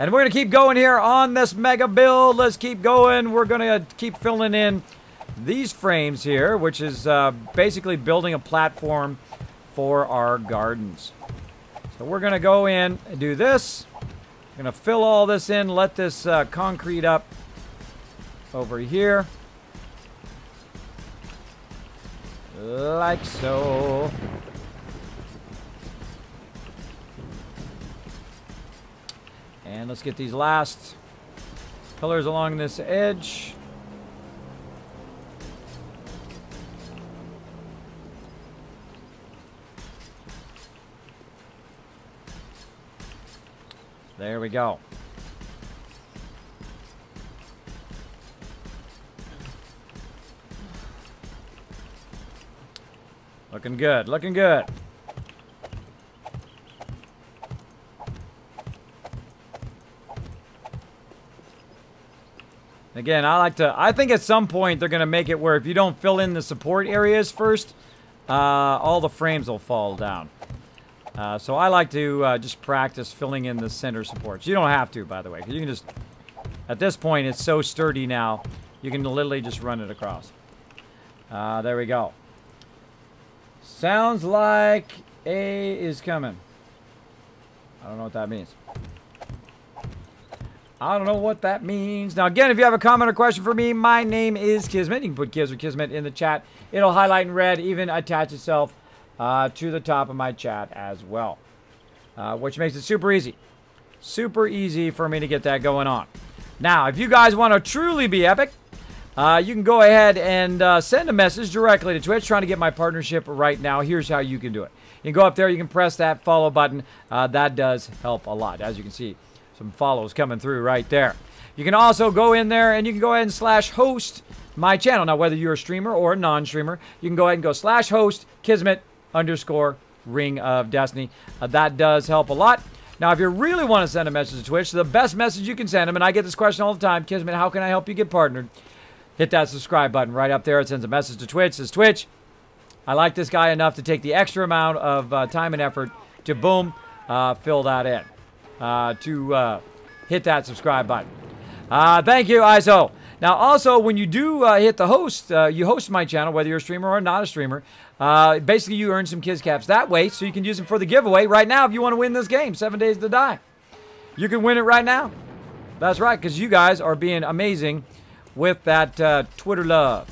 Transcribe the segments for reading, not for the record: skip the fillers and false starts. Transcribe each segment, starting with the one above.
And we're going to keep going here on this mega build. Let's keep going. We're going to keep filling in these frames here, which is basically building a platform for our gardens. So we're going to go in and do this. We're going to fill all this in, let this concrete up over here. Like so. And let's get these last pillars along this edge. There we go. Looking good, looking good. Again, I think at some point they're going to make it where if you don't fill in the support areas first, all the frames will fall down. So I like to just practice filling in the center supports. You don't have to, by the way, because you can just, at this point, it's so sturdy now, you can literally just run it across. There we go. Sounds like A is coming. I don't know what that means. I don't know what that means. Now, again, if you have a comment or question for me, my name is Kismet. You can put Kiz or Kismet in the chat. It'll highlight in red, even attach itself to the top of my chat as well, which makes it super easy. Super easy for me to get that going on. Now, if you guys want to truly be epic, you can go ahead and send a message directly to Twitch trying to get my partnership right now. Here's how you can do it. You can go up there, you can press that follow button. That does help a lot. As you can see, some follows coming through right there. You can also go in there and you can go ahead and /host my channel. Now, whether you're a streamer or a non-streamer, you can go ahead and go /host Kismet_Ring of Destiny. That does help a lot. Now, if you really want to send a message to Twitch, the best message you can send them, and I get this question all the time, Kismet, how can I help you get partnered? Hit that subscribe button right up there. It sends a message to Twitch. It says, Twitch, I like this guy enough to take the extra amount of time and effort to, boom, fill that in. To hit that subscribe button. Thank you, ISO. Now, also, when you do hit the host, you host my channel, whether you're a streamer or not a streamer, basically you earn some Kiz Caps that way, so you can use them for the giveaway right now if you want to win this game, 7 Days to Die. You can win it right now. That's right, because you guys are being amazing with that Twitter love.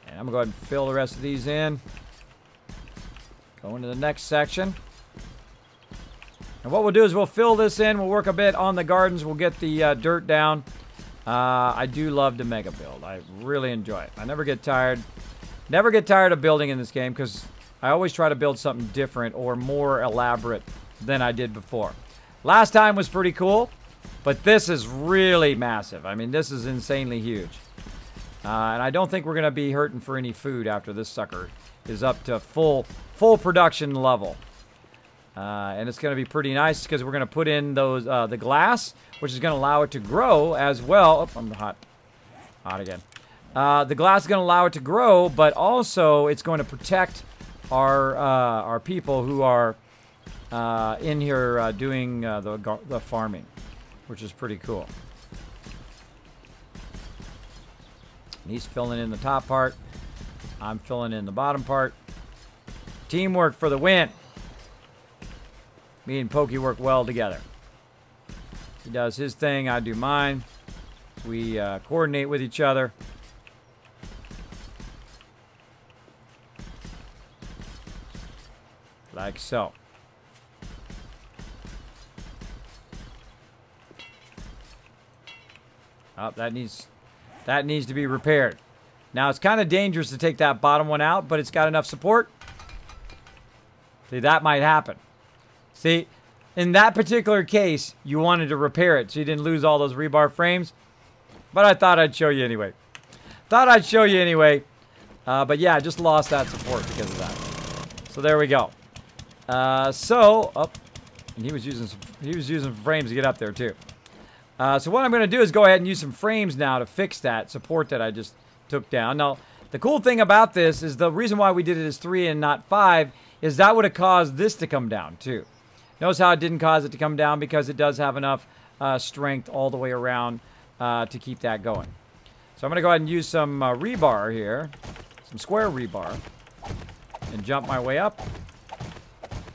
And I'm going to go ahead and fill the rest of these in. Go into the next section. And what we'll do is we'll fill this in. We'll work a bit on the gardens. We'll get the dirt down. I do love the mega build. I really enjoy it. I never get tired. Never get tired of building in this game because I always try to build something different or more elaborate than I did before. Last time was pretty cool, but this is really massive. I mean, this is insanely huge. And I don't think we're going to be hurting for any food after this sucker is up to full production level. And it's going to be pretty nice because we're going to put in those the glass, which is going to allow it to grow as well. Oh, I'm hot again. The glass is going to allow it to grow, but also it's going to protect our people who are in here doing the farming, which is pretty cool. And he's filling in the top part. I'm filling in the bottom part. Teamwork for the win. Me and Pokey work well together. He does his thing, I do mine. We coordinate with each other. Like so. Oh, that needs to be repaired. Now, it's kind of dangerous to take that bottom one out, but it's got enough support. See, that might happen. See, in that particular case, you wanted to repair it so you didn't lose all those rebar frames. But I thought I'd show you anyway. But yeah, I just lost that support because of that. So there we go. And he was using some frames to get up there too. So what I'm going to do is go ahead and use some frames now to fix that support that I just took down. Now, the cool thing about this is the reason why we did it as 3 and not 5 is that would have caused this to come down too. Notice how it didn't cause it to come down because it does have enough strength all the way around to keep that going. So I'm going to go ahead and use some rebar here, some square rebar, and jump my way up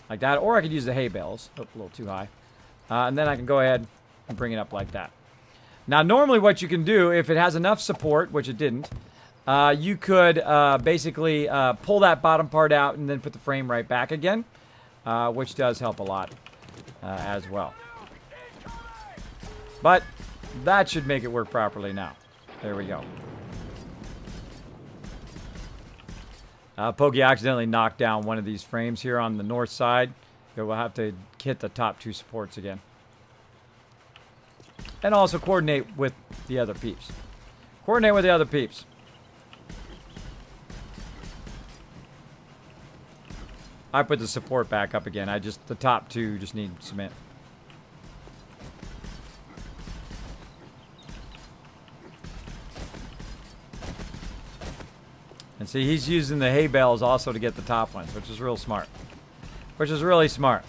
like that. Or I could use the hay bales. Oh, a little too high. And then I can go ahead and bring it up like that. Now, normally what you can do, if it has enough support, which it didn't, you could basically pull that bottom part out and then put the frame right back again, which does help a lot as well. But that should make it work properly now. There we go. Pokey accidentally knocked down one of these frames here on the north side. So we'll have to hit the top two supports again. And also coordinate with the other peeps. Coordinate with the other peeps. I put the support back up again. The top two just need cement. And see, he's using the hay bales also to get the top ones, which is real smart. Which is really smart.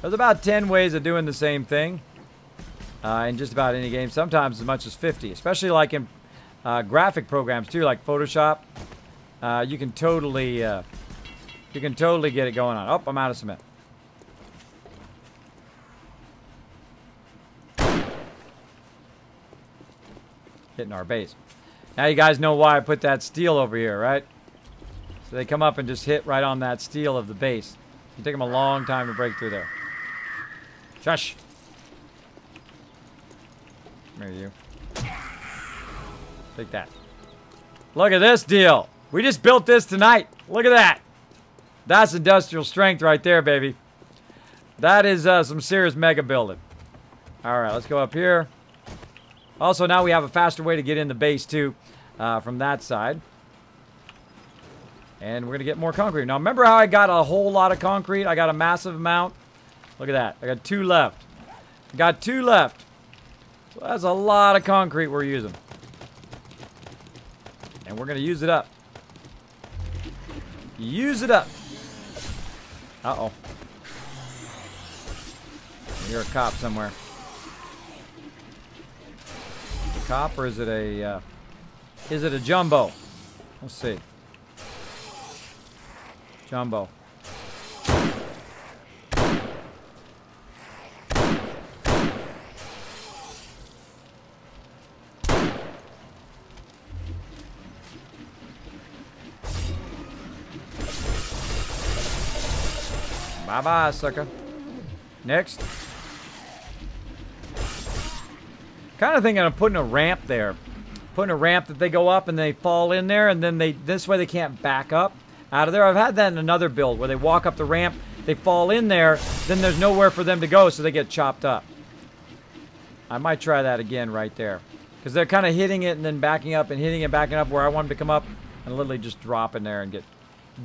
There's about 10 ways of doing the same thing in just about any game. Sometimes as much as 50, especially like in graphic programs too, like Photoshop. You can totally get it going on. Oh, I'm out of cement. Hitting our base. Now you guys know why I put that steel over here, right? So they come up and just hit right on that steel of the base. It'll take them a long time to break through there. Shush. There you. Take that. Look at this deal. We just built this tonight. Look at that. That's industrial strength right there, baby. That is some serious mega building. All right, let's go up here. Also, now we have a faster way to get in the base, too, from that side. And we're going to get more concrete. Now, remember how I got a whole lot of concrete? I got a massive amount. Look at that. I got 2 left. I got 2 left. So that's a lot of concrete we're using. And we're going to use it up. Use it up. Uh-oh. I hear a cop somewhere. A cop, or is it a jumbo? Let's see. Jumbo. Bye-bye, sucker. Next. Kind of thinking of putting a ramp there. Putting a ramp that they go up and they fall in there, and then this way they can't back up out of there. I've had that in another build where they walk up the ramp, they fall in there, then there's nowhere for them to go, so they get chopped up. I might try that again right there. Because they're kind of hitting it and then backing up and hitting it, backing up where I want them to come up and literally just drop in there and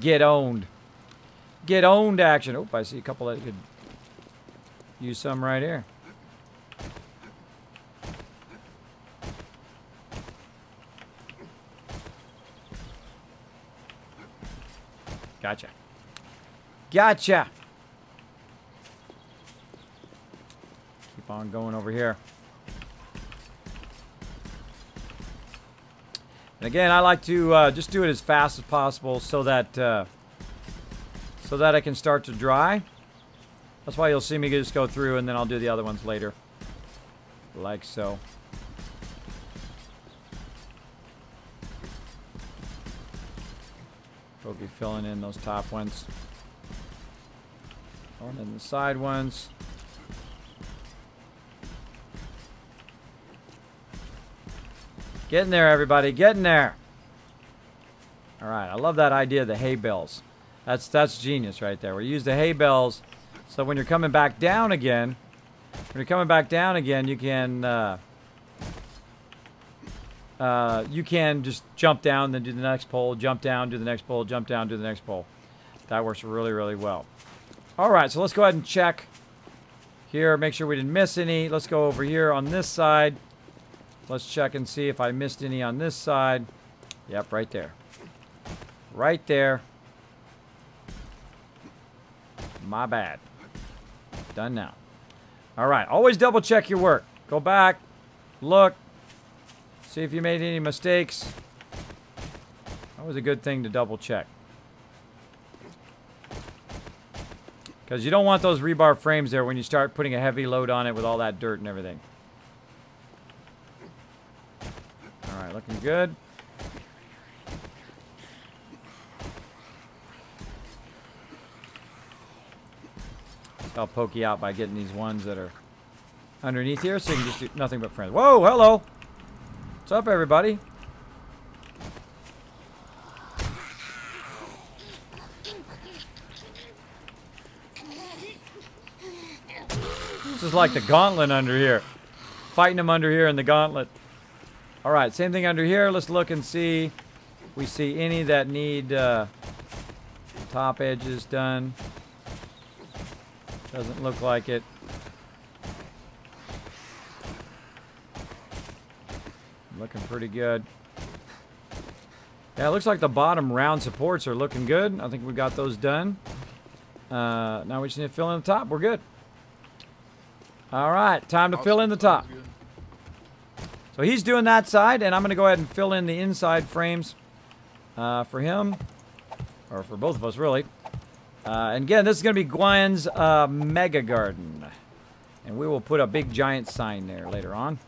get owned. Get owned action. Oh, I see a couple that could use some right here. Gotcha. Gotcha. Keep on going over here. And again, I like to just do it as fast as possible so that I can start to dry. That's why you'll see me just go through and then I'll do the other ones later. Like so. We'll be filling in those top ones. And then the side ones. Get in there, everybody. Get in there. All right. I love that idea of the hay bales. That's genius right there. We use the hay bales so when you're coming back down again, you can just jump down, then do the next pole, jump down, do the next pole, jump down, do the next pole. That works really, really well. All right, so let's go ahead and check here, make sure we didn't miss any. Let's go over here on this side. Let's check and see if I missed any on this side. Yep, right there. Right there. My bad. Done now. All right. Always double check your work. Go back. Look. See if you made any mistakes. That was a good thing to double check. Because you don't want those rebar frames there when you start putting a heavy load on it with all that dirt and everything. All right, looking good. I'll poke you out by getting these ones that are underneath here so you can just do nothing but frames. Whoa, hello. What's up, everybody? This is like the gauntlet under here. Fighting them under here in the gauntlet. All right, same thing under here. Let's look and see if we see any that need top edges done. Doesn't look like it. Looking pretty good. Yeah, it looks like the bottom round supports are looking good. I think we got those done. Now we just need to fill in the top. We're good. All right, time to fill in the top. So he's doing that side, and I'm going to go ahead and fill in the inside frames for him, or for both of us, really. And again, this is going to be Gwen's Mega Garden. And we will put a big giant sign there later on.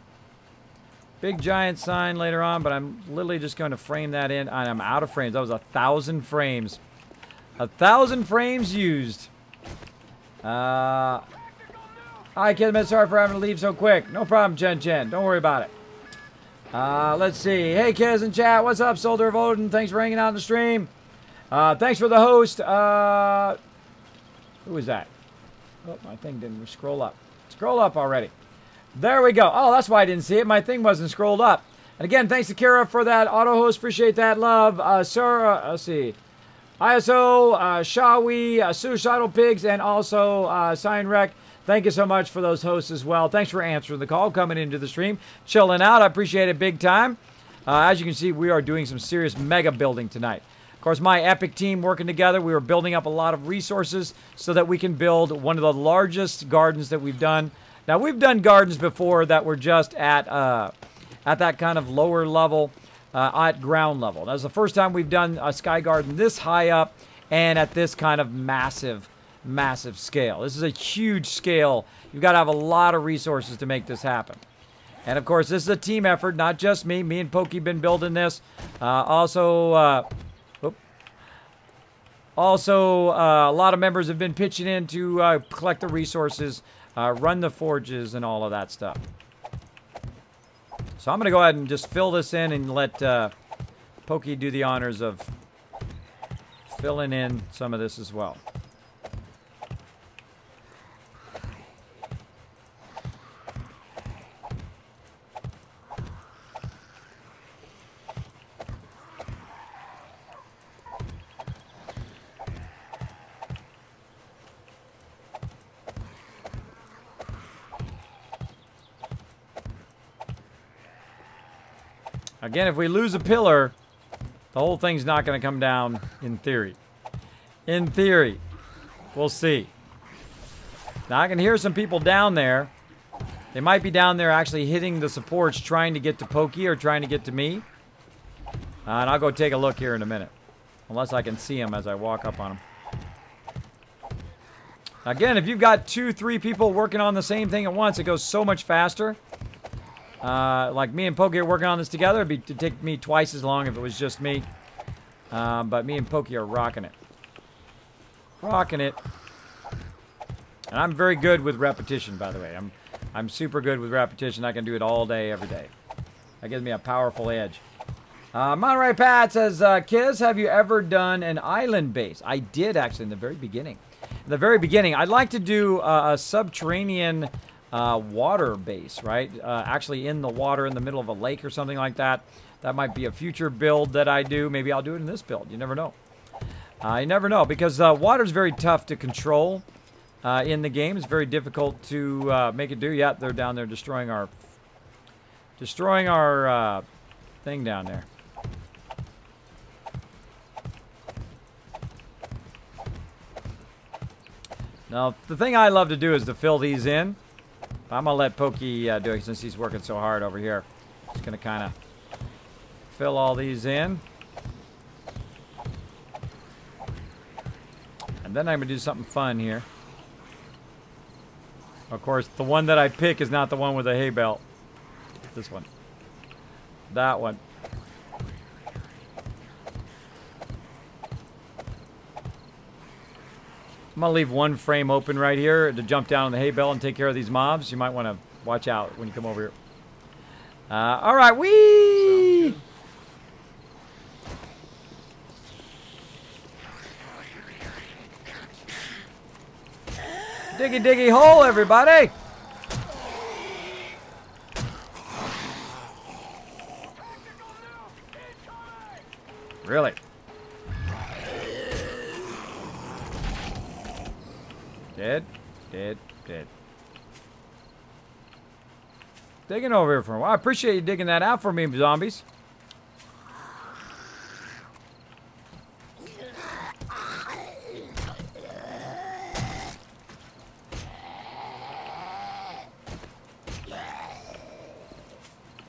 Big giant sign later on, but I'm literally just going to frame that in. I'm out of frames. That was 1,000 frames. 1,000 frames used. Hi, Kismet. Sorry for having to leave so quick. No problem, Chen Chen. Don't worry about it. Let's see. Hey, Kiz in chat. What's up, Soldier of Odin? Thanks for hanging out in the stream. Thanks for the host. Who is that? Oh, my thing didn't scroll up. Scroll up already. There we go. Oh, that's why I didn't see it. My thing wasn't scrolled up. And again, thanks to Kara for that auto host. Appreciate that love. Sir, let's see. ISO, Shawi, Suicidal Pigs, and also Sign Rec. Thank you so much for those hosts as well. Thanks for answering the call, coming into the stream, chilling out. I appreciate it big time. As you can see, we are doing some serious mega building tonight. Of course, my epic team working together, we were building up a lot of resources so that we can build one of the largest gardens that we've done. Now, we've done gardens before that were just at that kind of lower level, at ground level. That's the first time we've done a sky garden this high up and at this kind of massive scale. This is a huge scale. You've got to have a lot of resources to make this happen. And of course, this is a team effort, not just me. Me and Pokey been building this. Also, a lot of members have been pitching in to collect the resources, run the forges, and all of that stuff. So I'm going to go ahead and just fill this in and let Pokey do the honors of filling in some of this as well. Again, if we lose a pillar, the whole thing's not going to come down in theory. In theory. We'll see. Now, I can hear some people down there. They might be down there actually hitting the supports, trying to get to Pokey or trying to get to me. And I'll go take a look here in a minute. Unless I can see them as I walk up on them. Again, if you've got 2-3 people working on the same thing at once, it goes so much faster. Like me and Pokey are working on this together. It'd take me twice as long if it was just me. But me and Pokey are rocking it. Rocking it. And I'm very good with repetition, by the way. I'm super good with repetition. I can do it all day, every day. That gives me a powerful edge. Monterey Pat says, Kiz, have you ever done an island base? I did, actually, in the very beginning. In the very beginning, I'd like to do a subterranean water base, right? Actually in the water in the middle of a lake or something like that. That might be a future build that I do. Maybe I'll do it in this build. You never know. You never know, because water's very tough to control in the game. It's very difficult to make it do. Yeah, they're down there destroying our thing down there. Now, the thing I love to do is to fill these in. I'm going to let Pokey do it since he's working so hard over here. Just going to kind of fill all these in. And then I'm going to do something fun here. Of course, the one that I pick is not the one with the hay belt. This one. That one. I'm going to leave one frame open right here to jump down on the hay bale and take care of these mobs. You might want to watch out when you come over here. All right, whee! Diggy, diggy hole, everybody! Really? Dead. Digging over here for a while. I appreciate you digging that out for me, zombies.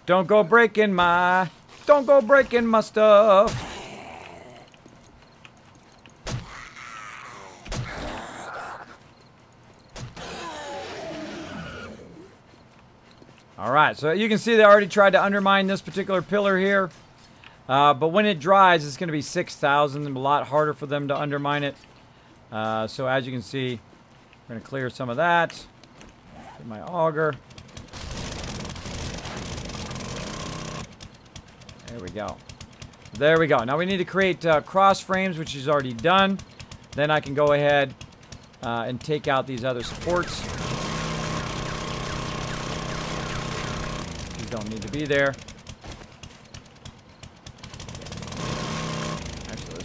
Don't go breaking my stuff. All right, so you can see they already tried to undermine this particular pillar here. But when it dries, it's going to be 6,000. A lot harder for them to undermine it. So as you can see, I'm going to clear some of that. Get my auger. There we go. There we go. Now we need to create cross frames, which is already done. Then I can go ahead and take out these other supports. These don't need to be there. Actually,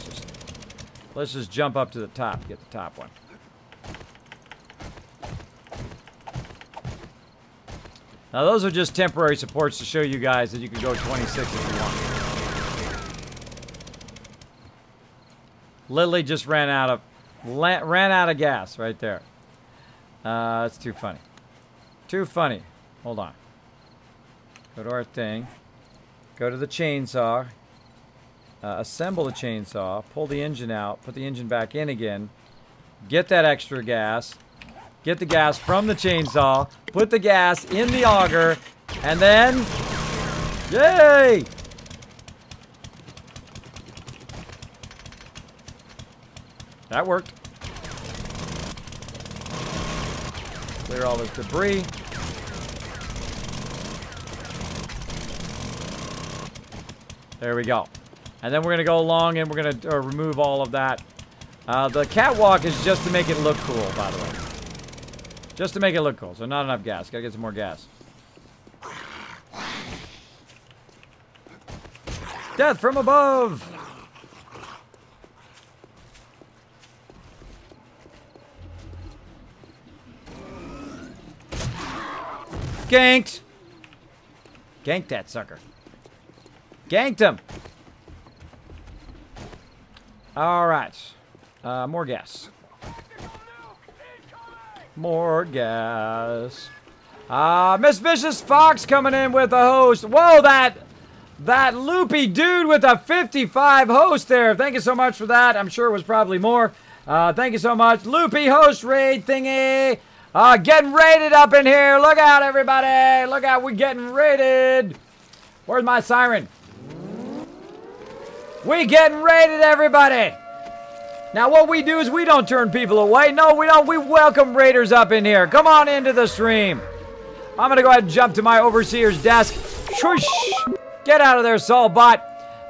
let's just jump up to the top. Get the top one. Now those are just temporary supports to show you guys that you can go 26 if you want. Literally just ran out of gas right there. That's too funny. Too funny. Hold on. Go to our thing. Go to the chainsaw. Assemble the chainsaw. Pull the engine out. Put the engine back in again. Get that extra gas. Get the gas from the chainsaw. Put the gas in the auger. And then... Yay! That worked. Clear all this debris. There we go. And then we're going to go along and we're going to remove all of that. The catwalk is just to make it look cool, by the way. Just to make it look cool. So not enough gas. Gotta get some more gas. Death from above! Ganked! Ganked that sucker. Ganked him! Alright. More gas. More gas. Miss Vicious Fox coming in with a host. Whoa, that loopy dude with a 55 host there. Thank you so much for that. I'm sure it was probably more. Thank you so much. Loopy host raid thingy. Getting raided up in here. Look out, everybody. Look out, we're getting raided. Where's my siren? We getting raided, everybody. Now, what we do is we don't turn people away. No, we don't. We welcome raiders up in here. Come on into the stream. I'm going to go ahead and jump to my overseer's desk. Shush. Get out of there, Soulbot.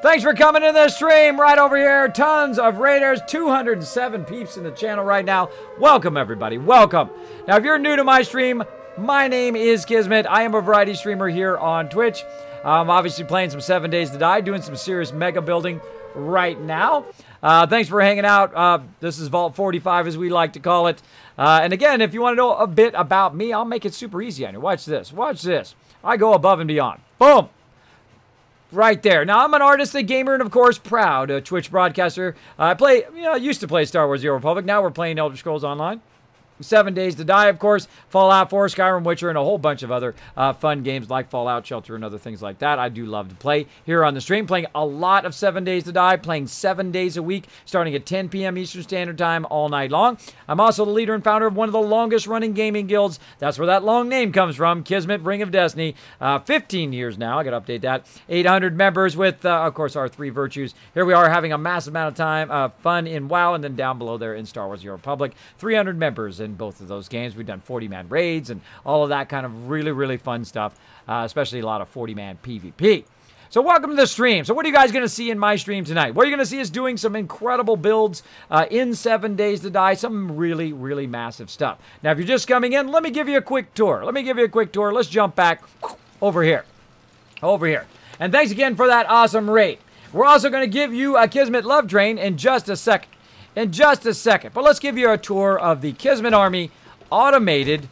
Thanks for coming in the stream right over here. Tons of raiders. 207 peeps in the channel right now. Welcome, everybody. Welcome. Now, if you're new to my stream, my name is Kismet. I am a variety streamer here on Twitch. I'm obviously playing some 7 Days to Die, doing some serious mega building right now. Thanks for hanging out. This is Vault 45, as we like to call it. And again, if you want to know a bit about me, I'll make it super easy on you. Watch this. Watch this. I go above and beyond. Boom. Right there. Now, I'm an artist, a gamer, and of course, proud Twitch broadcaster. I used to play Star Wars: The Old Republic. Now we're playing Elder Scrolls Online. 7 Days to Die, of course, Fallout 4, Skyrim, Witcher, and a whole bunch of other fun games like Fallout Shelter and other things like that. I do love to play here on the stream, playing a lot of 7 Days to Die, playing 7 days a week, starting at 10 p.m. Eastern Standard Time all night long. I'm also the leader and founder of one of the longest running gaming guilds. That's where that long name comes from, Kismet, Ring of Destiny. 15 years now. I got to update that. 800 members with, of course, our 3 virtues. Here we are having a massive amount of time, fun in WoW, and then down below there in Star Wars: The Old Republic. 300 members in both of those games. We've done 40-man raids and all of that kind of really, really fun stuff, especially a lot of 40-man PvP. So welcome to the stream. So what are you guys going to see in my stream tonight? What you're going to see is doing some incredible builds in 7 Days to Die, some really, really massive stuff. Now, if you're just coming in, let me give you a quick tour. Let's jump back over here. And thanks again for that awesome raid. We're also going to give you a Kismet Love Train in just a second. But let's give you a tour of the Kismet Army automated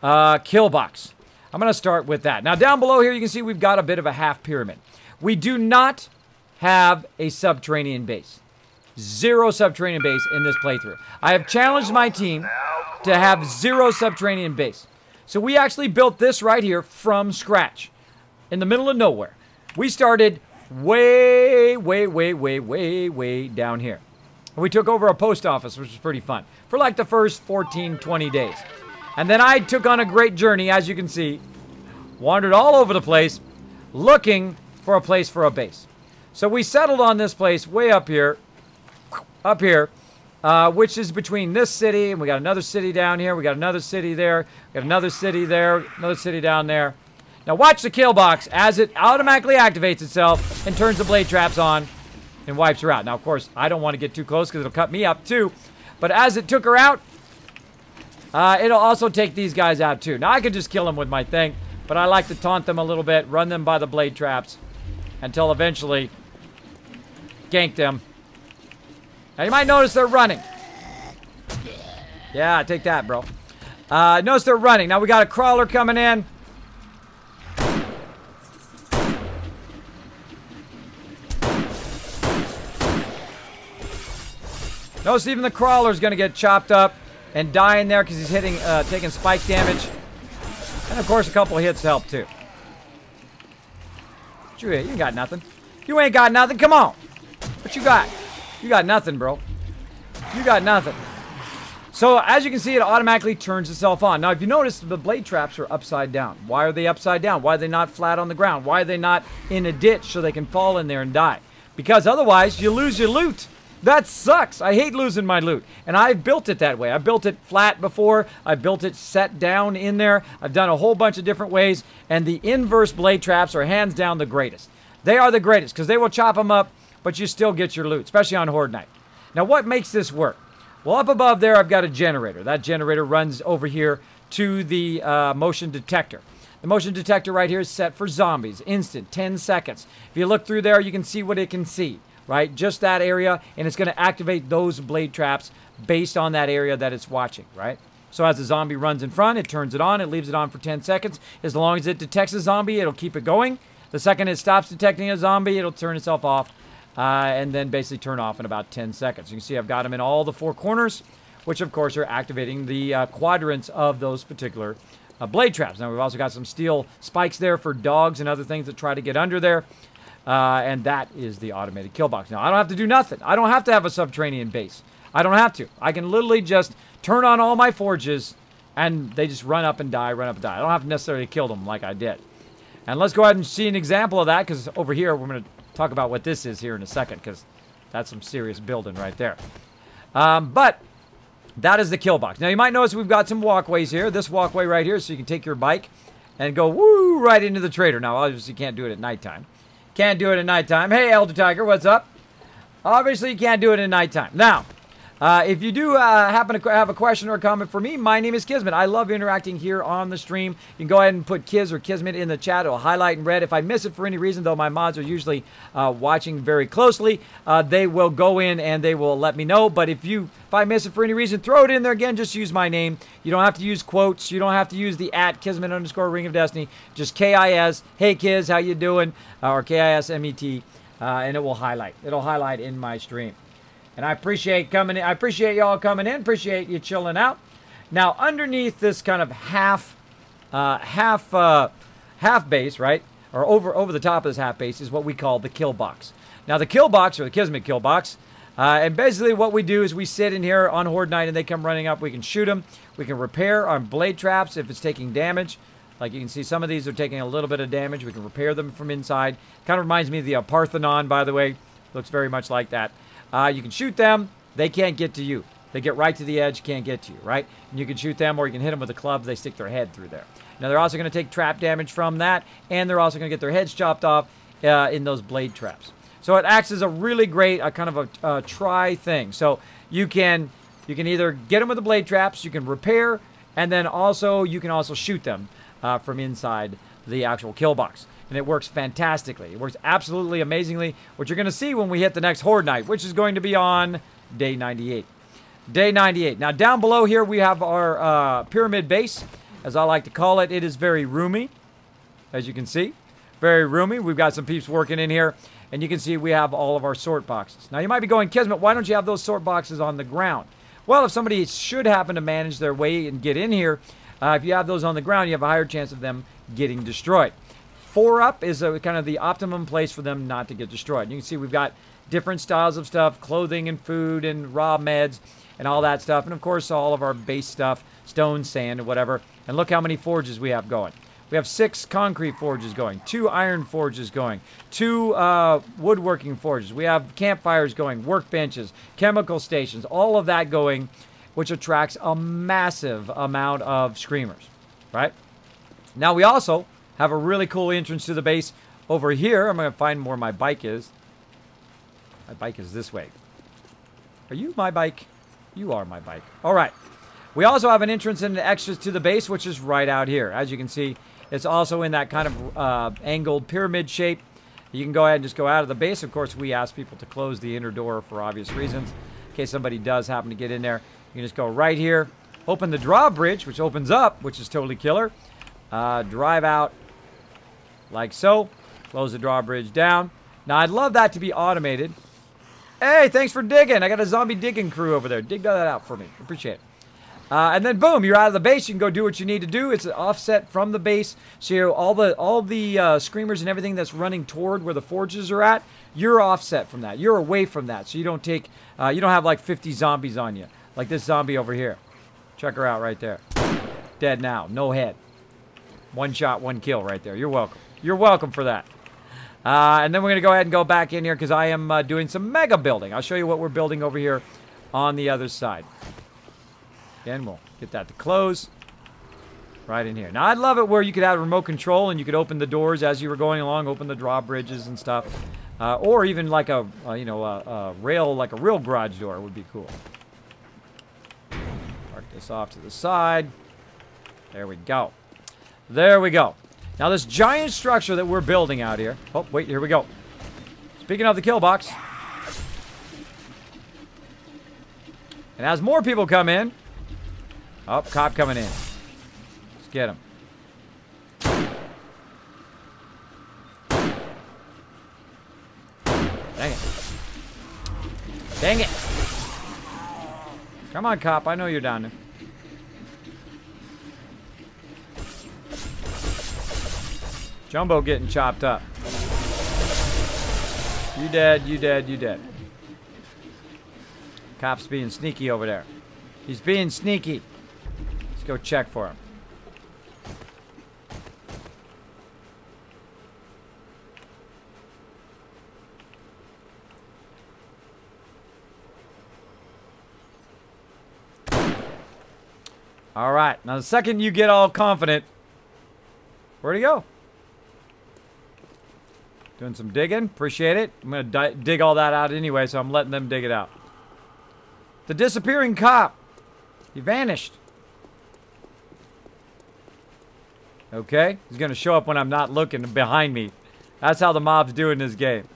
kill box. I'm going to start with that. Now, down below here, you can see we've got a bit of a half pyramid. We do not have a subterranean base. 0 subterranean base in this playthrough. I have challenged my team to have 0 subterranean base. So we actually built this right here from scratch in the middle of nowhere. We started way down here. And we took over a post office, which was pretty fun, for like the first 14, 20 days. And then I took on a great journey, as you can see, wandered all over the place, looking for a place for a base. So we settled on this place way up here, which is between this city, and we got another city down here, we got another city there, we got another city there, another city down there. Now watch the kill box as it automatically activates itself and turns the blade traps on and wipes her out. Now, of course, I don't want to get too close because it'll cut me up too. But as it took her out, it'll also take these guys out too. Now, I could just kill them with my thing, but I like to taunt them a little bit, run them by the blade traps until eventually gank them. Now, you might notice they're running. Yeah, take that, bro. Notice they're running. Now, we got a crawler coming in. Notice even the crawler's going to get chopped up and die in there because he's taking spike damage. And, of course, a couple of hits help, too. What you ain't got nothing. You ain't got nothing. Come on. What you got? You got nothing, bro. You got nothing. So, as you can see, it automatically turns itself on. Now, if you notice, the blade traps are upside down. Why are they upside down? Why are they not flat on the ground? Why are they not in a ditch so they can fall in there and die? Because otherwise, you lose your loot. That sucks. I hate losing my loot. And I've built it that way. I built it flat before. I built it set down in there. I've done a whole bunch of different ways. And the inverse blade traps are hands down the greatest. They are the greatest because they will chop them up, but you still get your loot, especially on Horde Night. Now, what makes this work? Well, up above there, I've got a generator. That generator runs over here to the motion detector. The motion detector right here is set for zombies. Instant, 10 seconds. If you look through there, you can see what it can see. Right? Just that area, and it's going to activate those blade traps based on that area that it's watching, right? So as the zombie runs in front, it turns it on, it leaves it on for 10 seconds. As long as it detects a zombie, it'll keep it going. The second it stops detecting a zombie, it'll turn itself off, and then basically turn off in about 10 seconds. You can see I've got them in all the 4 corners, which of course are activating the quadrants of those particular blade traps. Now we've also got some steel spikes there for dogs and other things that try to get under there. And that is the automated kill box. Now, I don't have to do nothing. I don't have to have a subterranean base. I don't have to. I can literally just turn on all my forges, and they just run up and die, I don't have to necessarily kill them like I did. And let's go ahead and see an example of that, because over here, we're going to talk about what this is here in a second, because that's some serious building right there. But that is the kill box. Now, you might notice we've got some walkways here. This walkway right here, so you can take your bike and go woo right into the trader. Now, obviously, you can't do it at nighttime. Can't do it at nighttime. Hey, Elder Tiger, what's up? Obviously, you can't do it at nighttime. Now, if you do happen to have a question or a comment for me, my name is Kismet. I love interacting here on the stream. You can go ahead and put Kiz or Kismet in the chat. It'll highlight in red. If I miss it for any reason, though, my mods are usually watching very closely. They will go in and they will let me know. But if I miss it for any reason, throw it in there again. Just use my name. You don't have to use quotes. You don't have to use the @Kismet_Ring of Destiny. Just KIS. Hey, Kiz, how you doing? Or KISMET. And it will highlight. It'll highlight in my stream. And I appreciate coming in. I appreciate y'all coming in. Appreciate you chilling out. Now, underneath this kind of half base, right, or over the top of this half base is what we call the kill box. Now, the kill box, or the Kismet kill box, and basically what we do is we sit in here on Horde Night and they come running up. We can shoot them. We can repair our blade traps if it's taking damage. Like you can see, some of these are taking a little bit of damage. We can repair them from inside. Kind of reminds me of the Parthenon, by the way. Looks very much like that. You can shoot them. They can't get to you. They get right to the edge, can't get to you, right? And you can shoot them, or you can hit them with a club. They stick their head through there. Now, they're also going to take trap damage from that, and they're also going to get their heads chopped off in those blade traps. So it acts as a really great kind of a try thing. So you can either get them with the blade traps, you can repair, and then also you can also shoot them from inside the actual kill box. And it works fantastically. It works absolutely amazingly, which you're going to see when we hit the next Horde Night, which is going to be on day 98. Day 98. Now, down below here, we have our pyramid base, as I like to call it. It is very roomy, as you can see. Very roomy. We've got some peeps working in here, and you can see we have all of our sort boxes. Now, you might be going, Kismet, why don't you have those sort boxes on the ground? Well, if somebody should happen to manage their way and get in here, if you have those on the ground, you have a higher chance of them getting destroyed. 4 up is kind of the optimum place for them not to get destroyed. You can see we've got different styles of stuff, clothing and food and raw meds and all that stuff. And, of course, all of our base stuff, stone, sand, and whatever. And look how many forges we have going. We have 6 concrete forges going, 2 iron forges going, 2 woodworking forges. We have campfires going, workbenches, chemical stations, all of that going, which attracts a massive amount of screamers, right? Now, we also have a really cool entrance to the base over here. I'm going to find where my bike is. My bike is this way. Are you my bike? You are my bike. All right. We also have an entrance and extras to the base, which is right out here. As you can see, it's also in that kind of angled pyramid shape. You can go ahead and just go out of the base. Of course, we ask people to close the inner door for obvious reasons. In case somebody does happen to get in there, you can just go right here, open the drawbridge, which opens up, which is totally killer. Drive out like so. Close the drawbridge down. Now, I'd love that to be automated. Hey, thanks for digging. I got a zombie digging crew over there. Dig that out for me. Appreciate it. And then, boom, you're out of the base. You can go do what you need to do. It's an offset from the base. So all the screamers and everything that's running toward where the forges are at, you're offset from that. You're away from that. So you don't take, you don't have like 50 zombies on you. Like this zombie over here. Check her out right there. Dead now. No head. 1 shot, 1 kill right there. You're welcome. You're welcome for that. And then we're going to go ahead and go back in here because I am doing some mega building. I'll show you what we're building over here on the other side. Again, we'll get that to close right in here. Now, I'd love it where you could have remote control and you could open the doors as you were going along, open the drawbridges and stuff. Or even like a rail, like a real garage door would be cool. Park this off to the side. There we go. There we go. Now, this giant structure that we're building out here. Oh, wait, here we go. Speaking of the kill box. And as more people come in. Oh, cop coming in. Let's get him. Dang it. Dang it. Come on, cop. I know you're down there. Jumbo getting chopped up. You dead, you dead, you dead. Cop's being sneaky over there. He's being sneaky. Let's go check for him. All right. Now, the second you get all confident, where'd he go? Doing some digging. Appreciate it. I'm going to dig all that out anyway, so I'm letting them dig it out. The disappearing cop. He vanished. Okay. He's going to show up when I'm not looking behind me. That's how the mobs do in this game.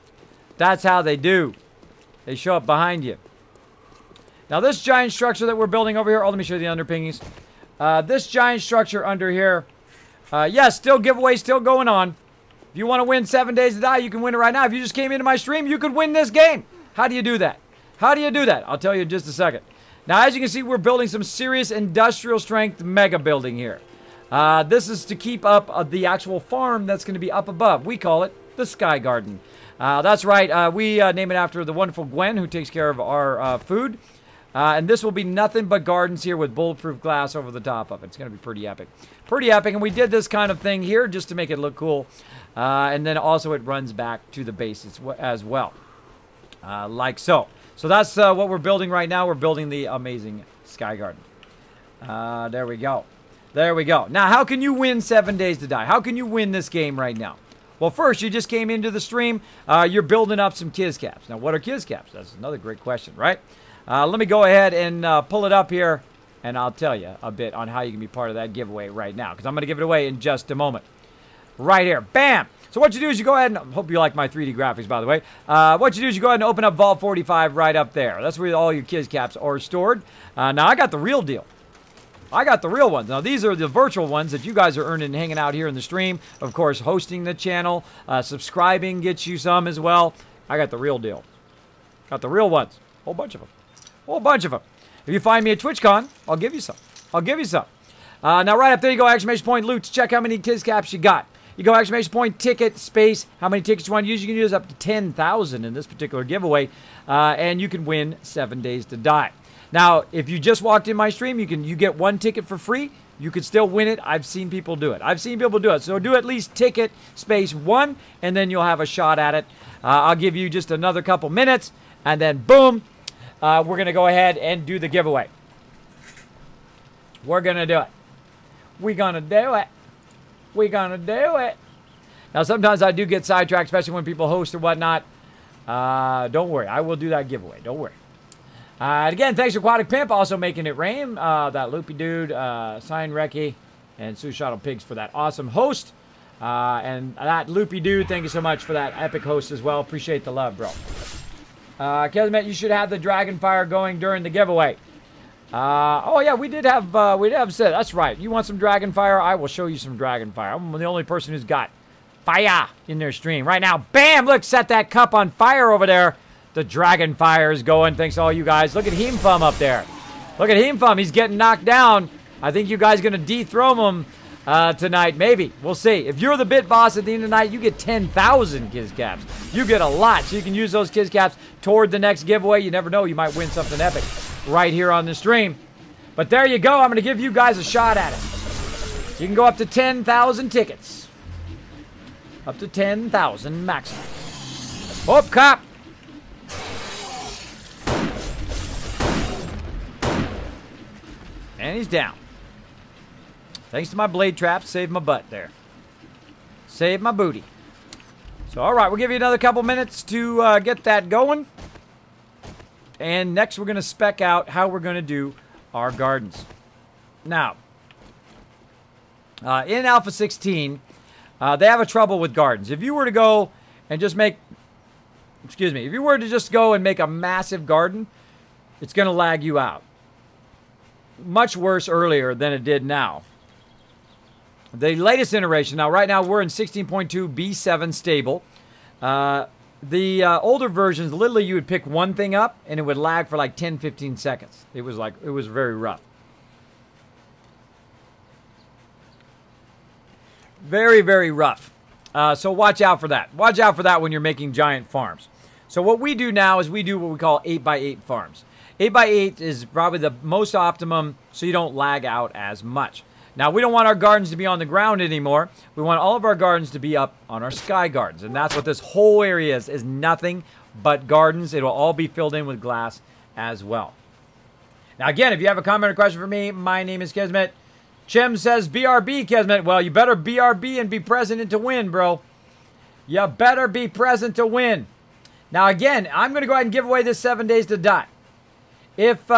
That's how they do. They show up behind you. Now, this giant structure that we're building over here. Oh, let me show you the underpinnings. This giant structure under here. Yes, still giveaway, still going on. If you want to win 7 Days to Die, you can win it right now. If you just came into my stream, you could win this game. How do you do that? How do you do that? I'll tell you in just a second. Now, as you can see, we're building some serious industrial strength mega building here. This is to keep up the actual farm that's going to be up above. We call it the Sky Garden. That's right. We name it after the wonderful Gwen, who takes care of our food. And this will be nothing but gardens here with bulletproof glass over the top of it. It's going to be pretty epic. Pretty epic. And we did this kind of thing here just to make it look cool. And then also it runs back to the base as well. Like so. So that's what we're building right now. We're building the amazing Sky Garden. There we go. There we go. Now, how can you win 7 Days to Die? How can you win this game right now? Well, first, you just came into the stream. You're building up some Kiz Caps. Now, what are Kiz Caps? That's another great question, right? Let me go ahead and pull it up here, and I'll tell you a bit on how you can be part of that giveaway right now, because I'm going to give it away in just a moment. Right here. Bam! So what you do is you go ahead and... I hope you like my 3D graphics, by the way. What you do is you go ahead and open up Vault 45 right up there. That's where all your Kiz Caps are stored. Now, I got the real deal. I got the real ones. Now, these are the virtual ones that you guys are earning hanging out here in the stream. Of course, hosting the channel. Subscribing gets you some as well. I got the real deal. Got the real ones. Whole bunch of them. Whole bunch of them. If you find me at TwitchCon, I'll give you some. I'll give you some. Now, right up there, you go exclamation point loot to check how many Kiz Caps you got. You go exclamation point ticket space, how many tickets you want to use. You can use up to 10,000 in this particular giveaway. And you can win 7 Days to Die. Now, if you just walked in my stream, you get one ticket for free. You could still win it. I've seen people do it. I've seen people do it. So do at least ticket space 1, and then you'll have a shot at it. I'll give you just another couple minutes, and then boom, we're going to go ahead and do the giveaway. We're going to do it. We're going to do it. We're going to do it. Now, sometimes I do get sidetracked, especially when people host or whatnot. Don't worry. I will do that giveaway. Don't worry. Again, thanks to Aquatic Pimp, also making it rain. That Loopy Dude, Sign Reki, and Sue Shuttle Pigs for that awesome host. And that Loopy Dude, thank you so much for that epic host as well. Appreciate the love, bro. Kismet, you should have the Dragon Fire going during the giveaway. Oh yeah, we did have said. That's right. You want some Dragon Fire? I will show you some Dragon Fire. I'm the only person who's got fire in their stream right now. Bam! Look, set that cup on fire over there. The Dragon Fire is going. Thanks to all you guys. Look at Heemfum up there. Look at Heemfum. He's getting knocked down. I think you guys are going to dethrone him tonight. Maybe. We'll see. If you're the bit boss at the end of the night, you get 10,000 Kiz Caps. You get a lot. So you can use those Kiz Caps toward the next giveaway. You never know. You might win something epic right here on the stream. But there you go. I'm going to give you guys a shot at it. You can go up to 10,000 tickets. Up to 10,000 maximum. Oh, cop. And he's down. Thanks to my blade trap, saved my butt there. Saved my booty. So, all right, we'll give you another couple minutes to get that going. And next, we're going to spec out how we're going to do our gardens. Now, in Alpha 16, they have a trouble with gardens. If you were to go and just make, excuse me, if you were to just go and make a massive garden, it's going to lag you out. Much worse earlier than it did now. The latest iteration, now right now we're in 16.2 B7 stable. The older versions, literally you would pick one thing up and it would lag for like 10-15 seconds. It was very rough. Very, very rough. So watch out for that. Watch out for that when you're making giant farms. So what we do now is we do what we call 8x8 farms. 8x8 is probably the most optimum so you don't lag out as much. Now, we don't want our gardens to be on the ground anymore. We want all of our gardens to be up on our sky gardens. And that's what this whole area is nothing but gardens. It will all be filled in with glass as well. Now, again, if you have a comment or question for me, my name is Kismet. Chim says, BRB, Kismet. Well, you better BRB and be present to win, bro. You better be present to win. Now, again, I'm going to go ahead and give away this 7 Days to Die. If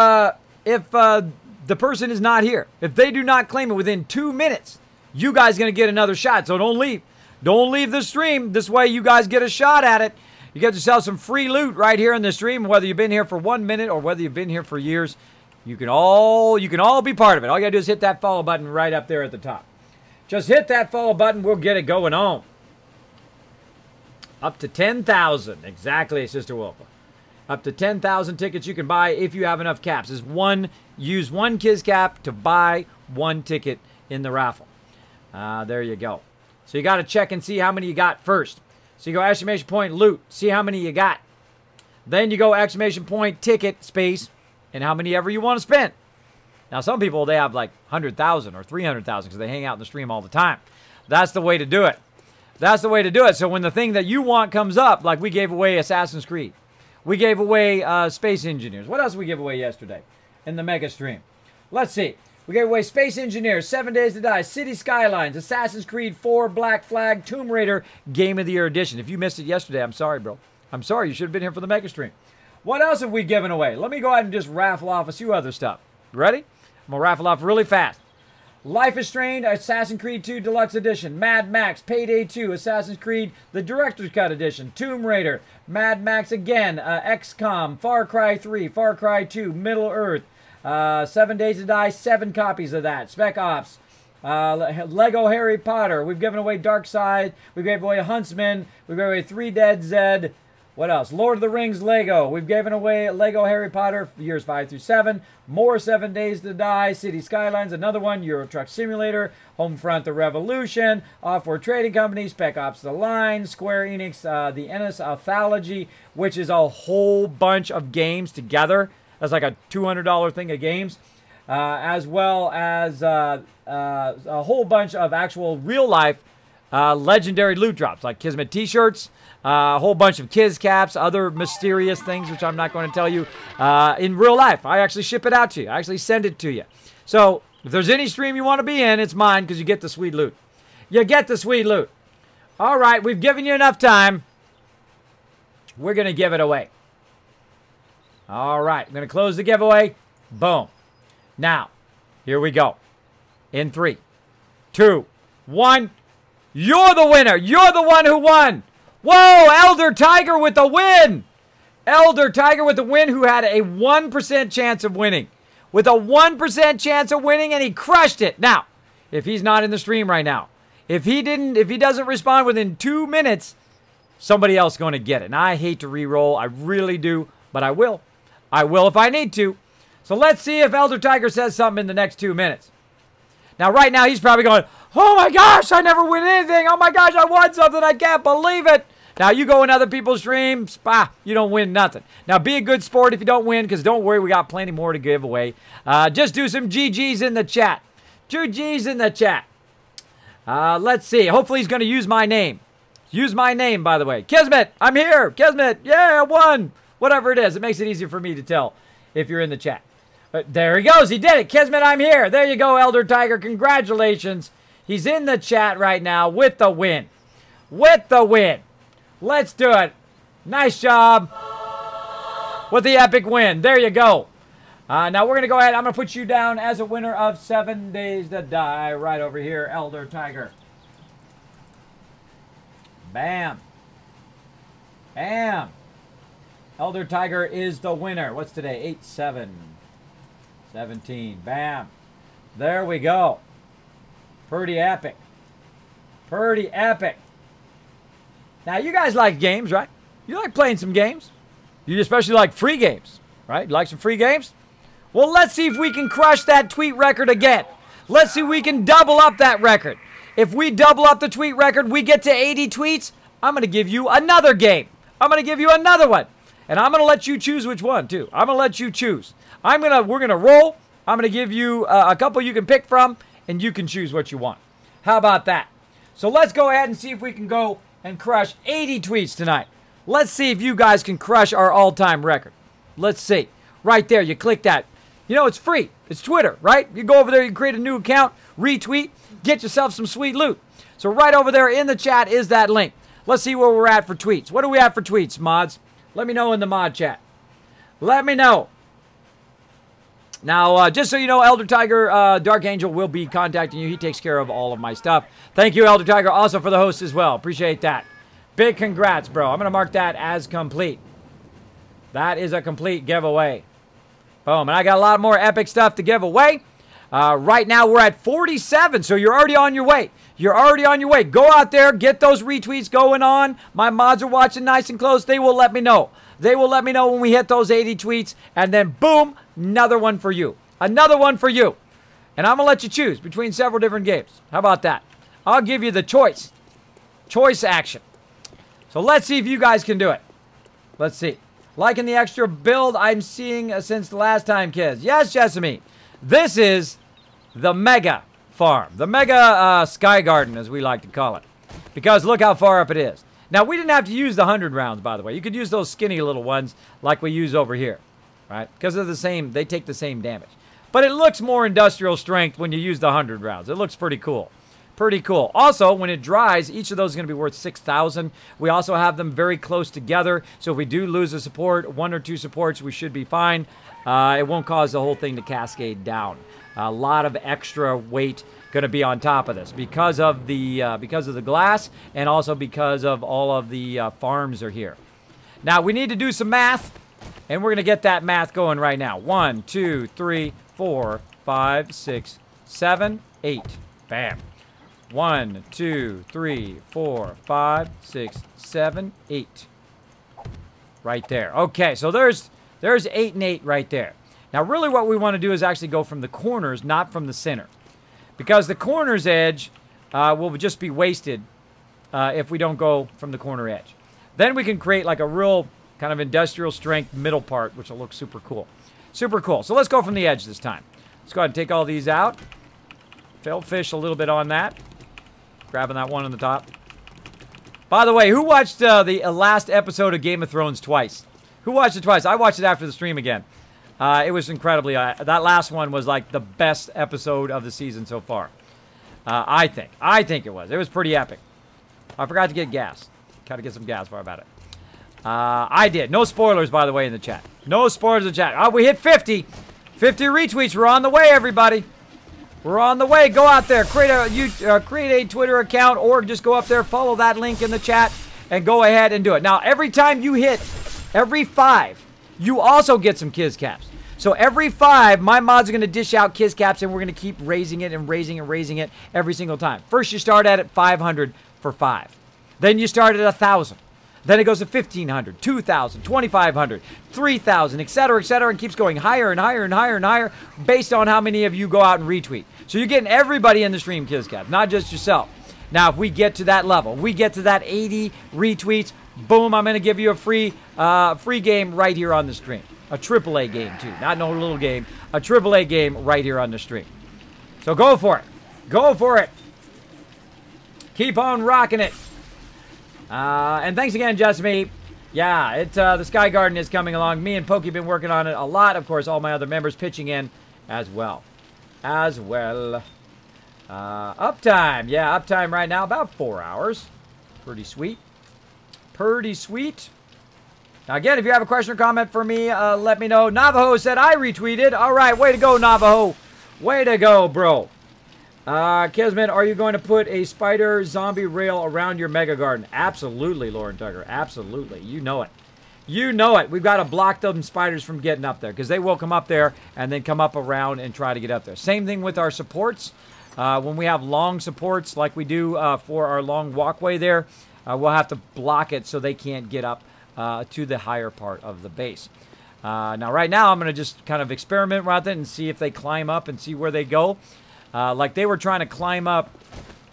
the person is not here, if they do not claim it within 2 minutes, you guys are going to get another shot. So don't leave. Don't leave the stream. This way you guys get a shot at it. You get yourself some free loot right here in the stream. Whether you've been here for 1 minute or whether you've been here for years, you can all be part of it. All you got to do is hit that follow button right up there at the top. Just hit that follow button. We'll get it going on. Up to 10,000. Exactly, Sister Wolfa. Up to 10,000 tickets you can buy if you have enough caps. Use one Kiz cap to buy one ticket in the raffle. There you go. So you got to check and see how many you got first. So you go exclamation point loot, see how many you got. Then you go exclamation point ticket space and how many ever you want to spend. Now some people, they have like 100,000 or 300,000 because they hang out in the stream all the time. That's the way to do it. That's the way to do it. So when the thing that you want comes up, like we gave away Assassin's Creed. We gave away Space Engineers. What else did we give away yesterday in the mega stream? Let's see. We gave away Space Engineers, 7 Days to Die, City Skylines, Assassin's Creed 4, Black Flag, Tomb Raider, Game of the Year Edition. If you missed it yesterday, I'm sorry, bro. I'm sorry. You should have been here for the mega stream. What else have we given away? Let me go ahead and just raffle off a few other stuff. Ready? I'm going to raffle off really fast. Life is Strange, Assassin's Creed 2 Deluxe Edition, Mad Max, Payday 2, Assassin's Creed, the Director's Cut Edition, Tomb Raider, Mad Max again, XCOM, Far Cry 3, Far Cry 2, Middle Earth, 7 Days to Die, 7 copies of that, Spec Ops, Lego Harry Potter, we've given away Dark Side, we gave away Huntsman, we gave away 3 Dead Zed. What else? Lord of the Rings Lego. We've given away Lego Harry Potter years 5 through 7. More 7 Days to Die. City Skylines, another one. Euro Truck Simulator. Homefront The Revolution. Off-World Trading Company. Spec Ops The Line. Square Enix The Ennis Anthology, which is a whole bunch of games together. That's like a $200 thing of games. As well as a whole bunch of actual real-life legendary loot drops, like Kismet t-shirts. A whole bunch of Kiz caps, other mysterious things, which I'm not going to tell you in real life. I actually ship it out to you. I actually send it to you. So if there's any stream you want to be in, it's mine because you get the sweet loot. You get the sweet loot. All right, we've given you enough time. We're going to give it away. All right, I'm going to close the giveaway. Boom. Now, here we go. In 3, 2, 1. You're the winner. You're the one who won. Whoa, Elder Tiger with the win. Elder Tiger with the win, who had a 1% chance of winning. With a 1% chance of winning, and he crushed it. Now, if he's not in the stream right now, if he doesn't respond within 2 minutes, somebody else is going to get it. And I hate to re-roll. I really do, but I will. I will if I need to. So let's see if Elder Tiger says something in the next 2 minutes. Now, right now, he's probably going, oh my gosh, I never win anything. Oh my gosh, I won something. I can't believe it. Now, you go in other people's streams, you don't win nothing. Now, be a good sport if you don't win, because don't worry, we got plenty more to give away. Just do some GGs in the chat. 2 G's in the chat. Let's see. Hopefully, he's going to use my name. Use my name, by the way. Kismet, I'm here. Kismet, yeah, I won. Whatever it is. It makes it easier for me to tell if you're in the chat. But there he goes. He did it. Kismet, I'm here. There you go, Elder Tiger. Congratulations. He's in the chat right now with the win. With the win. Let's do it. Nice job with the epic win. There you go. Now we're going to go ahead. I'm going to put you down as a winner of 7 Days to Die right over here, Elder Tiger. Bam. Bam. Elder Tiger is the winner. What's today? 8/7/17. Bam. There we go. Pretty epic. Pretty epic. Now, you guys like games, right? You like playing some games. You especially like free games, right? You like some free games? Well, let's see if we can crush that tweet record again. Let's see if we can double up that record. If we double up the tweet record, we get to 80 tweets, I'm going to give you another game. I'm going to give you another one. And I'm going to let you choose which one, too. I'm going to let you choose. We're going to roll. I'm going to give you a couple you can pick from, and you can choose what you want. How about that? So let's go ahead and see if we can go and crush 80 tweets tonight. Let's see if you guys can crush our all-time record. Let's see. Right there, you click that. You know, it's free. It's Twitter, right? You go over there, you can create a new account, retweet, get yourself some sweet loot. So right over there in the chat is that link. Let's see where we're at for tweets. What do we have for tweets, mods? Let me know in the mod chat. Let me know. Now, just so you know, Elder Tiger, Dark Angel will be contacting you. He takes care of all of my stuff. Thank you, Elder Tiger, also for the host as well. Appreciate that. Big congrats, bro. I'm going to mark that as complete. That is a complete giveaway. Boom. And I got a lot more epic stuff to give away. Right now, we're at 47, so you're already on your way. You're already on your way. Go out there, get those retweets going on. My mods are watching nice and close. They will let me know. They will let me know when we hit those 80 tweets. And then, boom, another one for you. Another one for you. And I'm going to let you choose between several different games. How about that? I'll give you the choice. Choice action. So let's see if you guys can do it. Let's see. Liking the extra build I'm seeing since the last time, kids. Yes, Jessamy. This is the Mega Farm. The Mega Sky Garden, as we like to call it. Because look how far up it is. Now, we didn't have to use the 100 rounds, by the way. You could use those skinny little ones like we use over here. Right? Because they're the same. They take the same damage. But it looks more industrial strength when you use the 100 rounds. It looks pretty cool. Pretty cool. Also, when it dries, each of those is going to be worth 6,000. We also have them very close together. So if we do lose a support, 1 or 2 supports, we should be fine. It won't cause the whole thing to cascade down. A lot of extra weight going to be on top of this because of the glass and also because of all of the farms are here. Now, we need to do some math, and we're going to get that math going right now. 1, 2, 3, 4, 5, 6, 7, 8. Bam. 1, 2, 3, 4, 5, 6, 7, 8. Right there. Okay, so there's 8 and 8 right there. Now, really what we want to do is actually go from the corners, not from the center. Because the corner's edge will just be wasted if we don't go from the corner edge. Then we can create like a real kind of industrial strength middle part, which will look super cool. Super cool. So let's go from the edge this time. Let's go ahead and take all these out. Failed fish a little bit on that. Grabbing that one on the top. By the way, who watched the last episode of Game of Thrones twice? Who watched it twice? I watched it after the stream again. It was incredibly... that last one was like the best episode of the season so far. I think. I think it was. It was pretty epic. I forgot to get gas. Got to get some gas. Sorry about it. I did. No spoilers, by the way, in the chat. No spoilers in the chat. Oh, we hit 50. 50 retweets. We're on the way, everybody. We're on the way. Go out there. Create a Twitter account or just go up there, follow that link in the chat, and go ahead and do it. Now, every time you hit every 5, you also get some Kiz Caps. So every 5, my mods are going to dish out Kiz Caps, and we're going to keep raising it and raising and raising it every single time. First, you start at 500 for 5. Then you start at 1,000. Then it goes to 1,500, 2,000, 2,500, 3,000, etc., and keeps going higher and higher and higher and higher based on how many of you go out and retweet. So you're getting everybody in the stream, Kizcap, not just yourself. Now, if we get to that level, we get to that 80 retweets, boom, I'm going to give you a free game right here on the stream. A AAA game, too. Not no little game. A AAA game right here on the stream. So go for it. Go for it. Keep on rocking it. And thanks again, Jessamy. Yeah, the Sky Garden is coming along. Me and Pokey have been working on it a lot. Of course, all my other members pitching in as well. Uptime. Yeah, uptime right now, about 4 hours. Pretty sweet. Pretty sweet. Now, again, if you have a question or comment for me, let me know. Navajo said I retweeted. All right, way to go, Navajo. Way to go, bro. Kismet, are you going to put a spider zombie rail around your mega garden? Absolutely, Lauren Tucker. Absolutely. You know it. You know it. We've got to block them spiders from getting up there because they will come up there and then come up around and try to get up there. Same thing with our supports. When we have long supports like we do for our long walkway there, we'll have to block it so they can't get up to the higher part of the base. Now, right now, I'm going to just kind of experiment with it and see if they climb up and see where they go. Like they were trying to climb up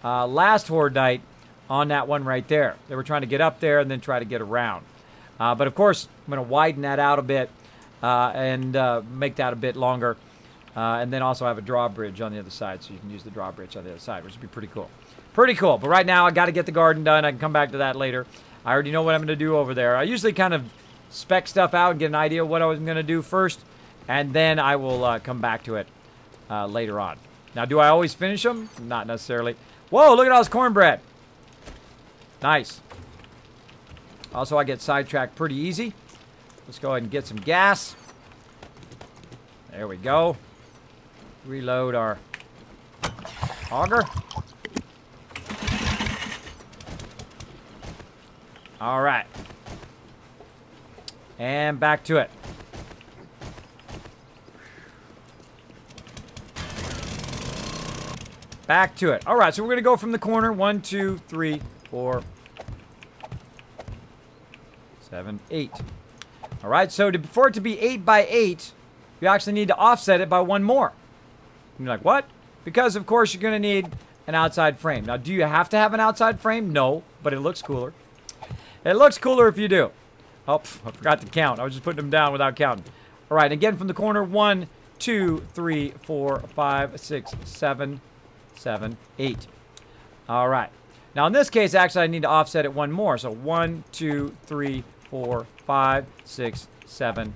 last Horde night on that one right there. They were trying to get up there and then try to get around. But of course, I'm going to widen that out a bit and make that a bit longer. And then also have a drawbridge on the other side so you can use the drawbridge on the other side, which would be pretty cool. Pretty cool. But right now, I got to get the garden done. I can come back to that later. I already know what I'm going to do over there. I usually kind of spec stuff out and get an idea of what I was going to do first. And then I will come back to it later on. Now, do I always finish them? Not necessarily. Whoa, look at all this cornbread. Nice. Also, I get sidetracked pretty easy. Let's go ahead and get some gas. There we go. Reload our auger. All right. And back to it. Back to it. All right, so we're going to go from the corner. 1, 2, 3, 4, 7, 8. All right, so for it to be 8 by 8, you actually need to offset it by one more. And you're like, what? Because, of course, you're going to need an outside frame. Now, do you have to have an outside frame? No, but it looks cooler. It looks cooler if you do. Oh, I forgot to count. I was just putting them down without counting. All right, again from the corner. 1, 2, 3, 4, 5, 6, 7, 7, 8. All right. Now, in this case, actually, I need to offset it one more. So 1, 2, 3, 4, 5, 6, 7.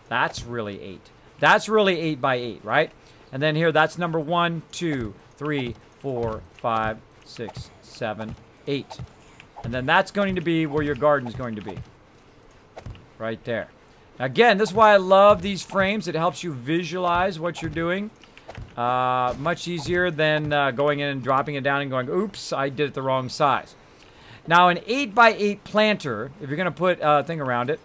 That's really 8. That's really 8 by 8, right? And then here, that's number 1, 2, 3, 4, 5, 6, 7, 8. And then that's going to be where your garden is going to be. Right there. Again, this is why I love these frames. It helps you visualize what you're doing. Much easier than going in and dropping it down and going, oops, I did it the wrong size. Now, an 8 by 8 planter, if you're going to put a thing around it.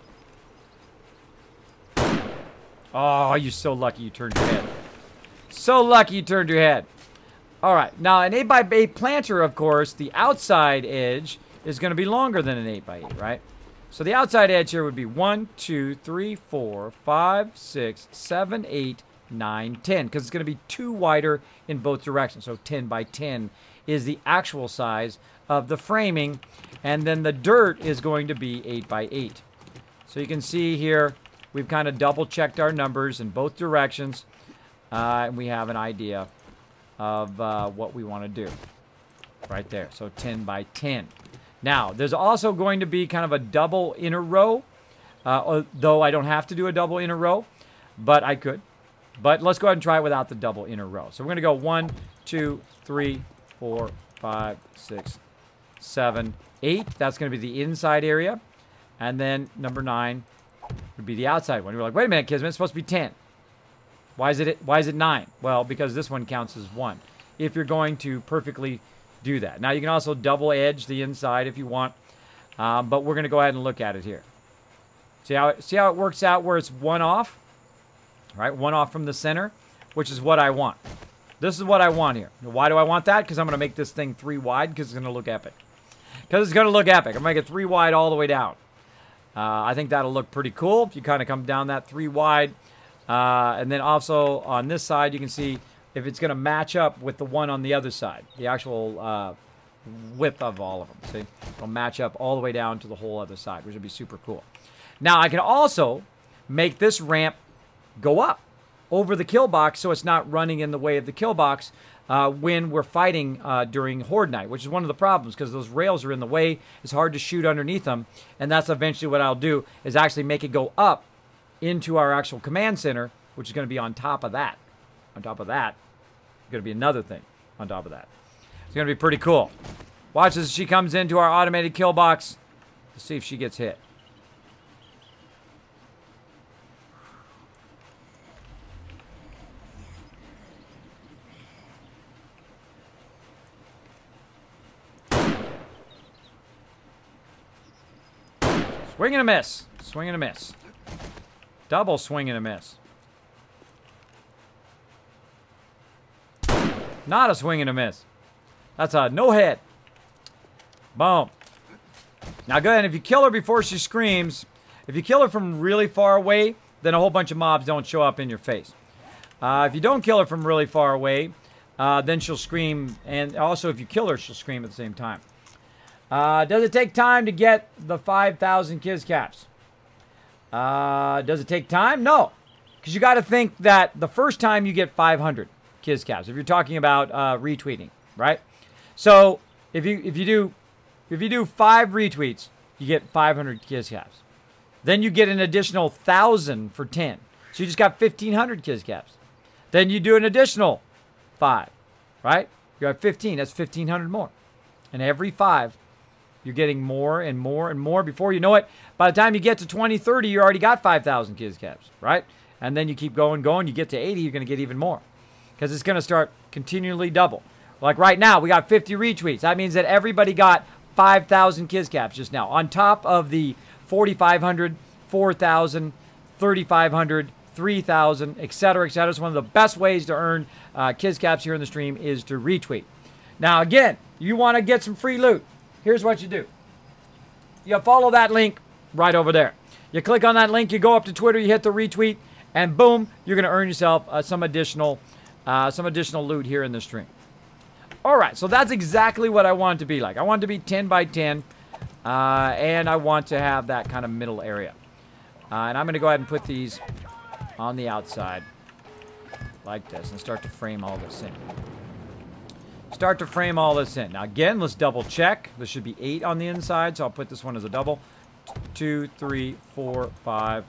Oh, you're so lucky you turned your head. So lucky you turned your head. All right. Now, an 8 by 8 planter, of course, the outside edge is going to be longer than an 8 by 8, right? So the outside edge here would be 1, 2, 3, 4, 5, 6, 7, 8, 9, 10. Because it's going to be 2 wider in both directions. So 10 by 10 is the actual size of the framing. And then the dirt is going to be 8 by 8. So you can see here, we've kind of double checked our numbers in both directions. And we have an idea of what we want to do. Right there. So 10 by 10. Now, there's also going to be kind of a double inner row. Though I don't have to do a double inner row. But I could. But let's go ahead and try it without the double inner row. So we're going to go 1, 2, 3, 4, 5, 6, 7, 8. That's going to be the inside area. And then number 9 would be the outside one. You're like, wait a minute, Kismet, it's supposed to be 10. Why is it 9? Well, because this one counts as 1. If you're going to perfectly do that. Now, you can also double edge the inside if you want. But we're going to go ahead and look at it here. See how it works out where it's 1 off? Right, 1 off from the center, which is what I want. This is what I want here. Why do I want that? Because I'm going to make this thing 3 wide because it's going to look epic. Because it's going to look epic. I'm going to make it 3 wide all the way down. I think that'll look pretty cool if you kind of come down that 3 wide. And then also on this side, you can see if it's going to match up with the one on the other side. The actual width of all of them. See? It'll match up all the way down to the whole other side, which would be super cool. Now, I can also make this ramp go up over the kill box so it's not running in the way of the kill box when we're fighting during Horde Night, which is one of the problems because those rails are in the way. It's hard to shoot underneath them, and that's eventually what I'll do is actually make it go up into our actual command center, which is going to be on top of that. On top of that, going to be another thing on top of that. It's going to be pretty cool. Watch as she comes into our automated kill box to see if she gets hit. Swing and a miss. Swing and a miss. Double swing and a miss. Not a swing and a miss. That's a no hit. Boom. Now go ahead. If you kill her before she screams, if you kill her from really far away, then a whole bunch of mobs don't show up in your face. If you don't kill her from really far away, then she'll scream. And also if you kill her, she'll scream at the same time. Does it take time to get the 5,000 Kiz caps? Does it take time? No. Because you got to think that the first time you get 500 Kiz caps, if you're talking about retweeting, right? So if you do 5 retweets, you get 500 Kiz caps. Then you get an additional 1,000 for 10. So you just got 1,500 Kiz caps. Then you do an additional 5, right? You have 15. That's 1,500 more. And every 5, you're getting more and more and more. Before you know it, by the time you get to 20, 30, you already got 5,000 Kiz caps, right? And then you keep going. You get to 80, you're going to get even more. Because it's going to start continually double. Like right now, we got 50 retweets. That means that everybody got 5,000 Kiz caps just now. On top of the 4,500, 4,000, 3,500, 3,000, etc., etc. It's one of the best ways to earn Kiz caps here in the stream is to retweet. Now, again, you want to get some free loot. Here's what you do. You follow that link right over there. You click on that link, you go up to Twitter, you hit the retweet, and boom, you're going to earn yourself some additional loot here in the stream. All right, so that's exactly what I want it to be like. I want it to be 10 by 10, and I want to have that kind of middle area. And I'm going to go ahead and put these on the outside like this and start to frame all this in. Start to frame all this in. Now, again, let's double check. There should be 8 on the inside, so I'll put this one as a double. 2, 3, 4, 5,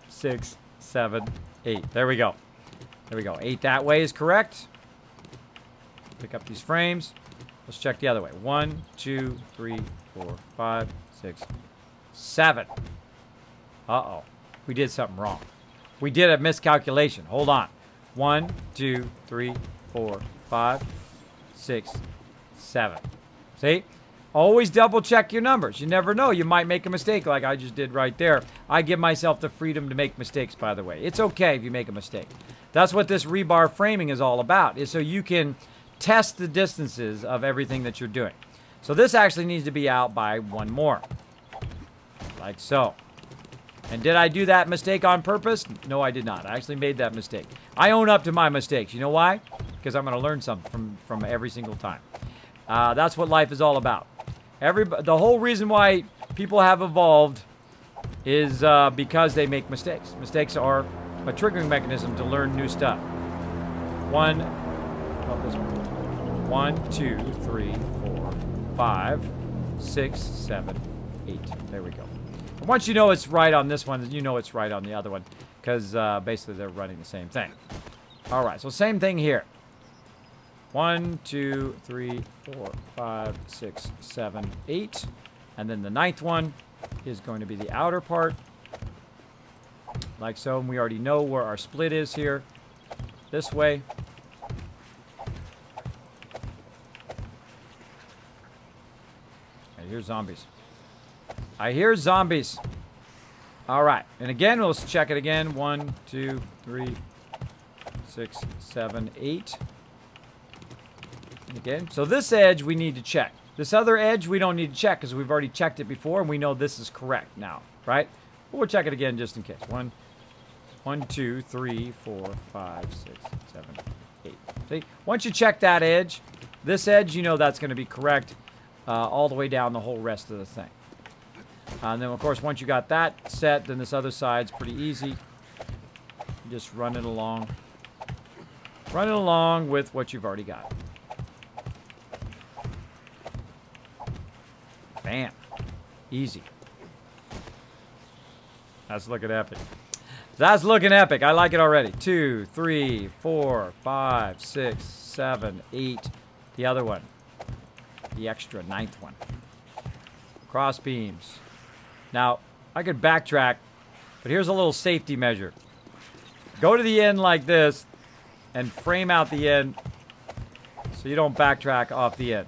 6, 7, 8. There we go. There we go. 8 that way is correct. Pick up these frames. Let's check the other way. 1, 2, 3, 4, 5, 6, 7. Uh-oh. We did something wrong. We did a miscalculation. Hold on. 1, 2, 3, 4, 5, 6, 7. See? Always double check your numbers. You never know. You might make a mistake like I just did right there. I give myself the freedom to make mistakes, by the way. It's okay if you make a mistake. That's what this rebar framing is all about, is so you can test the distances of everything that you're doing. So this actually needs to be out by 1 more. Like so. And did I do that mistake on purpose? No, I did not. I actually made that mistake. I own up to my mistakes. You know why? Because I'm going to learn something from every single time. That's what life is all about. The whole reason why people have evolved is because they make mistakes. Mistakes are a triggering mechanism to learn new stuff. 1, 2, 3, 4, 5, 6, 7, 8. There we go. And once you know it's right on this one, you know it's right on the other one, because basically they're running the same thing. All right, so same thing here. 1, 2, 3, 4, 5, 6, 7, 8. And then the 9th one is going to be the outer part. Like so. And we already know where our split is here. This way. I hear zombies. I hear zombies. All right. And again, let's check it again. 1, 2, 3, 6, 7, 8. Again, so this edge we need to check. This other edge we don't need to check because we've already checked it before and we know this is correct now, right? But we'll check it again just in case. 1, 2, 3, 4, 5, 6, 7, 8. See, once you check that edge, this edge, you know that's going to be correct all the way down the whole rest of the thing. And then, of course, once you got that set, then this other side's pretty easy. You just run it along. Run it along with what you've already got. Bam. Easy. That's looking epic. That's looking epic. I like it already. 2, 3, 4, 5, 6, 7, 8. The other one. The extra 9th one. Cross beams. Now, I could backtrack, but here's a little safety measure. Go to the end like this and frame out the end so you don't backtrack off the end.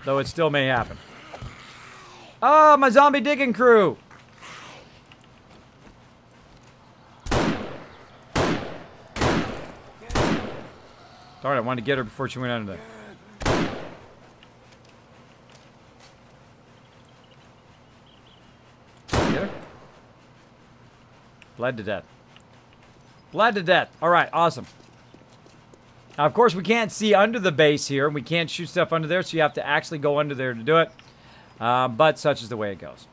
Though it still may happen. Oh, my zombie digging crew! Darn it, I wanted to get her before she went under there. Get her? Bled to death. Bled to death. Alright, awesome. Now, of course, we can't see under the base here, and we can't shoot stuff under there, so you have to actually go under there to do it. But such is the way it goes.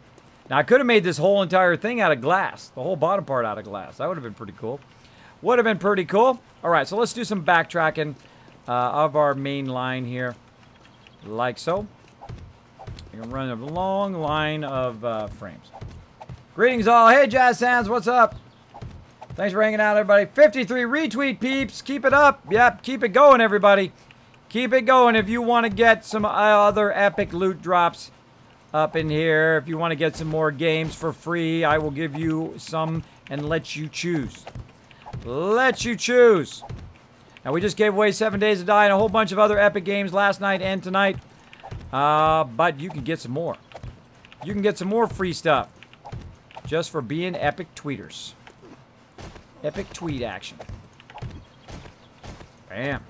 Now, I could have made this whole entire thing out of glass. The whole bottom part out of glass. That would have been pretty cool. Would have been pretty cool. All right, so let's do some backtracking of our main line here. Like so. We're going to run a long line of frames. Greetings all. Hey, Jazz Sands, what's up? Thanks for hanging out, everybody. 53 retweet peeps. Keep it up. Yep, keep it going, everybody. Keep it going if you want to get some other epic loot drops up in here. If you want to get some more games for free, I will give you some and let you choose. Let you choose. Now, we just gave away 7 Days to Die and a whole bunch of other epic games last night and tonight. But you can get some more. You can get some more free stuff. Just for being epic tweeters. Epic tweet action. Bam.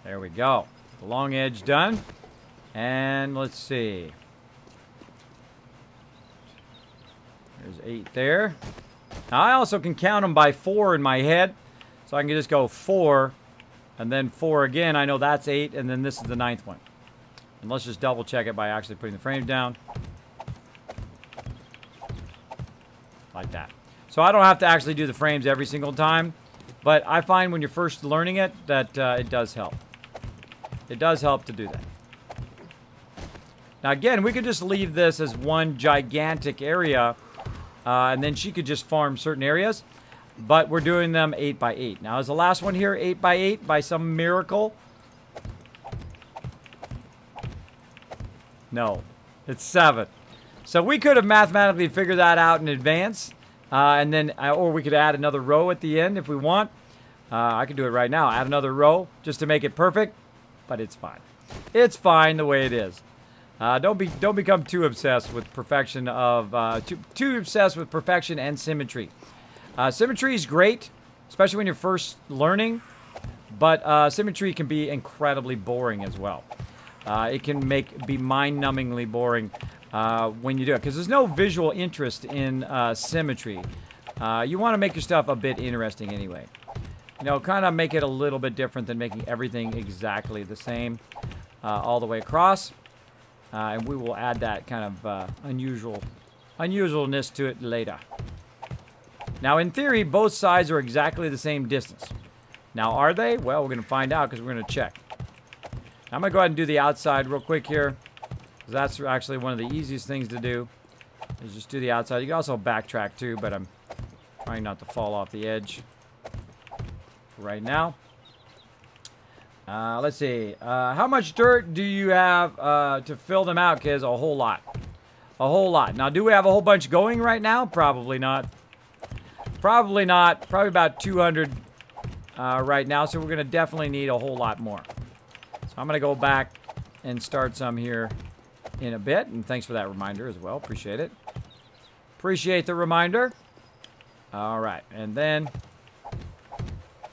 There we go. The long edge done. And let's see. There's 8 there. Now I also can count them by 4 in my head. So I can just go 4 and then 4 again. I know that's 8, and then this is the 9th one. And let's just double check it by actually putting the frame down. Like that. So I don't have to actually do the frames every single time. But I find when you're first learning it that it does help. It does help to do that. Now again, we could just leave this as one gigantic area, and then she could just farm certain areas, but we're doing them 8 by 8. Now is the last one here 8 by 8 by some miracle? No, it's 7. So we could have mathematically figured that out in advance, and then, or we could add another row at the end if we want. I could do it right now, add another row just to make it perfect. But it's fine. It's fine the way it is. Don't become too obsessed with perfection of too obsessed with perfection and symmetry. Symmetry is great, especially when you're first learning. But symmetry can be incredibly boring as well. It can be mind-numbingly boring when you do it, because there's no visual interest in symmetry. You want to make your stuff a bit interesting anyway. You know, kind of make it a little bit different than making everything exactly the same all the way across. And we will add that kind of unusualness to it later. Now, in theory, both sides are exactly the same distance. Now, are they? Well, we're going to find out because we're going to check. I'm going to go ahead and do the outside real quick here. That's actually one of the easiest things to do, is just do the outside. You can also backtrack too, but I'm trying not to fall off the edge right now. Let's see. How much dirt do you have to fill them out, kids? A whole lot. A whole lot. Now, do we have a whole bunch going right now? Probably not. Probably not. Probably about 200 right now, so we're going to definitely need a whole lot more. So I'm going to go back and start some here in a bit, and thanks for that reminder as well. Appreciate it. Appreciate the reminder. All right, and then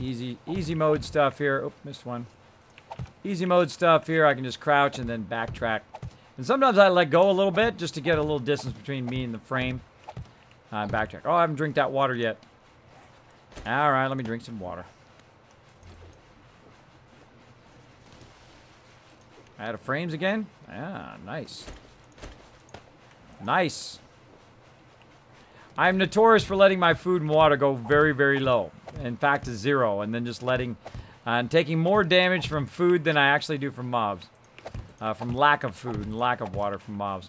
easy mode stuff here. Oh, missed one. Easy mode stuff here. I can just crouch and then backtrack. And sometimes I let go a little bit just to get a little distance between me and the frame. Backtrack. Oh, I haven't drank that water yet. All right, let me drink some water. Out of frames again? Ah, nice. Nice. I'm notorious for letting my food and water go very, very low. In fact, to 0. And then just letting... and taking more damage from food than I actually do from mobs. From lack of food and lack of water from mobs.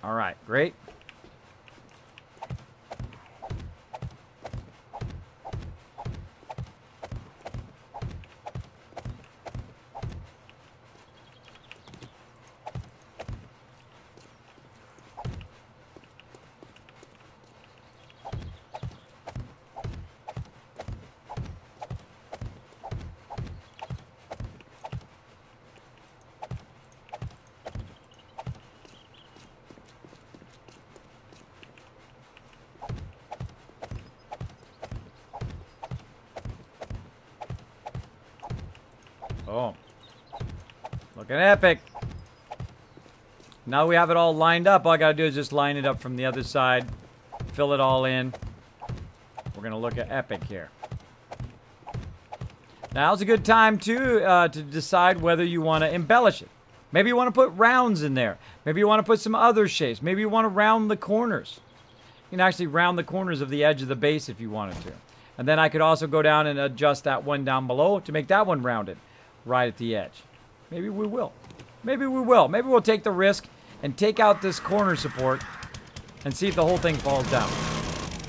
Alright, great. Oh, looking epic. Now we have it all lined up. All I gotta do is just line it up from the other side, fill it all in. We're gonna look at epic here. Now's a good time to decide whether you want to embellish it. Maybe you want to put rounds in there. Maybe you want to put some other shapes. Maybe you want to round the corners. You can actually round the corners of the edge of the base if you wanted to. And then I could also go down and adjust that one down below to make that one rounded. Right at the edge. Maybe we will. Maybe we will. Maybe we'll take the risk and take out this corner support and see if the whole thing falls down.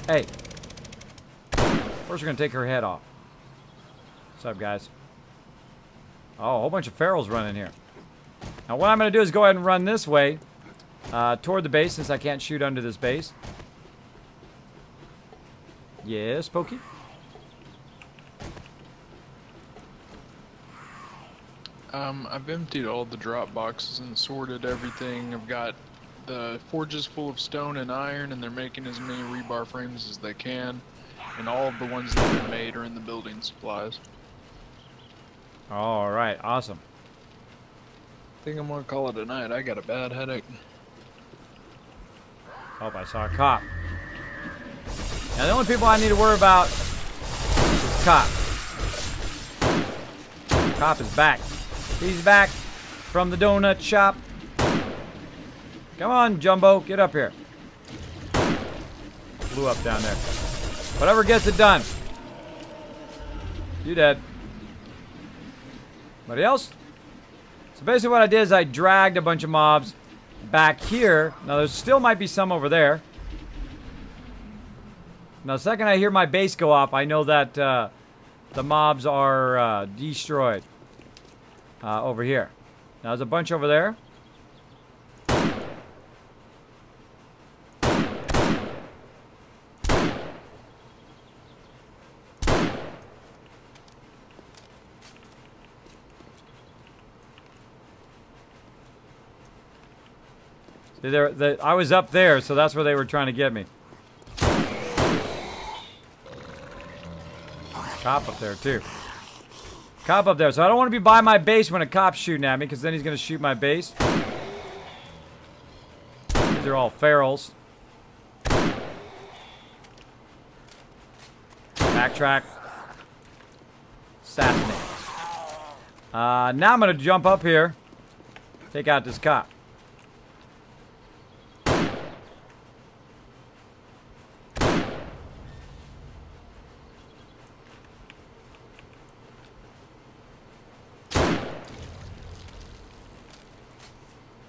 Hey, First, we're going to take her head off. What's up, guys? Oh, a whole bunch of ferals running here. Now, what I'm going to do is go ahead and run this way toward the base, since I can't shoot under this base. Yeah, Spooky? I've emptied all the drop boxes and sorted everything. I've got the forges full of stone and iron, and they're making as many rebar frames as they can. And all of the ones that have been made are in the building supplies. All right, awesome. I think I'm gonna call it a night. I got a bad headache. Oh, I saw a cop. Now, the only people I need to worry about is cop. Cop is back. He's back from the donut shop. Come on, Jumbo, get up here. Blew up down there. Whatever gets it done. You dead. Anybody else? So basically what I did is I dragged a bunch of mobs back here. Now there still might be some over there. Now the second I hear my base go off, I know that the mobs are destroyed over here. Now there's a bunch over there. I was up there, so that's where they were trying to get me. Cop up there, too. Cop up there. So I don't want to be by my base when a cop's shooting at me, because then he's going to shoot my base. These are all ferals. Backtrack. Assassinate. Now I'm going to jump up here. Take out this cop.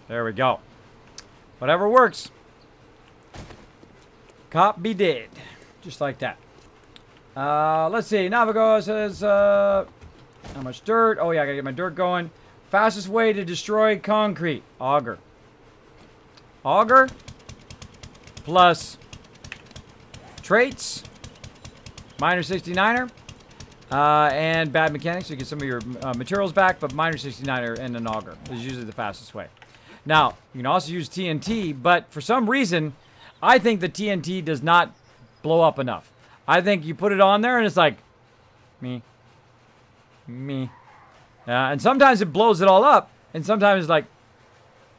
There we go. Whatever works. Cop be dead. Just like that. Let's see. Navigo says, how much dirt? Oh, yeah, I gotta get my dirt going. Fastest way to destroy concrete. Auger. Auger. Plus traits. Miner 69er. And bad mechanics. You get some of your materials back, but Miner 69er and an auger is usually the fastest way. Now, you can also use TNT, but for some reason, I think the TNT does not blow up enough. I think you put it on there and it's like, me. And sometimes it blows it all up, and sometimes it's like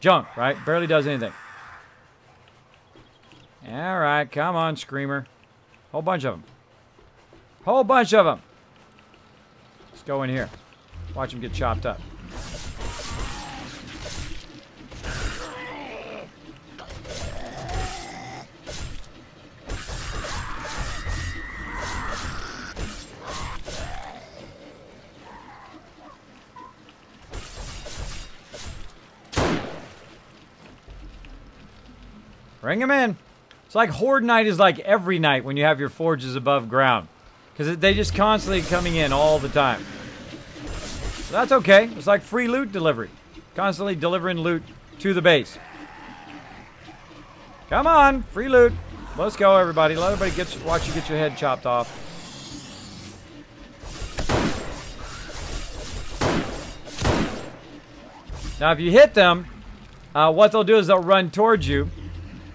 junk, right? Barely does anything. All right, come on, Screamer. Whole bunch of them. Whole bunch of them. Let's go in here. Watch them get chopped up. Bring them in. It's like Horde Night is like every night when you have your forges above ground. Because they just constantly coming in all the time. So that's okay. It's like free loot delivery. Constantly delivering loot to the base. Come on. Free loot. Let's go, everybody. Let everybody watch you get your head chopped off. Now, if you hit them, what they'll do is they'll run towards you.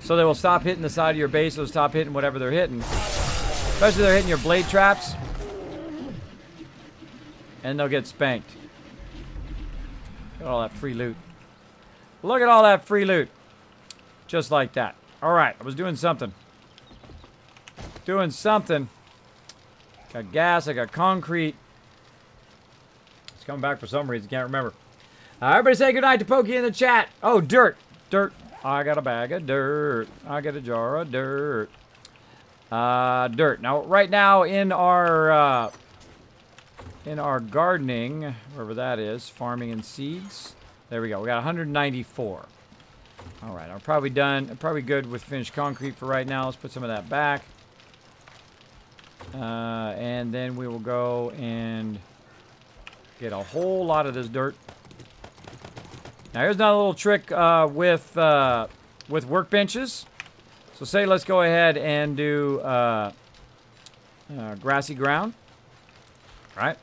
So they will stop hitting the side of your base. They'll stop hitting whatever they're hitting. Especially if they're hitting your blade traps. And they'll get spanked. Look at all that free loot. Look at all that free loot. Just like that. Alright, I was doing something. Doing something. Got gas, I got concrete. It's coming back for some reason, can't remember. Everybody say goodnight to Pokey in the chat. Oh, dirt. Dirt. I got a bag of dirt. I got a jar of dirt. Dirt. Now, right now in our gardening, wherever that is, farming and seeds. There we go. We got 194. All right, I'm probably done. I'm probably good with finished concrete for right now. Let's put some of that back. And then we will go and get a whole lot of this dirt. Now here's another little trick with workbenches. So say let's go ahead and do grassy ground. All right,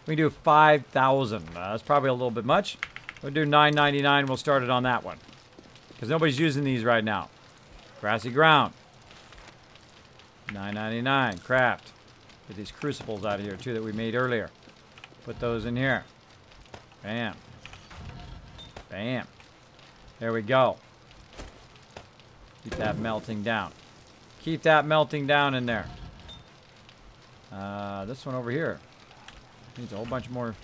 we do 5,000. That's probably a little bit much. We'll do 999. We'll start it on that one because nobody's using these right now. Grassy ground. 999. Craft. Get these crucibles out of here too that we made earlier. Put those in here. Bam. Bam. There we go. Keep that melting down. Keep that melting down in there. This one over here needs a whole bunch more.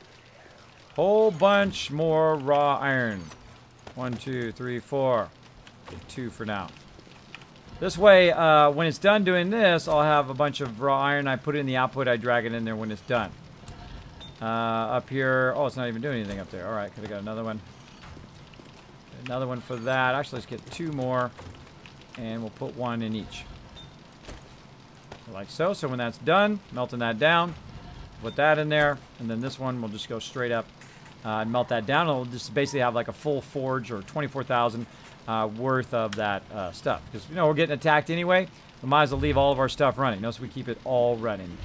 Whole bunch more raw iron. 1, 2, 3, 4. Get 2 for now. This way, when it's done doing this, I'll have a bunch of raw iron. I put it in the output. I drag it in there when it's done. Up here. Oh, it's not even doing anything up there. All right, could have got another one. Another one for that. Actually, let's get 2 more. And we'll put 1 in each. Like so. So when that's done, melting that down. Put that in there. And then this one, we'll just go straight up and melt that down. It'll just basically have like a full forge or 24,000 worth of that stuff. Because, you know, we're getting attacked anyway. We might as well leave all of our stuff running. Notice we keep it all running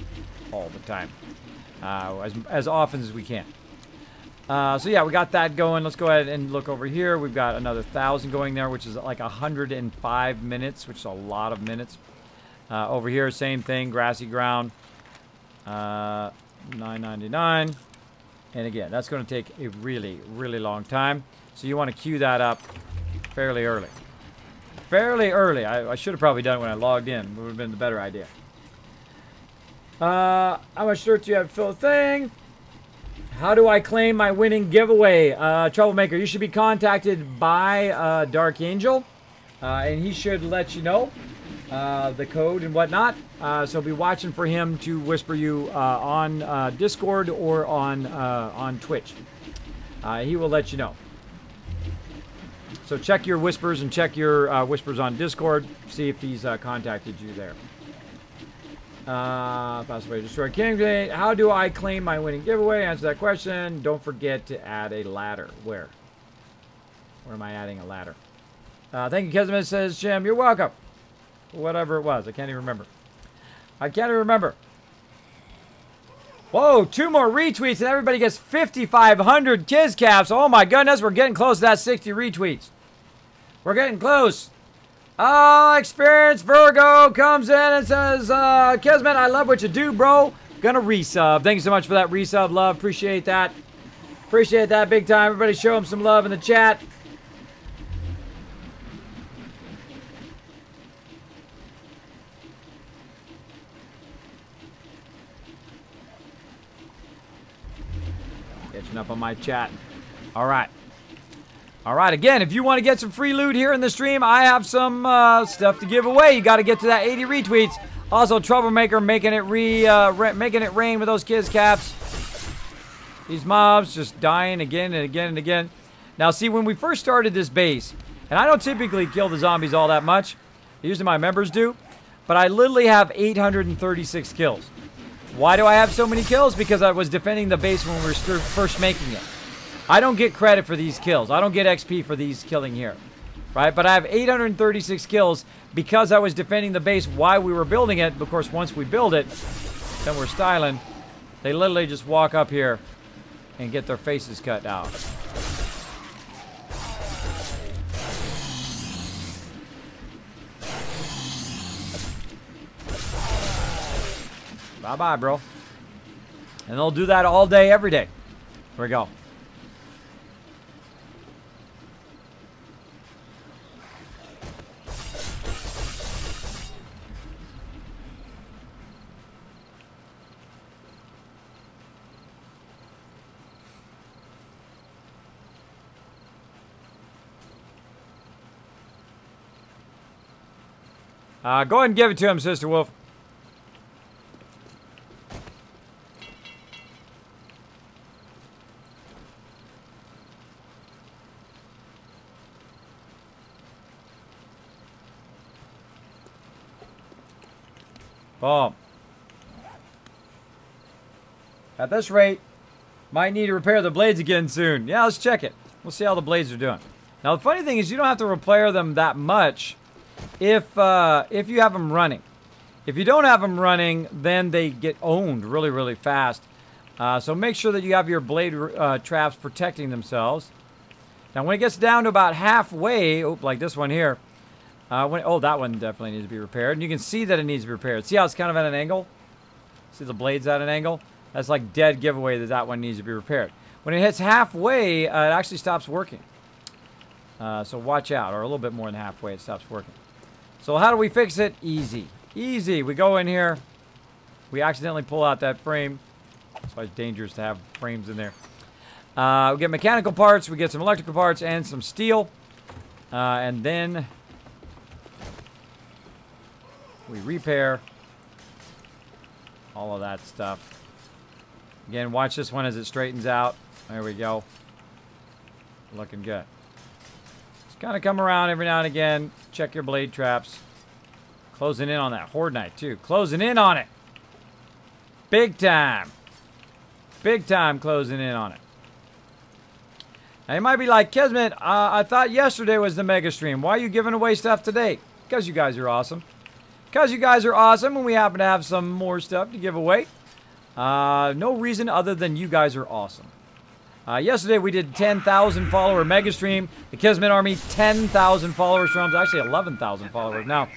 all the time. As often as we can. So yeah, we got that going. Let's go ahead and look over here. We've got another 1,000 going there, which is like 105 minutes, which is a lot of minutes. Over here, same thing, grassy ground. 999. And again, that's going to take a really, really long time. So you want to queue that up fairly early. Fairly early. I should have probably done it when I logged in. It would have been the better idea. How much dirt do you have to fill a thing? How do I claim my winning giveaway? Troublemaker, you should be contacted by Dark Angel. And he should let you know the code and whatnot. So be watching for him to whisper you on Discord or on Twitch. He will let you know. So check your whispers and check your whispers on Discord. See if he's contacted you there. Fast way to destroy King. How do I claim my winning giveaway? Answer that question. Don't forget to add a ladder. Where? Where am I adding a ladder? Thank you, Kismet, says Jim. You're welcome. Whatever it was. I can't even remember. I can't even remember. Whoa, 2 more retweets and everybody gets 5,500 Kiz caps. Oh my goodness, we're getting close to that 60 retweets. We're getting close. Experienced Virgo comes in and says, Kismet, I love what you do, bro. Gonna resub. Thank you so much for that resub, love. Appreciate that. Appreciate that big time. Everybody show him some love in the chat. Catching up on my chat. All right. All right, again, if you want to get some free loot here in the stream, I have some stuff to give away. You got to get to that 80 retweets. Also, Troublemaker making it rain with those Kiz caps. These mobs just dying again and again and again. Now, see, when we first started this base, and I don't typically kill the zombies all that much. Usually my members do. But I literally have 836 kills. Why do I have so many kills? Because I was defending the base when we were first making it. I don't get credit for these kills. I don't get XP for these killing here. Right? But I have 836 kills because I was defending the base while we were building it. Of course, once we build it, then we're styling. They literally just walk up here and get their faces cut out. Bye-bye, bro. And they'll do that all day, every day. Here we go. Go ahead and give it to him, Sister Wolf. Boom. At this rate, might need to repair the blades again soon. Yeah, let's check it. We'll see how the blades are doing. Now, the funny thing is you don't have to repair them that much if you have them running. If you don't have them running, then they get owned really, really fast. So make sure that you have your blade traps protecting themselves. Now, when it gets down to about halfway, like this one here, that one definitely needs to be repaired. And you can see that it needs to be repaired. See how it's kind of at an angle? See the blades at an angle? That's like dead giveaway that that one needs to be repaired. When it hits halfway, it actually stops working. So watch out, or a little bit more than halfway, it stops working. So how do we fix it? Easy. Easy. We go in here. We accidentally pull out that frame. That's why it's dangerous to have frames in there. We get mechanical parts, we get some electrical parts, and some steel. And then we repair all of that stuff. Again, watch this one as it straightens out. There we go. Looking good. Just kind of come around every now and again. Check your blade traps. Closing in on that Horde Knight, too. Closing in on it. Big time. Big time closing in on it. Now, you might be like, Kismet, I thought yesterday was the mega stream. Why are you giving away stuff today? Because you guys are awesome. Because you guys are awesome, and we happen to have some more stuff to give away. No reason other than you guys are awesome. Yesterday we did 10,000 follower mega stream. The Kismet Army, 10,000 followers strong. Actually 11,000 followers now.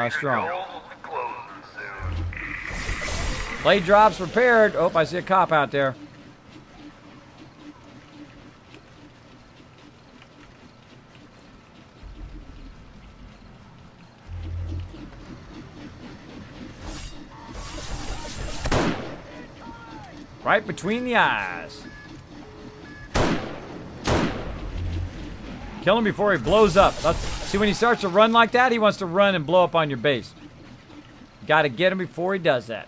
Strong. Blade drops repaired. Oh, I see a cop out there. Right between the eyes. Kill him before he blows up. See, when he starts to run like that, he wants to run and blow up on your base. Got to get him before he does that.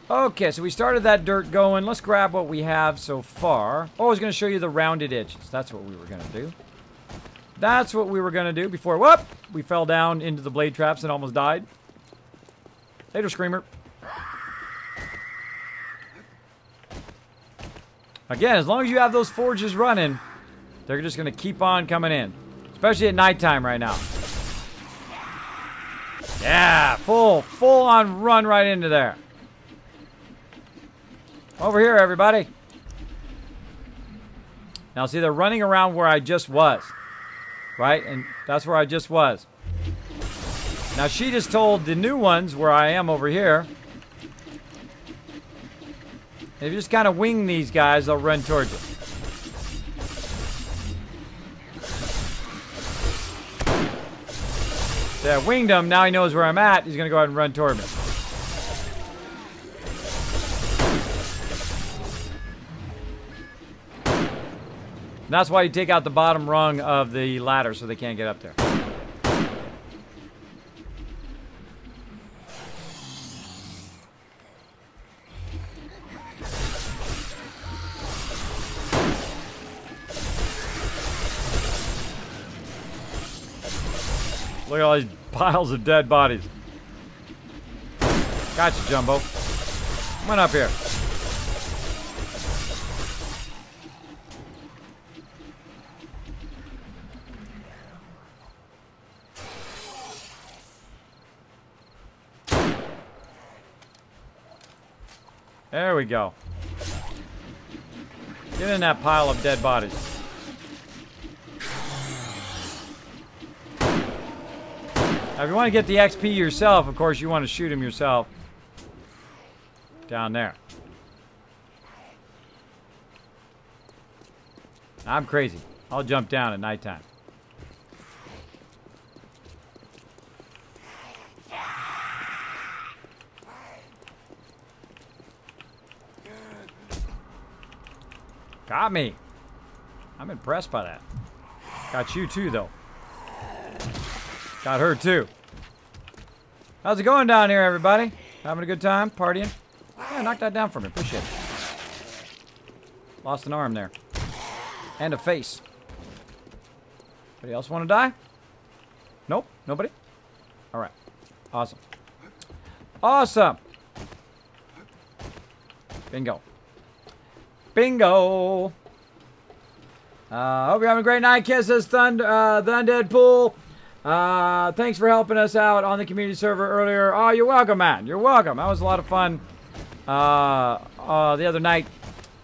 Okay, so we started that dirt going. Let's grab what we have so far. Oh, I was going to show you the rounded edges. That's what we were going to do. That's what we were going to do before, whoop, we fell down into the blade traps and almost died. Later, Screamer. Again, as long as you have those forges running, they're just going to keep on coming in. Especially at nighttime right now. Yeah, full on run right into there. Over here, everybody. Now, see, they're running around where I just was. Right? And that's where I just was. Now, she just told the new ones where I am over here. If you just kind of wing these guys, they'll run towards you. So I winged him. Now he knows where I'm at. He's going to go ahead and run toward me. And that's why you take out the bottom rung of the ladder so they can't get up there. Look at all these piles of dead bodies. Gotcha, Jumbo. Come on up here. There we go. Get in that pile of dead bodies. Now, if you want to get the XP yourself, of course, you want to shoot him yourself. Down there. I'm crazy. I'll jump down at nighttime. Got me. I'm impressed by that. Got you too, though. Got her too. How's it going down here, everybody? Having a good time? Partying? Yeah, knock that down for me. Appreciate it. Lost an arm there. And a face. Anybody else want to die? Nope. Nobody? Alright. Awesome. Awesome. Bingo. Bingo. Hope you're having a great night. Kisses, the Undead Pool. Thanks for helping us out on the community server earlier. Oh, you're welcome, man. You're welcome. That was a lot of fun the other night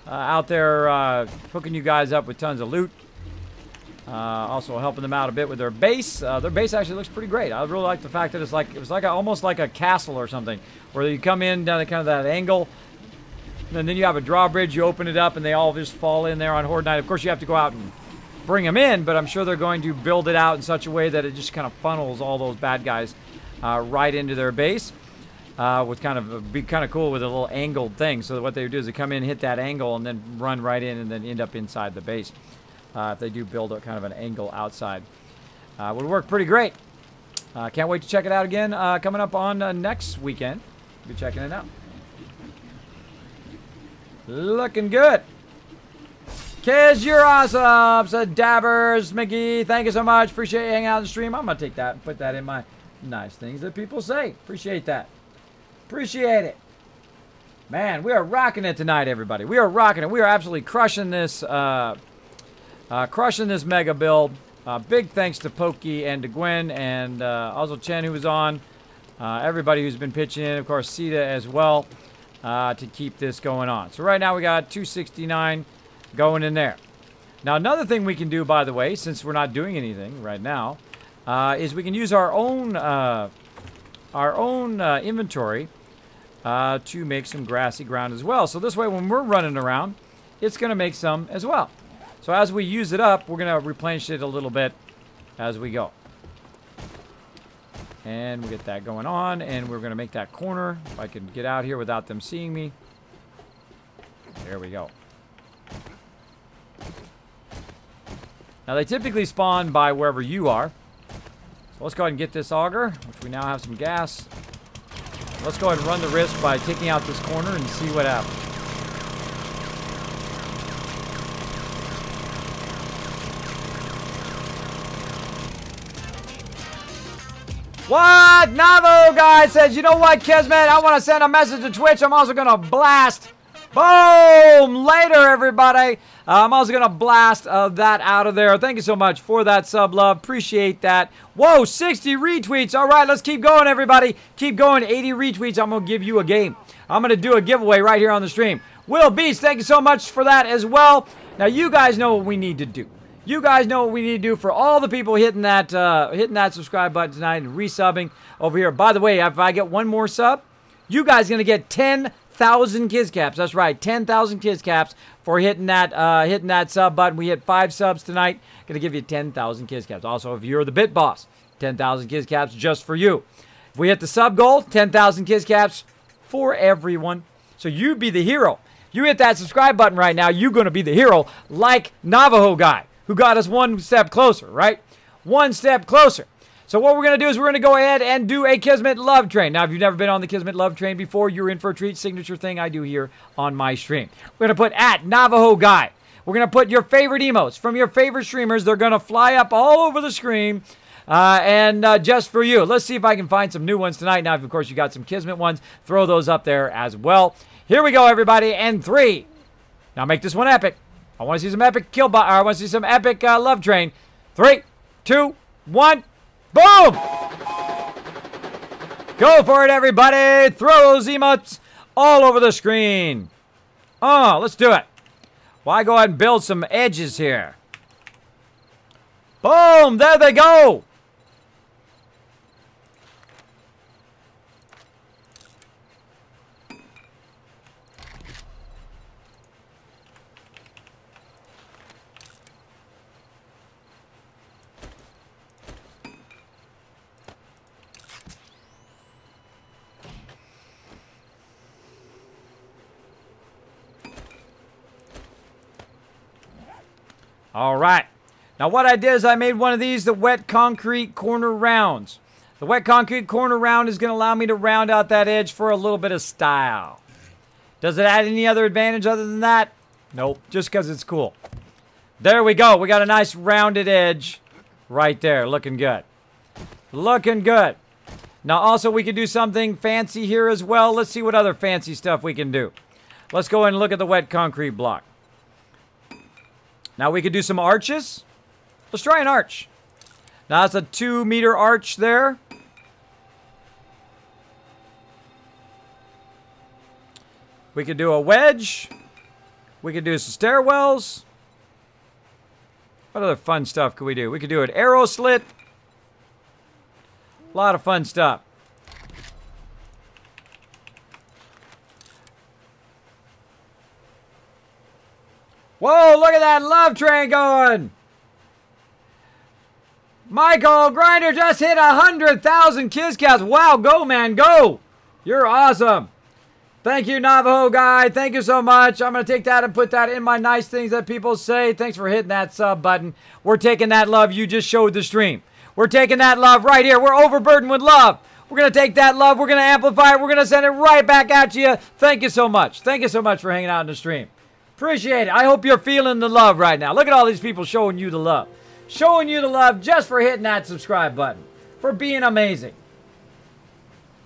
out there hooking you guys up with tons of loot. Also helping them out a bit with their base. Their base actually looks pretty great. I really like the fact that it was like almost like a castle or something, where you come in down kind of that angle, and then you have a drawbridge. You open it up, and they all just fall in there on Horde Night. Of course, you have to go out and bring them in, but I'm sure they're going to build it out in such a way that it just kind of funnels all those bad guys right into their base. With kind of be kind of cool with a little angled thing. So what they do is they come in, hit that angle, and then run right in, and then end up inside the base. If they do build a kind of an angle outside, would work pretty great. Can't wait to check it out again. Coming up on next weekend, be checking it out. Looking good. Kids, you're awesome. Said Dabbers, Mickey. Thank you so much. Appreciate you hanging out on the stream. I'm gonna take that and put that in my nice things that people say. Appreciate that. Appreciate it. Man, we are rocking it tonight, everybody. We are rocking it. We are absolutely crushing this. Crushing this mega build. Big thanks to Pokey and to Gwen and also Chen, who was on. Everybody who's been pitching in, of course, Sita as well, to keep this going on. So right now we got 269 going in there. Now another thing we can do, by the way, since we're not doing anything right now, is we can use our own inventory to make some grassy ground as well. So this way, when we're running around, it's going to make some as well. So as we use it up, we're going to replenish it a little bit as we go. And we get that going on, and we're going to make that corner. If I can get out here without them seeing me. There we go. Now they typically spawn by wherever you are. So let's go ahead and get this auger, which we now have some gas. Let's go ahead and run the risk by taking out this corner and see what happens. What? Navo guy says, you know what, Kismet? I want to send a message to Twitch. I'm also going to blast. Boom! Later, everybody. I'm also going to blast that out of there. Thank you so much for that sub love. Appreciate that. Whoa, 60 retweets. All right, let's keep going, everybody. Keep going. 80 retweets. I'm going to give you a game. I'm going to do a giveaway right here on the stream. Will Beast, thank you so much for that as well. Now, you guys know what we need to do. You guys know what we need to do for all the people hitting that subscribe button tonight and resubbing over here. By the way, if I get one more sub, you guys are going to get 10,000 Kids Caps. That's right, 10,000 Kids Caps for hitting that sub button. We hit 5 subs tonight. Going to give you 10,000 Kids Caps. Also, if you're the Bit Boss, 10,000 Kids Caps just for you. If we hit the sub goal, 10,000 Kids Caps for everyone. So you be the hero. You hit that subscribe button right now, you're going to be the hero like Navajo guy, who got us one step closer, right? One step closer. So what we're going to do is we're going to go ahead and do a Kismet Love Train. Now, if you've never been on the Kismet Love Train before, you're in for a treat. Signature thing I do here on my stream. We're going to put at Navajo Guy. We're going to put your favorite emotes from your favorite streamers. They're going to fly up all over the screen. And just for you. Let's see if I can find some new ones tonight. Now, of course, you got some Kismet ones. Throw those up there as well. Here we go, everybody. And 3. Now, make this one epic. I want to see some epic Killbox, or I want to see some epic Love Train. 3, 2, 1, boom! Go for it, everybody! Throw those emotes all over the screen. Oh, let's do it. Why go ahead and build some edges here? Boom! There they go! All right. Now what I did is I made one of these, the wet concrete corner rounds. The wet concrete corner round is going to allow me to round out that edge for a little bit of style. Does it add any other advantage other than that? Nope, just because it's cool. There we go. We got a nice rounded edge right there. Looking good. Looking good. Now also we can do something fancy here as well. Let's see what other fancy stuff we can do. Let's go in and look at the wet concrete block. Now we could do some arches. Let's try an arch. Now that's a 2-meter arch there. We could do a wedge. We could do some stairwells. What other fun stuff could we do? We could do an arrow slit. A lot of fun stuff. Whoa, look at that love train going. Michael Grinder just hit 100,000 kiss counts. Wow, go, man, go. You're awesome. Thank you, Navajo guy. Thank you so much. I'm going to take that and put that in my nice things that people say. Thanks for hitting that sub button. We're taking that love you just showed the stream. We're taking that love right here. We're overburdened with love. We're going to take that love. We're going to amplify it. We're going to send it right back out to you. Thank you so much. Thank you so much for hanging out in the stream. Appreciate it. I hope you're feeling the love right now. Look at all these people showing you the love. Showing you the love just for hitting that subscribe button. For being amazing.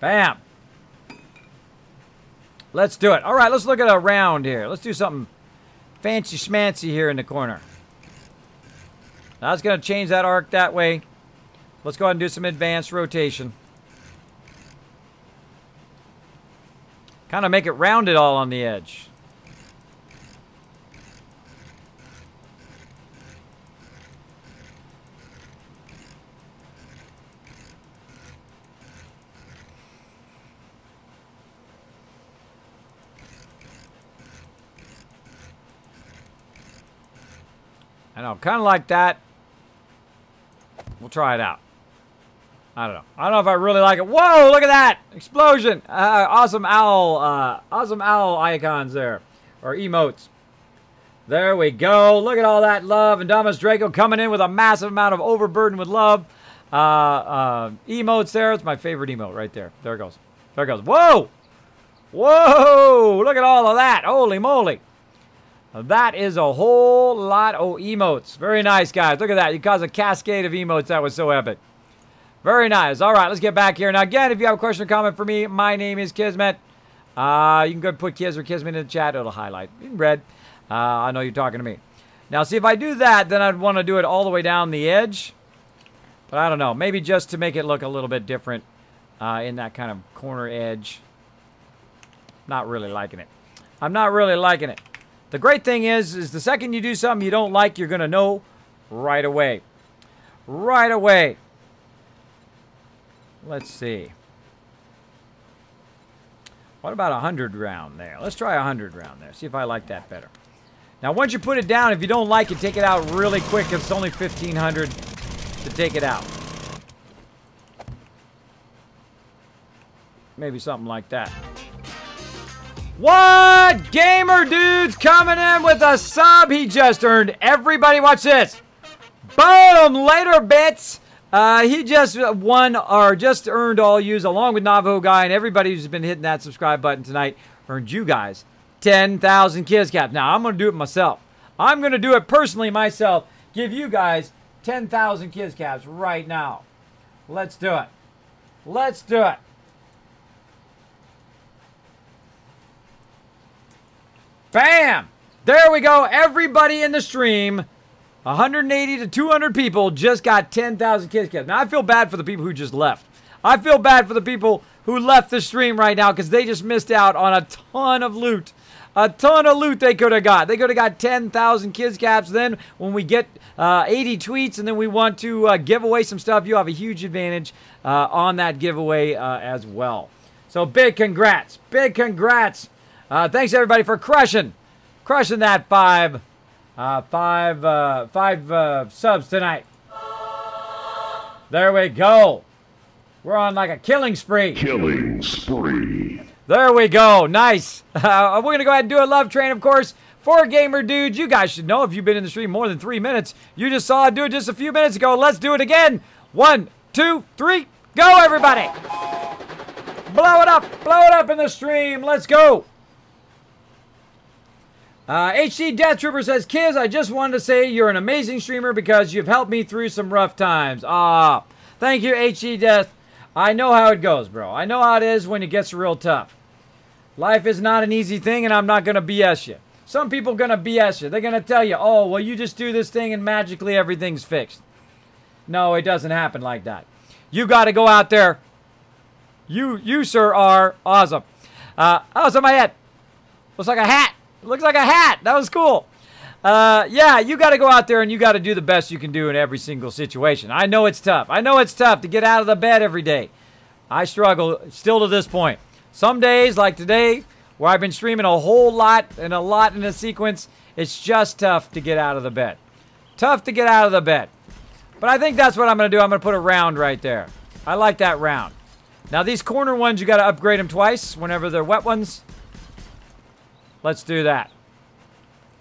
Bam. Let's do it. All right, let's look at a round here. Let's do something fancy schmancy here in the corner. Now, I was going to change that arc that way. Let's go ahead and do some advanced rotation. Kind of make it rounded all on the edge. I know, kind of like that. We'll try it out. I don't know. I don't know if I really like it. Whoa, look at that! Explosion! Awesome owl icons there. Or emotes. There we go. Look at all that love. And Damas Draco coming in with a massive amount of overburden with love. Emotes there. It's my favorite emote right there. There it goes. There it goes. Whoa! Whoa! Look at all of that. Holy moly. That is a whole lot of emotes. Very nice, guys. Look at that. You caused a cascade of emotes. That was so epic. Very nice. All right, let's get back here. Now, again, if you have a question or comment for me, my name is Kismet. You can go put Kiz or Kismet in the chat. It'll highlight in red. I know you're talking to me. Now, see, if I do that, then I'd want to do it all the way down the edge. But I don't know. Maybe just to make it look a little bit different in that kind of corner edge. Not really liking it. I'm not really liking it. The great thing is the second you do something you don't like, you're going to know right away. Right away. Let's see. What about 100 round there? Let's try 100 round there. See if I like that better. Now, once you put it down, if you don't like it, take it out really quick. It's only 1,500 to take it out. Maybe something like that. What? Gamer Dude's coming in with a sub. He just earned everybody. Watch this. Boom. Later, bits. He just won or just earned all yous along with Navajo Guy and everybody who's been hitting that subscribe button tonight. Earned you guys 10,000 kids caps. Now, I'm going to do it myself. I'm going to do it personally myself. Give you guys 10,000 kids caps right now. Let's do it. Let's do it. Bam! There we go. Everybody in the stream, 180 to 200 people just got 10,000 kids caps. Now, I feel bad for the people who just left. I feel bad for the people who left the stream right now because they just missed out on a ton of loot. A ton of loot they could have got. They could have got 10,000 kids caps. Then when we get 80 tweets and then we want to give away some stuff, you have a huge advantage on that giveaway as well. So big congrats. Big congrats. Thanks everybody for crushing that five subs tonight. There we go. We're on like a killing spree. Killing spree. There we go. Nice. We're going to go ahead and do a love train, of course, for Gamer Dudes. You guys should know if you've been in the stream more than 3 minutes. You just saw it do it just a few minutes ago. Let's do it again. 1, 2, 3. Go, everybody. Blow it up. Blow it up in the stream. Let's go. HC Death Trooper says, Kiz, I just wanted to say you're an amazing streamer because you've helped me through some rough times. Thank you, HC Death. I know how it goes, bro. I know how it is when it gets real tough. Life is not an easy thing, and I'm not going to BS you. Some people are going to BS you. They're going to tell you, oh, well, you just do this thing and magically everything's fixed. No, it doesn't happen like that. You got to go out there. You, sir, are awesome. Oh, it's on my head. Looks like a hat. Looks like a hat. That was cool. Yeah, you got to go out there and you got to do the best you can do in every single situation. I know it's tough. I know it's tough to get out of the bed every day. I struggle still to this point. Some days, like today, where I've been streaming a whole lot and a lot in a sequence, it's just tough to get out of the bed. Tough to get out of the bed. But I think that's what I'm going to do. I'm going to put a round right there. I like that round. Now, these corner ones, you got to upgrade them twice whenever they're wet ones. Let's do that.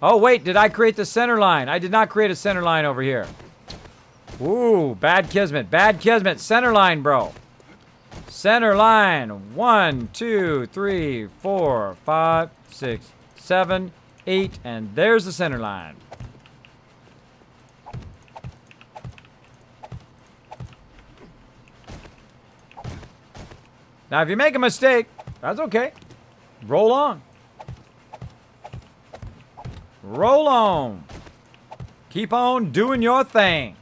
Oh, wait, did I create the center line? I did not create a center line over here. Ooh, bad Kismet. Bad Kismet. Center line, bro. Center line. 1, 2, 3, 4, 5, 6, 7, 8. And there's the center line. Now, if you make a mistake, that's okay. Roll on. Roll on. Keep on doing your thing.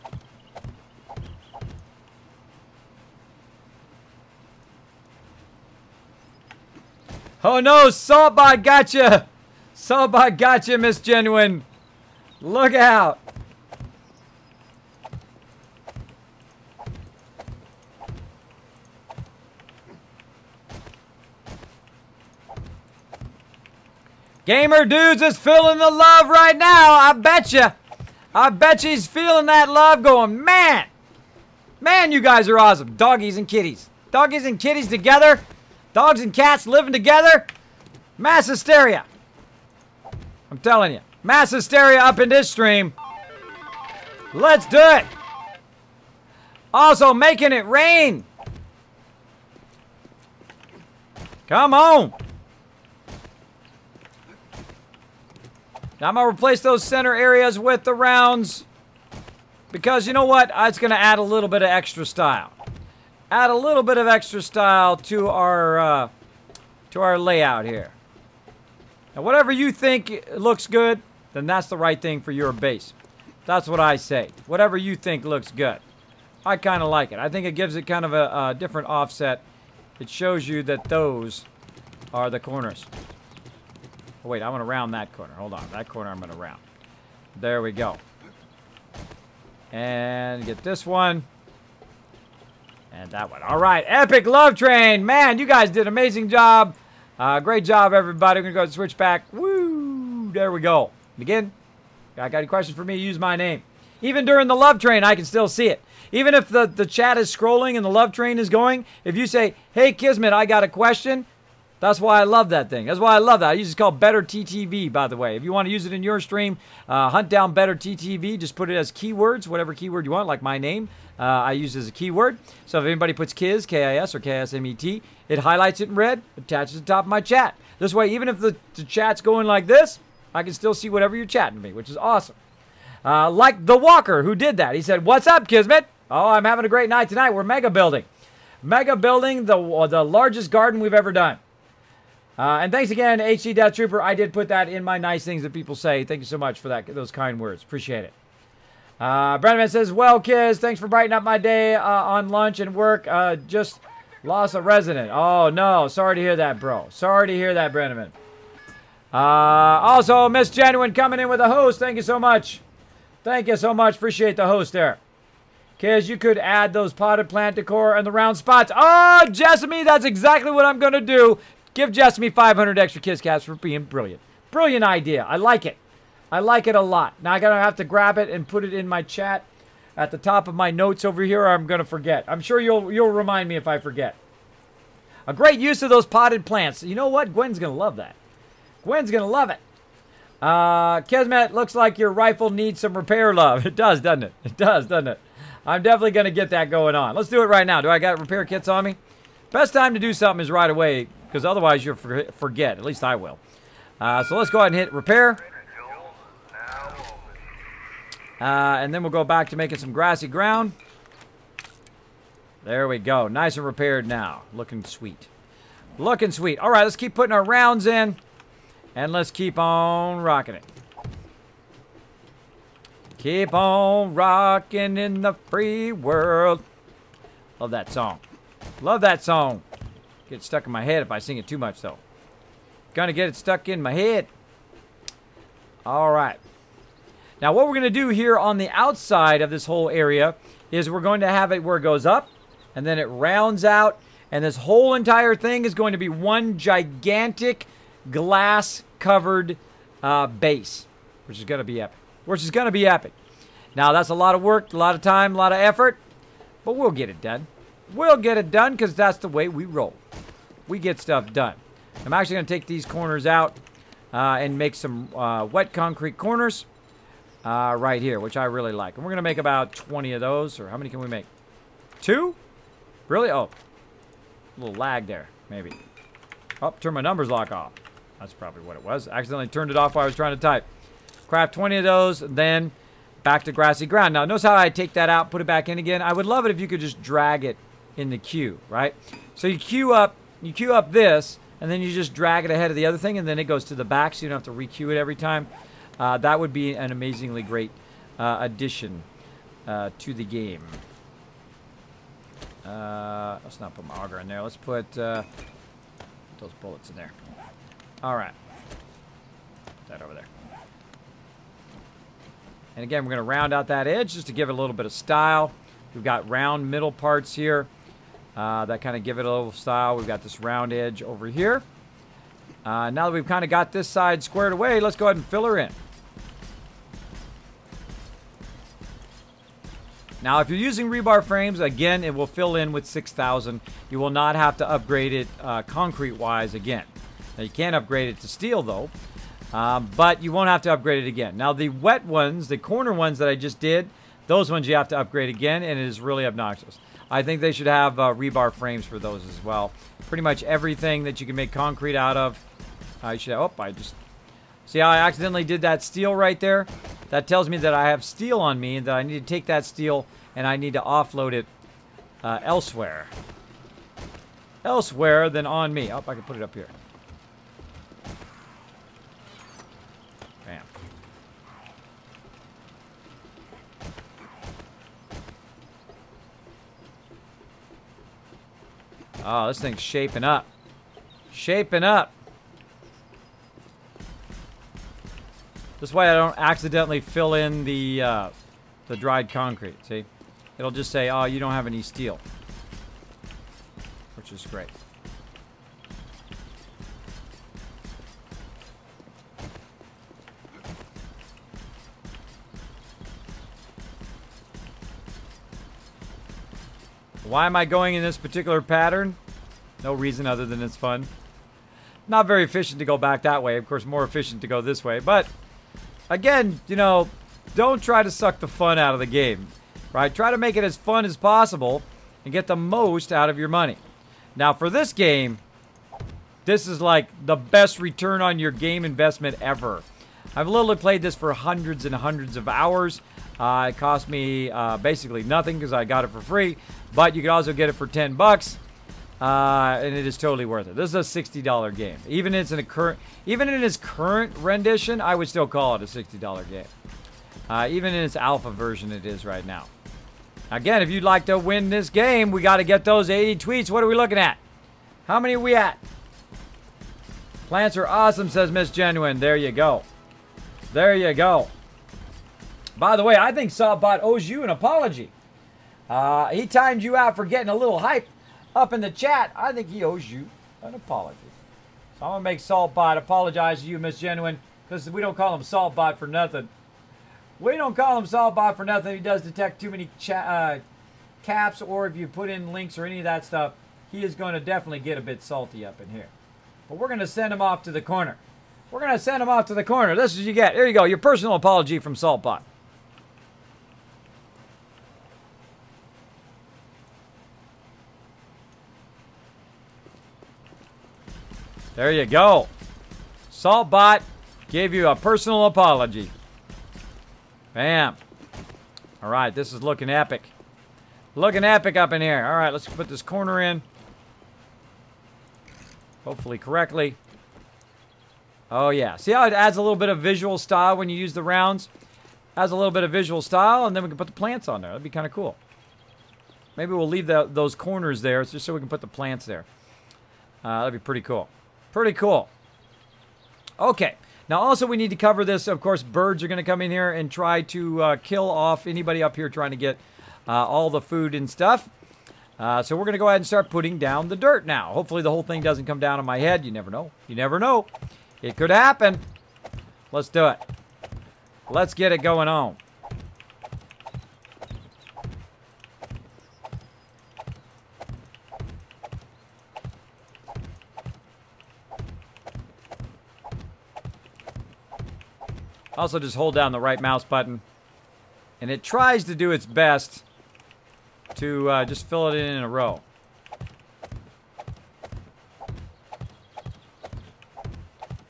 Oh no, Saltbot gotcha. Saltbot gotcha, Miss Genuine. Look out. Gamer Dudes is feeling the love right now. I bet you. I bet you he's feeling that love going, man. Man, you guys are awesome. Doggies and kitties. Doggies and kitties together. Dogs and cats living together. Mass hysteria. I'm telling you. Mass hysteria up in this stream. Let's do it. Also making it rain. Come on. Now I'm going to replace those center areas with the rounds because you know what? It's going to add a little bit of extra style. Add a little bit of extra style to our layout here. Now whatever you think looks good, then that's the right thing for your base. That's what I say. Whatever you think looks good. I kind of like it. I think it gives it kind of a different offset. It shows you that those are the corners. Oh, wait, I want to round that corner. Hold on. That corner I'm going to round. There we go. And get this one. And that one. All right. Epic Love Train. Man, you guys did an amazing job. Great job, everybody. We're going to go to switchback. Woo! There we go. Begin. Got any questions for me? Use my name. Even during the Love Train, I can still see it. Even if the chat is scrolling and the Love Train is going, if you say, hey, Kismet, I got a question. That's why I love that thing. That's why I love that. I use it called Better TTV, by the way. If you want to use it in your stream, hunt down Better TTV. Just put it as keywords, whatever keyword you want, like my name. I use it as a keyword. So if anybody puts Kiz, K-I-S, or K-S-M-E-T, it highlights it in red, attaches to the top of my chat. This way, even if the chat's going like this, I can still see whatever you're chatting to me, which is awesome. Like the Walker, who did that. He said, what's up, Kismet? Oh, I'm having a great night tonight. We're mega building. Mega building, the largest garden we've ever done. And thanks again, HC Death Trooper. I did put that in my nice things that people say. Thank you so much for that, those kind words. Appreciate it. Brennan says, well, kids, thanks for brightening up my day on lunch and work. Just lost a resident. Oh, no. Sorry to hear that, bro. Sorry to hear that, Brennan. Also, Miss Genuine coming in with a host. Thank you so much. Thank you so much. Appreciate the host there. Kids, you could add those potted plant decor and the round spots. Oh, Jessamy, that's exactly what I'm going to do. Give Jessamy 500 extra Kiss Cats for being brilliant. Brilliant idea. I like it. I like it a lot. Now I'm going to have to grab it and put it in my chat at the top of my notes over here, or I'm going to forget. I'm sure you'll remind me if I forget. A great use of those potted plants. You know what? Gwen's going to love that. Gwen's going to love it. Kismet, looks like your rifle needs some repair love. It does, doesn't it? It does, doesn't it? I'm definitely going to get that going on. Let's do it right now. Do I got repair kits on me? Best time to do something is right away, because otherwise you'll forget. At least I will. So let's go ahead and hit repair. And then we'll go back to making some grassy ground. There we go. Nice and repaired now. Looking sweet. Looking sweet. All right, let's keep putting our rounds in. And let's keep on rocking it. Keep on rocking in the free world. Love that song. Love that song. Get stuck in my head if I sing it too much, though. Gonna get it stuck in my head. All right. Now, what we're going to do here on the outside of this whole area is we're going to have it where it goes up, and then it rounds out, and this whole entire thing is going to be one gigantic glass-covered base, which is going to be epic. Now, that's a lot of work, a lot of time, a lot of effort, but we'll get it done. We'll get it done because that's the way we roll. We get stuff done. I'm actually going to take these corners out and make some wet concrete corners right here, which I really like. And we're going to make about 20 of those, or how many can we make? 2? Really? Oh, a little lag there, maybe. Oh, turn my numbers lock off. That's probably what it was. Accidentally turned it off while I was trying to type. Craft 20 of those, then back to grassy ground. Now, notice how I take that out, put it back in again. I would love it if you could just drag it in the queue, right? So you queue up this, and then you just drag it ahead of the other thing, and then it goes to the back, so you don't have to re-queue it every time. That would be an amazingly great addition to the game. Let's not put my auger in there. Let's put those bullets in there. All right. Put that over there. And again, we're going to round out that edge just to give it a little bit of style. We've got round middle parts here that kind of give it a little style. We've got this round edge over here. Now that we've kind of got this side squared away, let's go ahead and fill her in. Now, if you're using rebar frames, again, it will fill in with 6,000. You will not have to upgrade it concrete-wise again. Now, you can upgrade it to steel, though, but you won't have to upgrade it again. Now, the wet ones, the corner ones that I just did, those ones you have to upgrade again, and it is really obnoxious. I think they should have rebar frames for those as well. Pretty much everything that you can make concrete out of, I should have. Oh, I just... See how I accidentally did that steel right there? That tells me that I have steel on me and that I need to take that steel and I need to offload it elsewhere. Elsewhere than on me. Oh, I can put it up here. Bam. Oh, this thing's shaping up. Shaping up. This way I don't accidentally fill in the dried concrete, see? It'll just say, oh, you don't have any steel. Which is great. Why am I going in this particular pattern? No reason other than it's fun. Not very efficient to go back that way. Of course, more efficient to go this way. But, again, you know, don't try to suck the fun out of the game. Right? Try to make it as fun as possible and get the most out of your money. Now, for this game, this is like the best return on your game investment ever. I've literally played this for hundreds and hundreds of hours. It cost me basically nothing because I got it for free. But you could also get it for 10 bucks. And it is totally worth it. This is a $60 game. Even in its current rendition, I would still call it a $60 game. Even in its alpha version, it is right now. Again, if you'd like to win this game, we got to get those 80 tweets. What are we looking at? How many are we at? Plants are awesome, says Miss Genuine. There you go. There you go. By the way, I think Saltbot owes you an apology. He timed you out for getting a little hype up in the chat. I think he owes you an apology. So I'm going to make Saltbot apologize to you, Miss Genuine, because we don't call him Saltbot for nothing. We don't call him Saltbot for nothing. He does detect too many caps, or if you put in links or any of that stuff, he is going to definitely get a bit salty up in here. But we're going to send him off to the corner. We're going to send him off to the corner. This is what you get. Here you go. Your personal apology from Saltbot. There you go. Saltbot gave you a personal apology. Bam. All right, this is looking epic. Looking epic up in here. All right, let's put this corner in. hopefully correctly. Oh, yeah. See how it adds a little bit of visual style when you use the rounds? Adds a little bit of visual style, and then we can put the plants on there. That'd be kind of cool. Maybe we'll leave those corners there just so we can put the plants there. That'd be pretty cool. Pretty cool. Okay. Now, also, we need to cover this. Of course, birds are going to come in here and try to kill off anybody up here trying to get all the food and stuff. So we're going to go ahead and start putting down the dirt now. Hopefully, the whole thing doesn't come down on my head. You never know. You never know. It could happen. Let's do it. Let's get it going on. Also, just hold down the right mouse button, and it tries to do its best to just fill it in a row.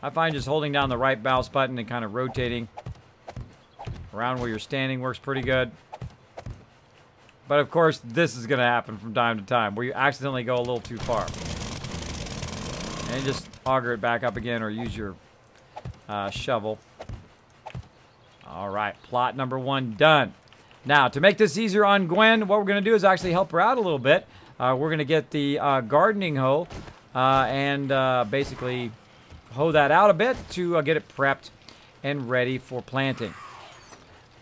I find just holding down the right mouse button and kind of rotating around where you're standing works pretty good. But of course, this is going to happen from time to time, where you accidentally go a little too far. And just auger it back up again, or use your shovel. All right, plot number 1 done. Now, to make this easier on Gwen, what we're going to do is actually help her out a little bit. We're going to get the gardening hoe and basically hoe that out a bit to get it prepped and ready for planting.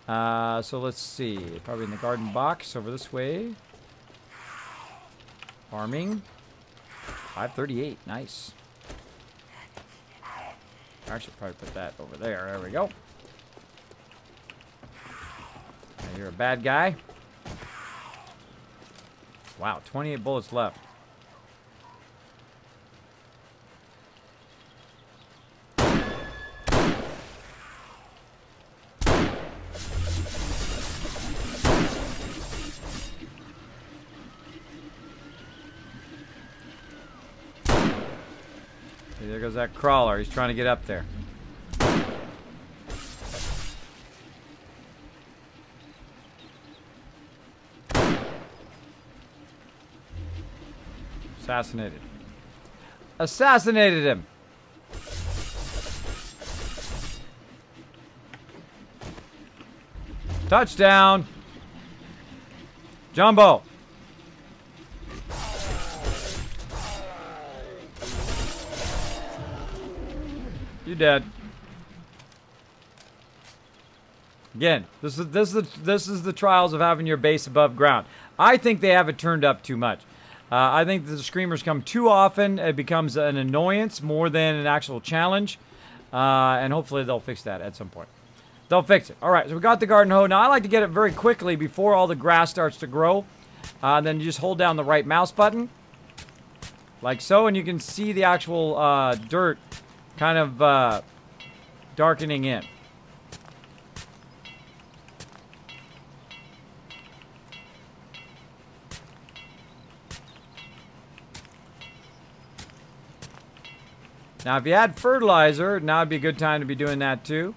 So let's see, probably in the garden box over this way. Farming, 538, nice. I should probably put that over there. There we go. Now you're a bad guy. Wow, 28 bullets left. There goes that crawler. He's trying to get up there. Assassinated. Assassinated him. Touchdown. Jumbo. You dead. Again, this is the trials of having your base above ground. I think they have it turned up too much. I think the screamers come too often. It becomes an annoyance more than an actual challenge. And hopefully they'll fix that at some point. They'll fix it. All right, so we got the garden hoe. Now, I like to get it very quickly before all the grass starts to grow. Then you just hold down the right mouse button, like so, and you can see the actual dirt kind of darkening in. Now, if you add fertilizer, now would be a good time to be doing that too.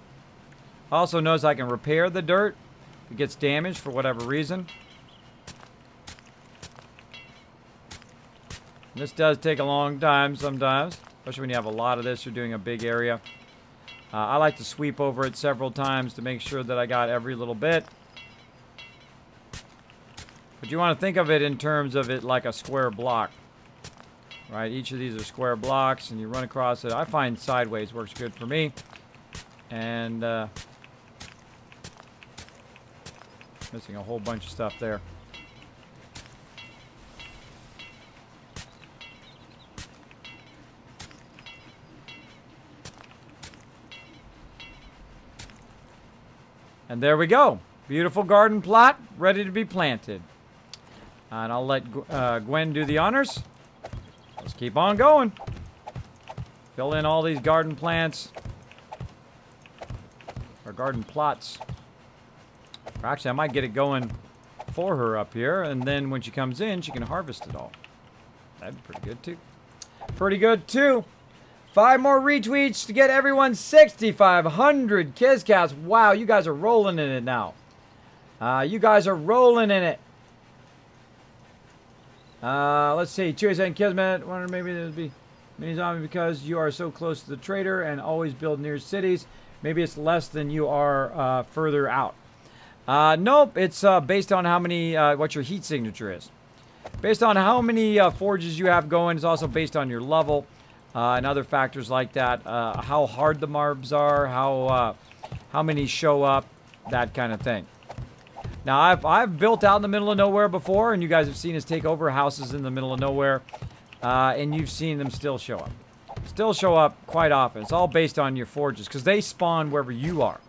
Also, notice I can repair the dirt if it gets damaged for whatever reason. And this does take a long time sometimes, especially when you have a lot of this, you're doing a big area. I like to sweep over it several times to make sure that I got every little bit. But you want to think of it in terms of it like a square block. Right, each of these are square blocks, and you run across it. I find sideways works good for me. And missing a whole bunch of stuff there. And there we go. Beautiful garden plot, ready to be planted. And I'll let Gwen do the honors. Let's keep on going. Fill in all these garden plants. Or garden plots. Or actually, I might get it going for her up here. And then when she comes in, she can harvest it all. That'd be pretty good, too. Pretty good, too. 5 more retweets to get everyone 6,500 Kizcats. Wow, you guys are rolling in it now. You guys are rolling in it. Let's see. Cheers and Kismet. Wonder maybe there'd be Mini zombie because you are so close to the trader and always build near cities. Maybe it's less than you are further out. Nope, it's based on how many, what your heat signature is. Based on how many forges you have going. It's also based on your level and other factors like that. How hard the marbs are, how many show up, that kind of thing. Now, I've built out in the middle of nowhere before, and you guys have seen us take over houses in the middle of nowhere, and you've seen them still show up. Still show up quite often. It's all based on your forges, because they spawn wherever you are.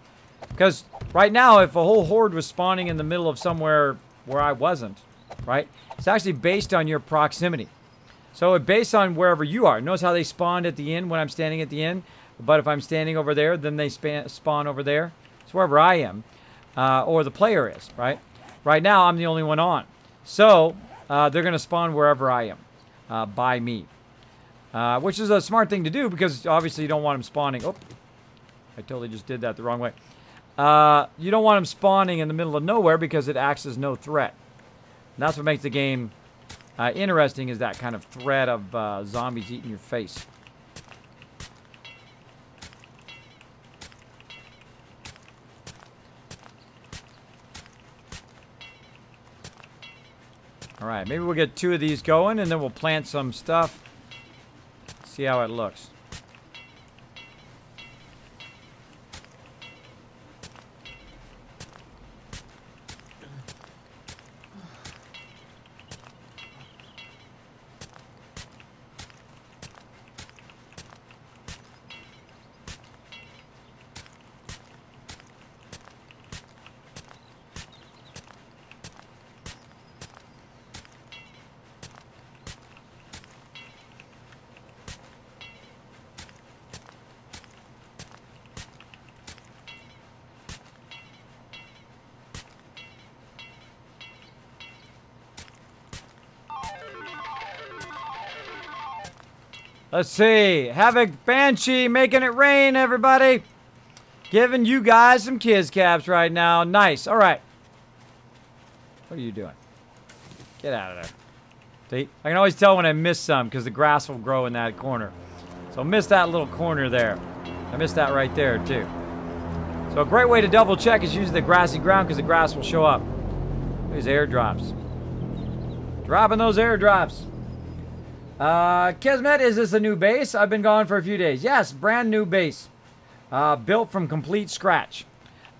Because right now, if a whole horde was spawning in the middle of somewhere where I wasn't, right, it's actually based on your proximity. So it's based on wherever you are. Notice how they spawned at the inn when I'm standing at the inn, but if I'm standing over there, then they spawn over there. It's wherever I am. Or the player is, right? Right now, I'm the only one on. So, they're going to spawn wherever I am, by me. Which is a smart thing to do, because obviously you don't want them spawning. Oh, I totally just did that the wrong way. You don't want them spawning in the middle of nowhere, because it acts as no threat. And that's what makes the game interesting, is that kind of threat of zombies eating your face. All right, maybe we'll get 2 of these going, and then we'll plant some stuff. See how it looks. Let's see. Havoc Banshee making it rain, everybody. Giving you guys some kids caps right now. Nice. All right. What are you doing? Get out of there. See? I can always tell when I miss some because the grass will grow in that corner. So miss that little corner there. I missed that right there, too. So a great way to double check is use the grassy ground because the grass will show up. These airdrops. Dropping those airdrops. Kismet, is this a new base? I've been gone for a few days. Yes, brand new base. Built from complete scratch.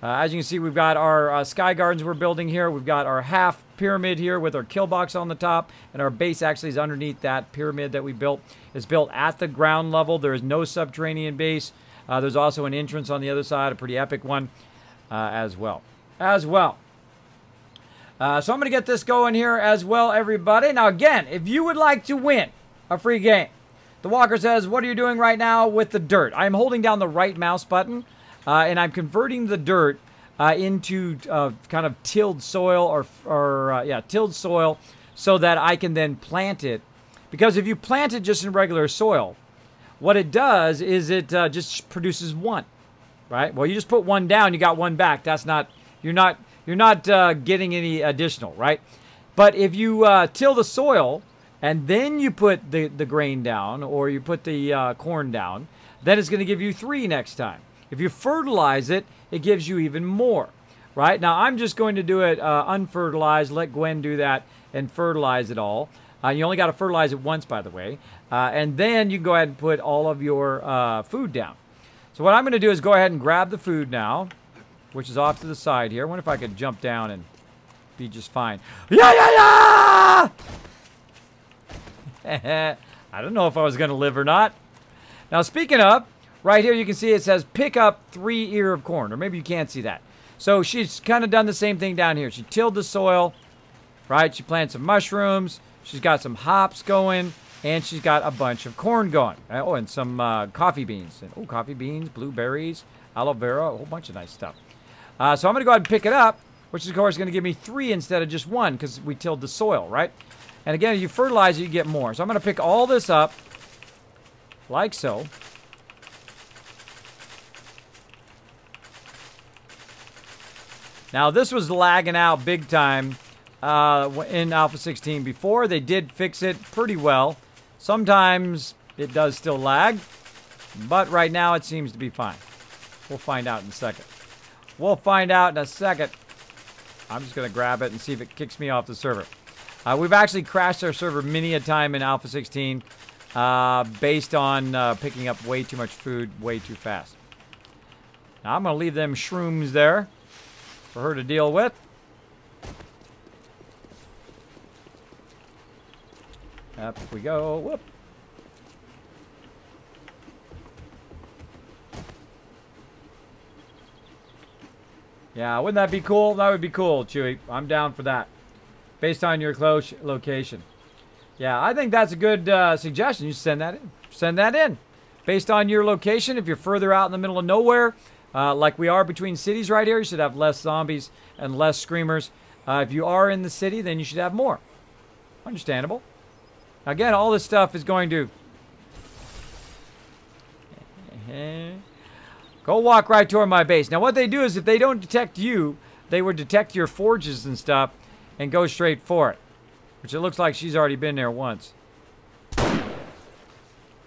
As you can see, we've got our sky gardens we're building here. We've got our half pyramid here with our Killbox on the top. And our base actually is underneath that pyramid that we built. It's built at the ground level. There is no subterranean base. There's also an entrance on the other side, a pretty epic one as well. So I'm going to get this going here as well, everybody. Now, again, if you would like to win a free game, the Walker says, what are you doing right now with the dirt? I'm holding down the right mouse button, and I'm converting the dirt into kind of tilled soil tilled soil so that I can then plant it. Because if you plant it just in regular soil, what it does is it just produces one, right? Well, you just put one down, you got one back. That's not, you're not getting any additional, right? But if you till the soil and then you put the grain down or you put the corn down, then it's going to give you 3 next time. If you fertilize it, it gives you even more, right? Now, I'm just going to do it unfertilized. Let Gwen do that and fertilize it all. You only got to fertilize it once, by the way. And then you can go ahead and put all of your food down. So what I'm going to do is go ahead and grab the food now, which is off to the side here. I wonder if I could jump down and be just fine. Yeah! I don't know if I was going to live or not. Now, speaking of, right here you can see it says pick up 3 ear of corn. Or maybe you can't see that. So she's kind of done the same thing down here. She tilled the soil, right? She planted some mushrooms. She's got some hops going. And she's got a bunch of corn going. Oh, and some coffee beans. Oh, coffee beans, blueberries, aloe vera, a whole bunch of nice stuff. So I'm going to go ahead and pick it up, which is, of course, going to give me 3 instead of just 1 because we tilled the soil, right? And again, if you fertilize it, you get more. So I'm going to pick all this up like so. Now, this was lagging out big time in Alpha 16 before. They did fix it pretty well. Sometimes it does still lag. But right now, it seems to be fine. We'll find out in a second. We'll find out in a second. I'm just going to grab it and see if it kicks me off the server. We've actually crashed our server many a time in Alpha 16 based on picking up way too much food way too fast. Now, I'm going to leave them shrooms there for her to deal with. Up we go. Whoop. Yeah, wouldn't that be cool? That would be cool, Chewy. I'm down for that. Based on your close location. Yeah, I think that's a good suggestion. You send that in. Send that in. Based on your location, if you're further out in the middle of nowhere, like we are between cities right here, you should have less zombies and less screamers. If you are in the city, then you should have more. Understandable. Again, all this stuff is going to... Go walk right toward my base. Now, what they do is if they don't detect you, they would detect your forges and stuff and go straight for it. Which it looks like she's already been there once.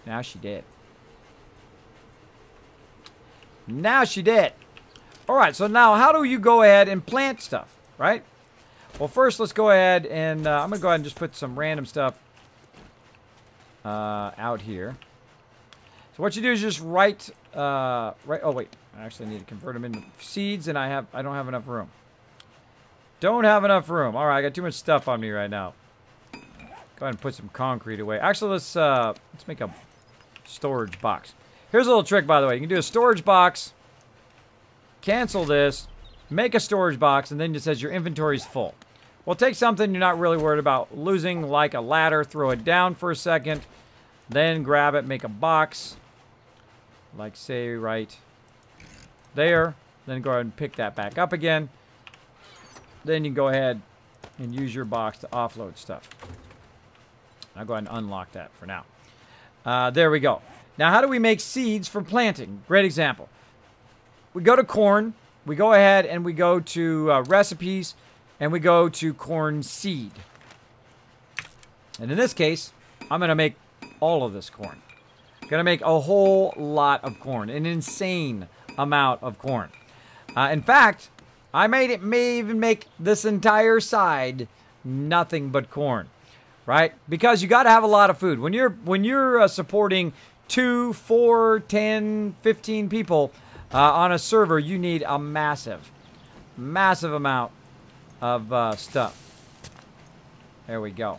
Now she did. Now she did. Alright, so now how do you go ahead and plant stuff, right? Well, first let's go ahead and I'm going to go ahead and just put some random stuff out here. So what you do is just write, oh wait, I actually need to convert them into seeds, and I don't have enough room. Don't have enough room. All right, I got too much stuff on me right now. Go ahead and put some concrete away. Actually, let's make a storage box. Here's a little trick, by the way. You can do a storage box, cancel this, make a storage box, and then it says your inventory is full. Well, take something you're not really worried about losing, like a ladder, throw it down for a second, then grab it, make a box. Like, say, right there. Then go ahead and pick that back up again. Then you can go ahead and use your box to offload stuff. I'll go ahead and unlock that for now. There we go. Now, how do we make seeds for planting? Great example. We go to corn. We go ahead and we go to recipes. And we go to corn seed. And in this case, I'm going to make all of this corn. Gonna make a whole lot of corn, an insane amount of corn. In fact, I may even make this entire side nothing but corn, right? Because you got to have a lot of food. When you're supporting 2, 4, 10, 15 people on a server, you need a massive amount of stuff. There we go.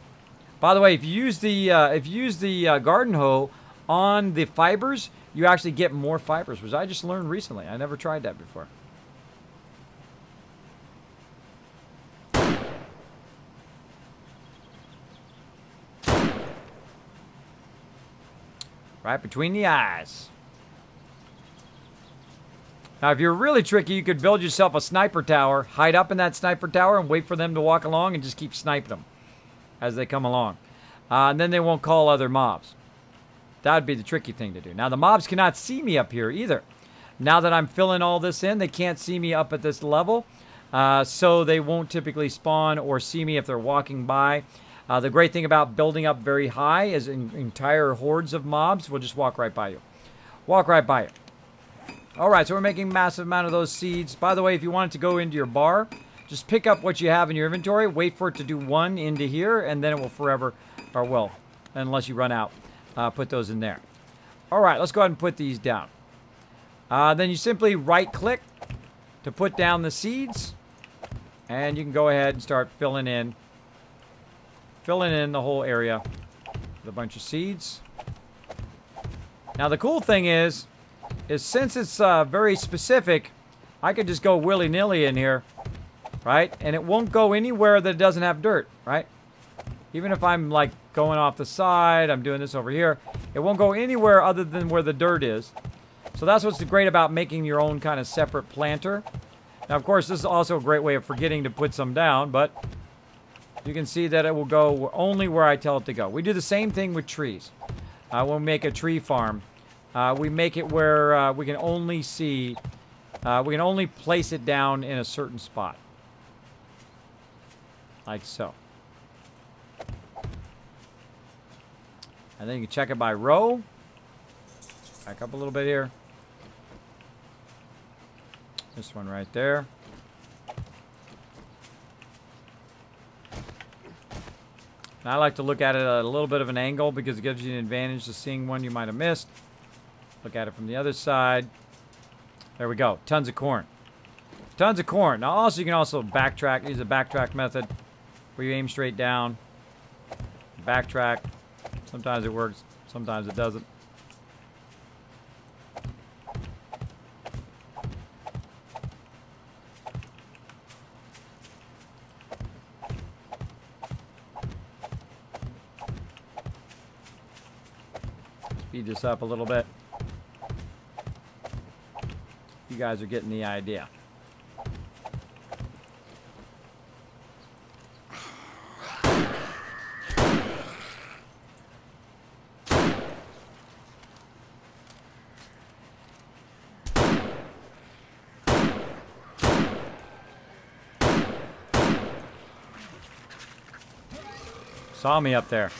By the way, if you use the garden hoe on the fibers, you actually get more fibers, which I just learned recently. I never tried that before. Right between the eyes. Now, if you're really tricky, you could build yourself a sniper tower, hide up in that sniper tower, and wait for them to walk along and just keep sniping them as they come along. And then they won't call other mobs. That would be the tricky thing to do. Now, the mobs cannot see me up here either. Now that I'm filling all this in, they can't see me up at this level. So they won't typically spawn or see me if they're walking by. The great thing about building up very high is entire hordes of mobs will just walk right by you. Walk right by you. All right, so we're making a massive amount of those seeds. By the way, if you want it to go into your bar, just pick up what you have in your inventory, wait for it to do one into here, and then it will forever, or will, unless you run out. Put those in there. All right, let's go ahead and put these down. Then you simply right-click to put down the seeds, and you can go ahead and start filling in the whole area with a bunch of seeds. Now, the cool thing is since it's very specific, I could just go willy-nilly in here, right? And it won't go anywhere that doesn't have dirt, right? Even if I'm like going off the side, I'm doing this over here, it won't go anywhere other than where the dirt is. So that's what's great about making your own kind of separate planter. Now, of course, this is also a great way of forgetting to put some down, but you can see that it will go only where I tell it to go. We do the same thing with trees. When we make a tree farm, we make it where we can only see, we can only place it down in a certain spot. Like so. And then you can check it by row. Back up a little bit here. This one right there. And I like to look at it at a little bit of an angle because it gives you an advantage to seeing one you might have missed. Look at it from the other side. There we go. Tons of corn. Tons of corn. Now also you can also backtrack. Use a backtrack method where you aim straight down. Backtrack. Sometimes it works. Sometimes it doesn't. Speed this up a little bit. You guys are getting the idea. Saw me up there.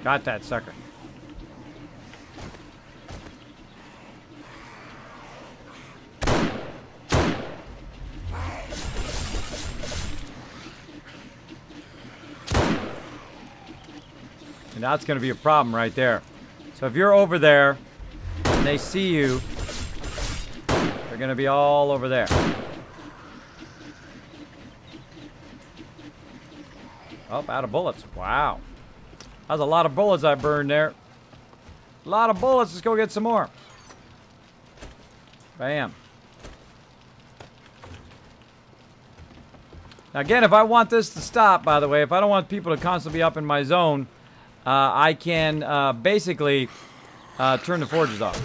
Got that sucker. And that's going to be a problem right there. So if you're over there and they see you, they're going to be all over there. Oh, out of bullets. Wow. That was a lot of bullets I burned there. A lot of bullets. Let's go get some more. Bam. Now again, if I want this to stop, by the way, if I don't want people to constantly be up in my zone, I can basically turn the forges off.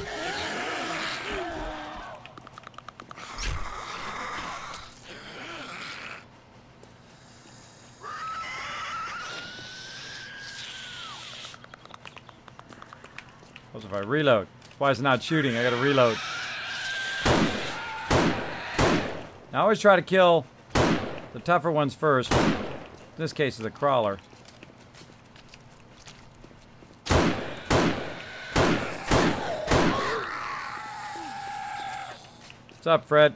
What if I reload? Why is it not shooting? I gotta reload. Now I always try to kill the tougher ones first. In this case, it's a crawler. What's up, Fred?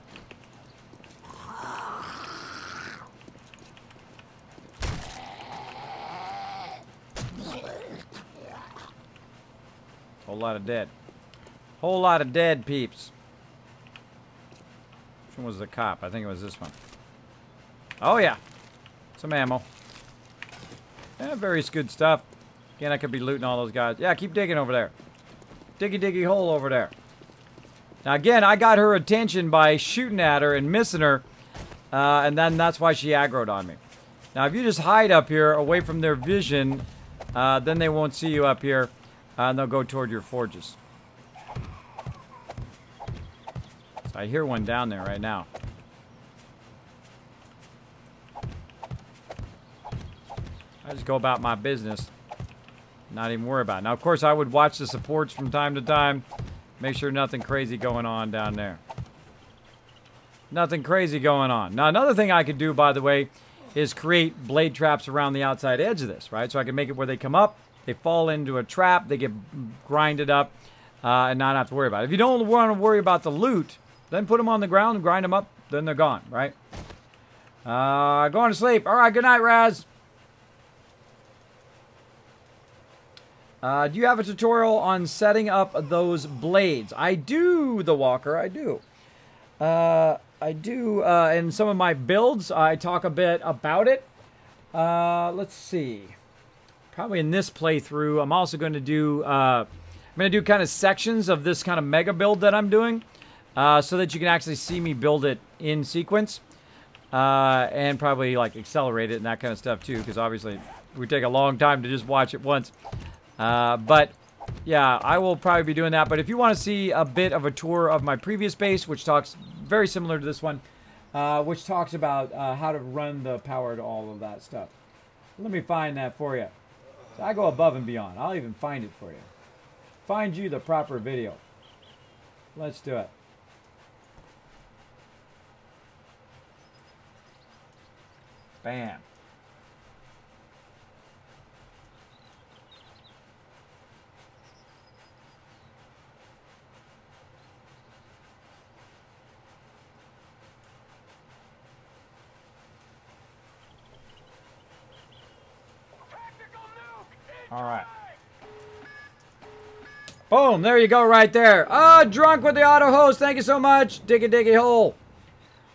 Whole lot of dead. Whole lot of dead peeps. Which one was the cop? I think it was this one. Oh yeah. Some ammo. Yeah, very good stuff. Again, I could be looting all those guys. Yeah, keep digging over there. Diggy diggy hole over there. Now again, I got her attention by shooting at her and missing her. And then that's why she aggroed on me. Now if you just hide up here away from their vision, then they won't see you up here. And they'll go toward your forges. So I hear one down there right now. I just go about my business. Not even worry about it. Now, of course, I would watch the supports from time to time. Make sure nothing crazy going on down there. Nothing crazy going on. Now, another thing I could do, by the way, is create blade traps around the outside edge of this, right? So I can make it where they come up. They fall into a trap, they get grinded up, and not have to worry about it. If you don't want to worry about the loot, then put them on the ground and grind them up, then they're gone, right? Going to sleep. All right, good night, Raz. Do you have a tutorial on setting up those blades? I do, the Walker, I do. I do, in some of my builds, I talk a bit about it. Let's see. Probably in this playthrough, I'm also going to do, I'm going to do kind of sections of this kind of mega build that I'm doing, so that you can actually see me build it in sequence, and probably like accelerate it and that kind of stuff too, because obviously it would take a long time to just watch it once. But yeah, I will probably be doing that. But if you want to see a bit of a tour of my previous base, which talks very similar to this one, which talks about how to run the power to all of that stuff. Let me find that for you. So I go above and beyond. I'll even find it for you. Find you the proper video. Let's do it. Bam. All right. Boom, there you go right there. Drunk with the auto host. Thank you so much. Diggy hole.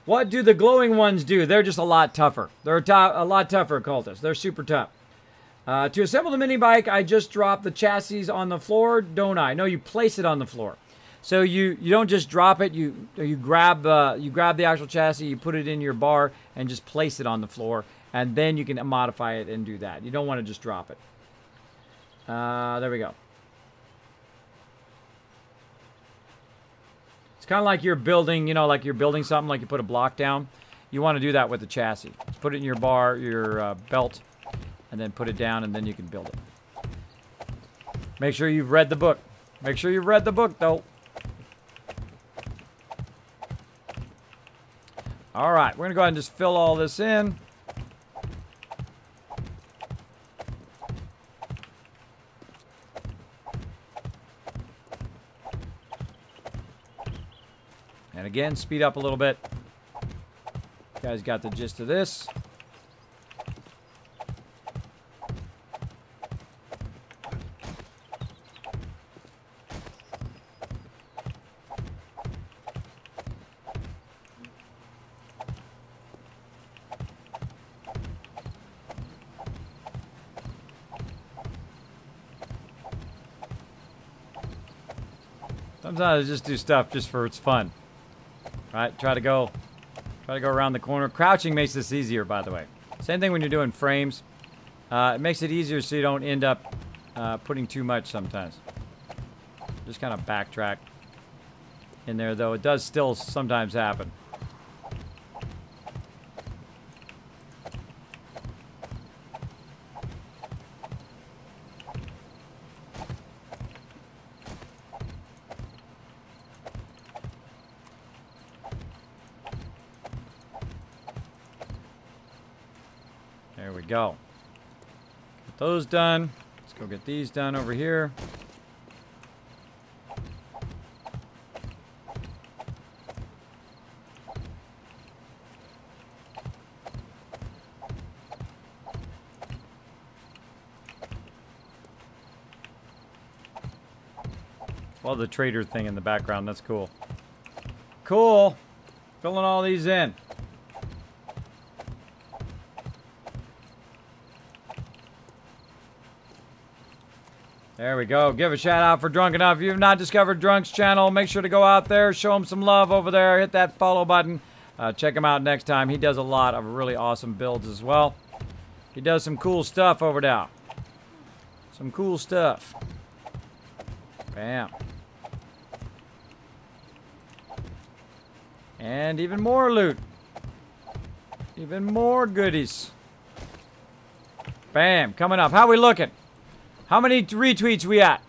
What do the glowing ones do? They're just a lot tougher. They're a lot tougher cultists. They're super tough. To assemble the mini bike, I just drop the chassis on the floor, don't I? No, you place it on the floor. So you don't just drop it. You grab the actual chassis, you put it in your bar, and just place it on the floor, and then you can modify it and do that. You don't want to just drop it. There we go. It's kind of like you're building, you know, like you're building something, like you put a block down. You want to do that with the chassis. Put it in your bar, your belt, and then put it down, and then you can build it. Make sure you've read the book. Make sure you've read the book, though. All right, we're going to go ahead and just fill all this in. And again, speed up a little bit. You guys got the gist of this. Sometimes I just do stuff just for its fun. Right, try to go around the corner. Crouching makes this easier, by the way. Same thing when you're doing frames. It makes it easier so you don't end up putting too much sometimes. Just kind of backtrack in there, though. It does still sometimes happen. There we go. Get those done. Let's go get these done over here. Love the trader thing in the background. That's cool. Cool. Filling all these in. There we go. Give a shout out for Drunk Enough. If you have not discovered Drunk's channel, make sure to go out there, show him some love over there, hit that follow button. Check him out next time. He does a lot of really awesome builds as well. He does some cool stuff over there. Some cool stuff. Bam. And even more loot. Even more goodies. Bam. Coming up. How we looking? How many retweets we at?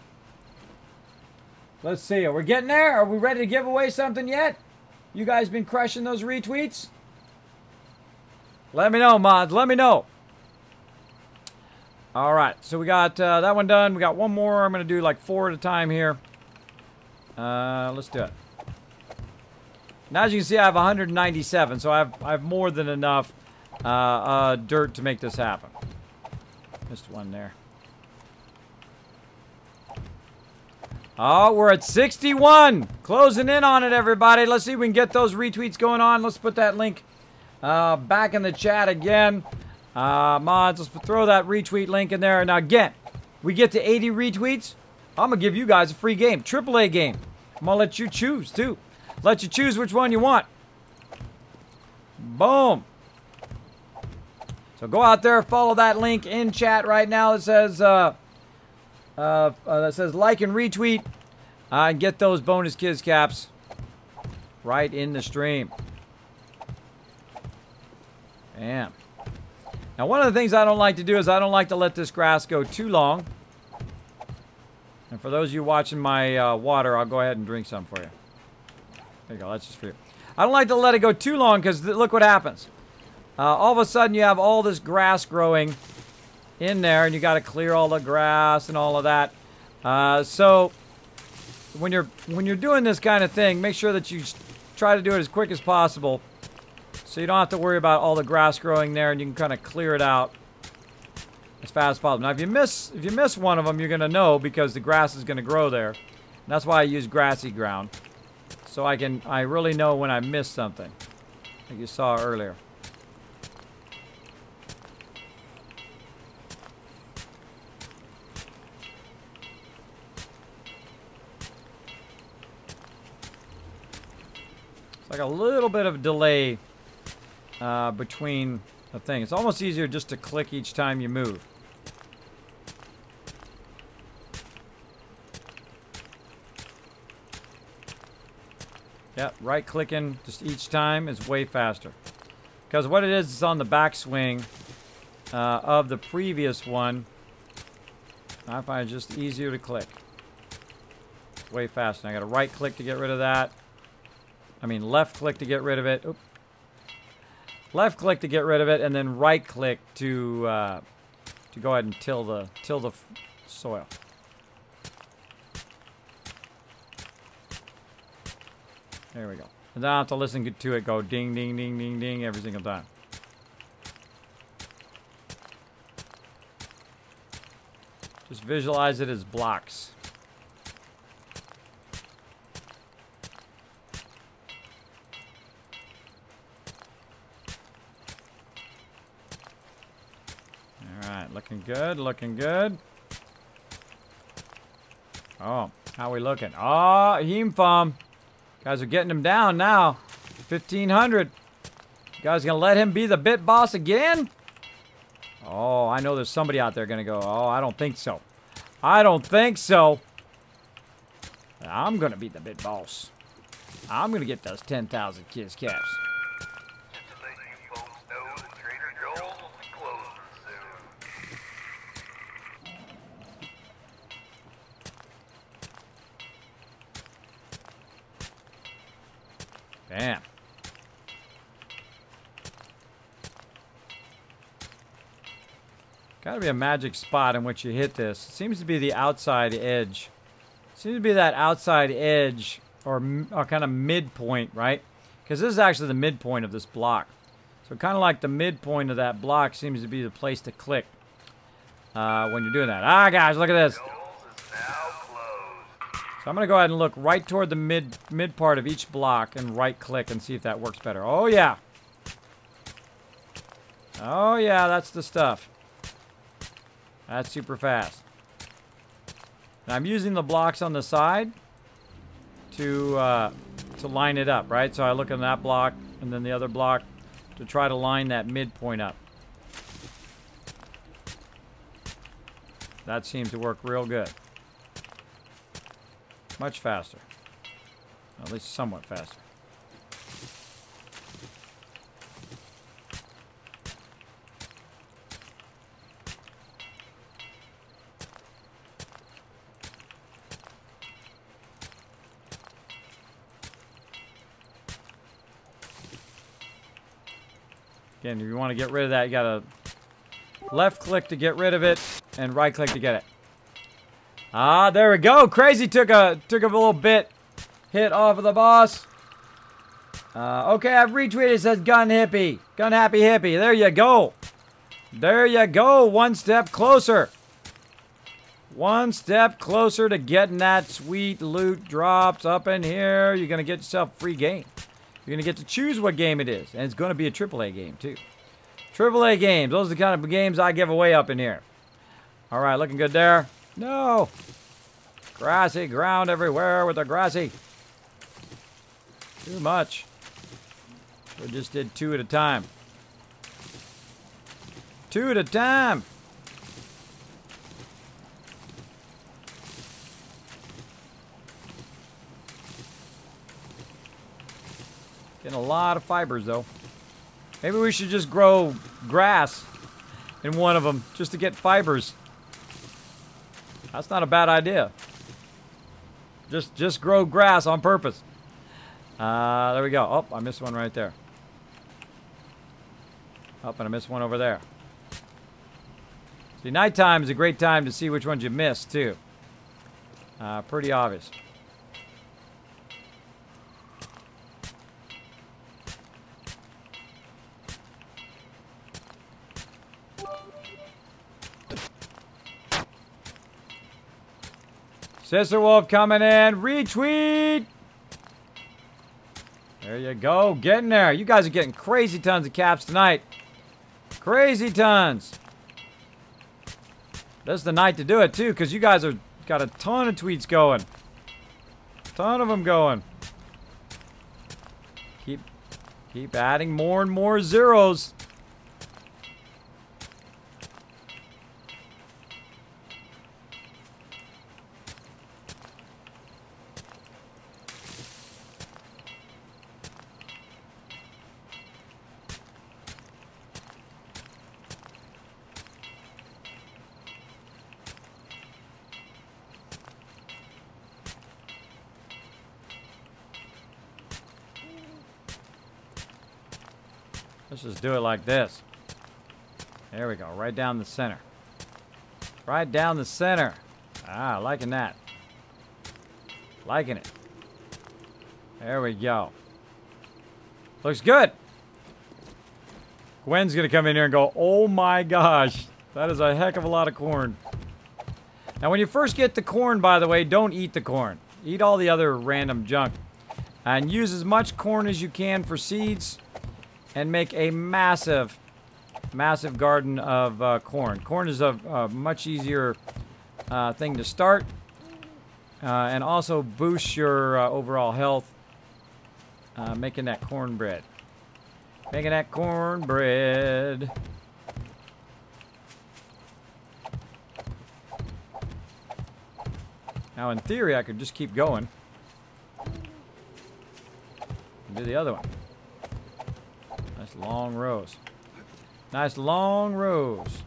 Let's see. Are we getting there? Are we ready to give away something yet? You guys been crushing those retweets? Let me know, mods. Let me know. All right. So we got that one done. We got one more. I'm going to do like 4 at a time here. Let's do it. Now, as you can see, I have 197. So I have more than enough dirt to make this happen. Missed one there. Oh, we're at 61. Closing in on it, everybody. Let's see if we can get those retweets going on. Let's put that link back in the chat again. Mods, let's throw that retweet link in there. Now, again, we get to 80 retweets. I'm going to give you guys a free game. AAA game. I'm going to let you choose, too. Let you choose which one you want. Boom. So go out there, follow that link in chat right now. It says... that says like and retweet and get those bonus kids caps right in the stream. Bam. Now, one of the things I don't like to do is I don't like to let this grass go too long. And for those of you watching my water, I'll go ahead and drink some for you. There you go. That's just for you. I don't like to let it go too long because look what happens. All of a sudden, you have all this grass growing in there, and you got to clear all the grass and all of that. So when you're doing this kind of thing, make sure that you try to do it as quick as possible, so you don't have to worry about all the grass growing there, and you can kind of clear it out as fast as possible. Now, if you miss one of them, you're gonna know because the grass is gonna grow there. And that's why I use grassy ground, so I really know when I miss something, like you saw earlier. Like a little bit of delay between the thing. It's almost easier just to click each time you move. Yep, right clicking just each time is way faster. Because what it is, it's on the backswing of the previous one. I find it just easier to click. Way faster. I got to right click to get rid of that. I mean, left click to get rid of it. Oop. Left click to get rid of it, and then right click to go ahead and till the soil. There we go. And then I have to listen to it go ding, ding, ding, ding, ding every single time. Just visualize it as blocks. Looking good, looking good. Oh, how we looking? Oh, Heem Farm. Guys are getting him down now. 1,500. You guys gonna let him be the bit boss again? Oh, I know there's somebody out there gonna go, oh, I don't think so. I don't think so. I'm gonna be the bit boss. I'm gonna get those 10,000 kids caps. Bam. Gotta be a magic spot in which you hit this. It seems to be the outside edge. Seems to be that outside edge or kind of midpoint, right? Because this is actually the midpoint of this block. So kind of like the midpoint of that block seems to be the place to click when you're doing that. Ah, guys, look at this. So I'm going to go ahead and look right toward the mid part of each block and right click and see if that works better. Oh, yeah. Oh, yeah, that's the stuff. That's super fast. Now I'm using the blocks on the side to line it up, right? So I look at that block and then the other block to try to line that midpoint up. That seems to work real good. Much faster. At least somewhat faster. Again, if you want to get rid of that, you gotta left click to get rid of it and right click to get it. Ah, there we go. Crazy took a little bit hit off of the boss. Okay, I've retweeted. It says gun hippie. Gun happy hippie. There you go. There you go. One step closer. One step closer to getting that sweet loot drops up in here. You're going to get yourself a free game. You're going to get to choose what game it is. And it's going to be a AAA game, too. AAA games. Those are the kind of games I give away up in here. All right, looking good there. No! Grassy ground everywhere with the grassy. Too much. We just did 2 at a time. 2 at a time! Getting a lot of fibers, though. Maybe we should just grow grass in one of them, just to get fibers. That's not a bad idea. Just grow grass on purpose. There we go. Oh, I missed one right there. Oh, and I missed one over there. See, nighttime is a great time to see which ones you missed, too. Pretty obvious. Sister Wolf coming in. Retweet. There you go. Getting there. You guys are getting crazy tons of caps tonight. Crazy tons. This is the night to do it, too, because you guys are got a ton of tweets going. Ton of them going. Keep adding more and more zeros. Let's just do it like this. There we go. Right down the center. Right down the center. Ah, liking that. Liking it. There we go. Looks good. Gwen's going to come in here and go, oh my gosh. That is a heck of a lot of corn. Now, when you first get the corn, by the way, don't eat the corn. Eat all the other random junk. And use as much corn as you can for seeds. And make a massive, massive garden of corn. Corn is a much easier thing to start. And also boosts your overall health. Making that cornbread. Making that cornbread. Now, in theory, I could just keep going. And do the other one. Nice long rows. Nice long rows.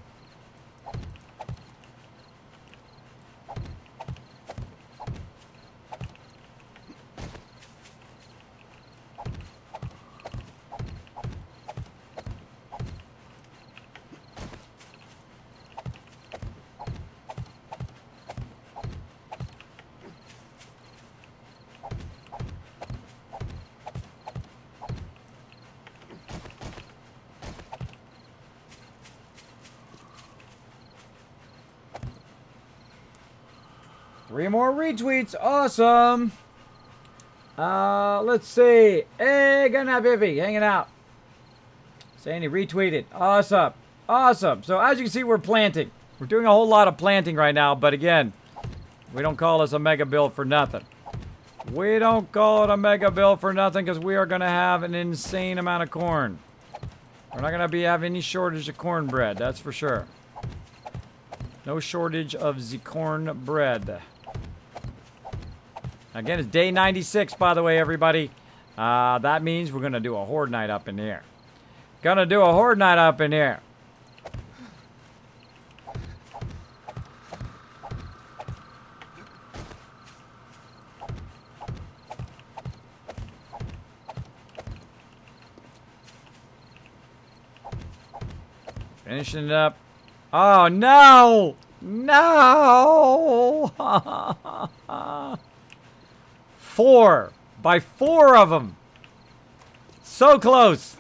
Three more retweets. Awesome. Let's see. Hey, Gunna Vivi, hanging out. Saying he retweeted. Awesome. Awesome. So as you can see, we're planting. We're doing a whole lot of planting right now. But again, we don't call this a mega build for nothing. We don't call it a mega build for nothing because we are going to have an insane amount of corn. We're not going to having any shortage of cornbread. That's for sure. No shortage of the cornbread. Again, it's day 96, by the way, everybody. That means we're going to do a horde night up in here. Gonna do a horde night up in here. Finishing it up. Oh, no! No! 4. By 4 of them. So close.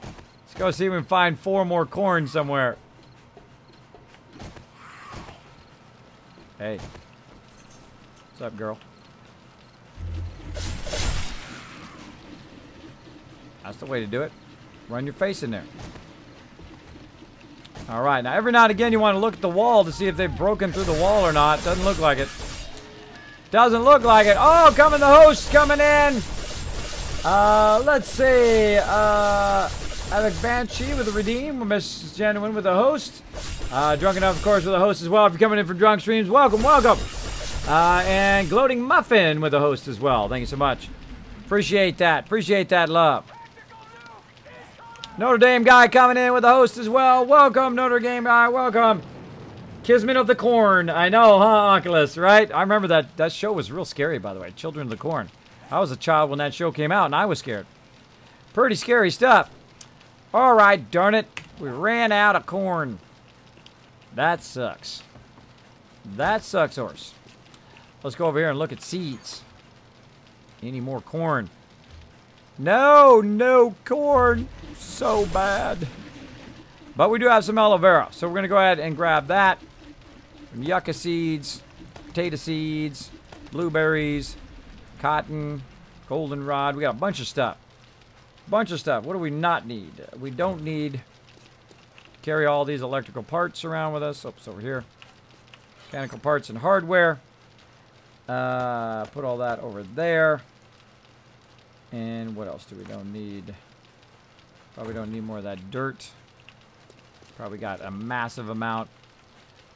Let's go see if we can find 4 more corn somewhere. Hey. What's up, girl? That's the way to do it. Run your face in there. All right. Now, every now and again, you want to look at the wall to see if they've broken through the wall or not. Doesn't look like it. Doesn't look like it. Oh, coming the host coming in. Let's see. Alec Banshee with a redeem. Miss Genuine with a host. Drunk Enough, of course, with a host as well. If you're coming in for drunk streams, welcome, welcome. And Gloating Muffin with a host as well. Thank you so much. Appreciate that. Appreciate that love. Notre Dame guy coming in with the host as well. Welcome, Notre Dame guy. Welcome. Kismet of the Corn. I know, huh, Oculus, right? I remember that. That show was real scary, by the way. Children of the Corn. I was a child when that show came out, and I was scared. Pretty scary stuff. All right, darn it. We ran out of corn. That sucks. That sucks, horse. Let's go over here and look at seeds. Any more corn? No, no corn. So bad. But we do have some aloe vera, so we're going to go ahead and grab that. Some yucca seeds, potato seeds, blueberries, cotton, goldenrod. We got a bunch of stuff. Bunch of stuff. What do we not need? We don't need to carry all these electrical parts around with us. Oops, over here. Mechanical parts and hardware. Put all that over there. And what else do we don't need? Probably don't need more of that dirt. Probably got a massive amount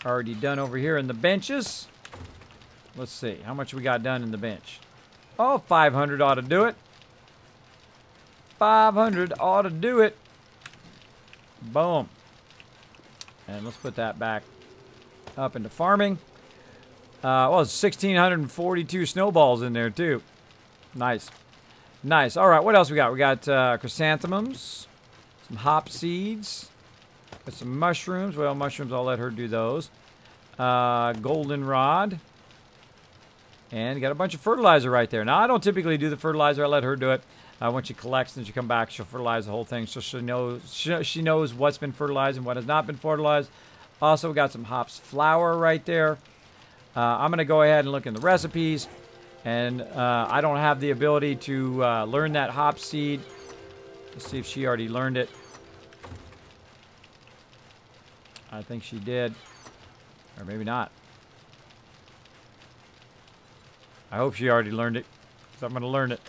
already done over here in the benches. Let's see. How much we got done in the bench? Oh, 500 ought to do it. 500 ought to do it. Boom. And let's put that back up into farming. Well, it's 1,642 snowballs in there, too. Nice. Nice. All right, what else we got? We got chrysanthemums, some hop seeds, got some mushrooms. Well, mushrooms, I'll let her do those. Goldenrod. And got a bunch of fertilizer right there. Now, I don't typically do the fertilizer. I let her do it. When she collects and she come back, she'll fertilize the whole thing. So she knows what's been fertilized and what has not been fertilized. Also, we got some hops flour right there. I'm going to go ahead and look in the recipes. And I don't have the ability to learn that hop seed. Let's see if she already learned it. I think she did. Or maybe not. I hope she already learned it, because I'm going to learn it.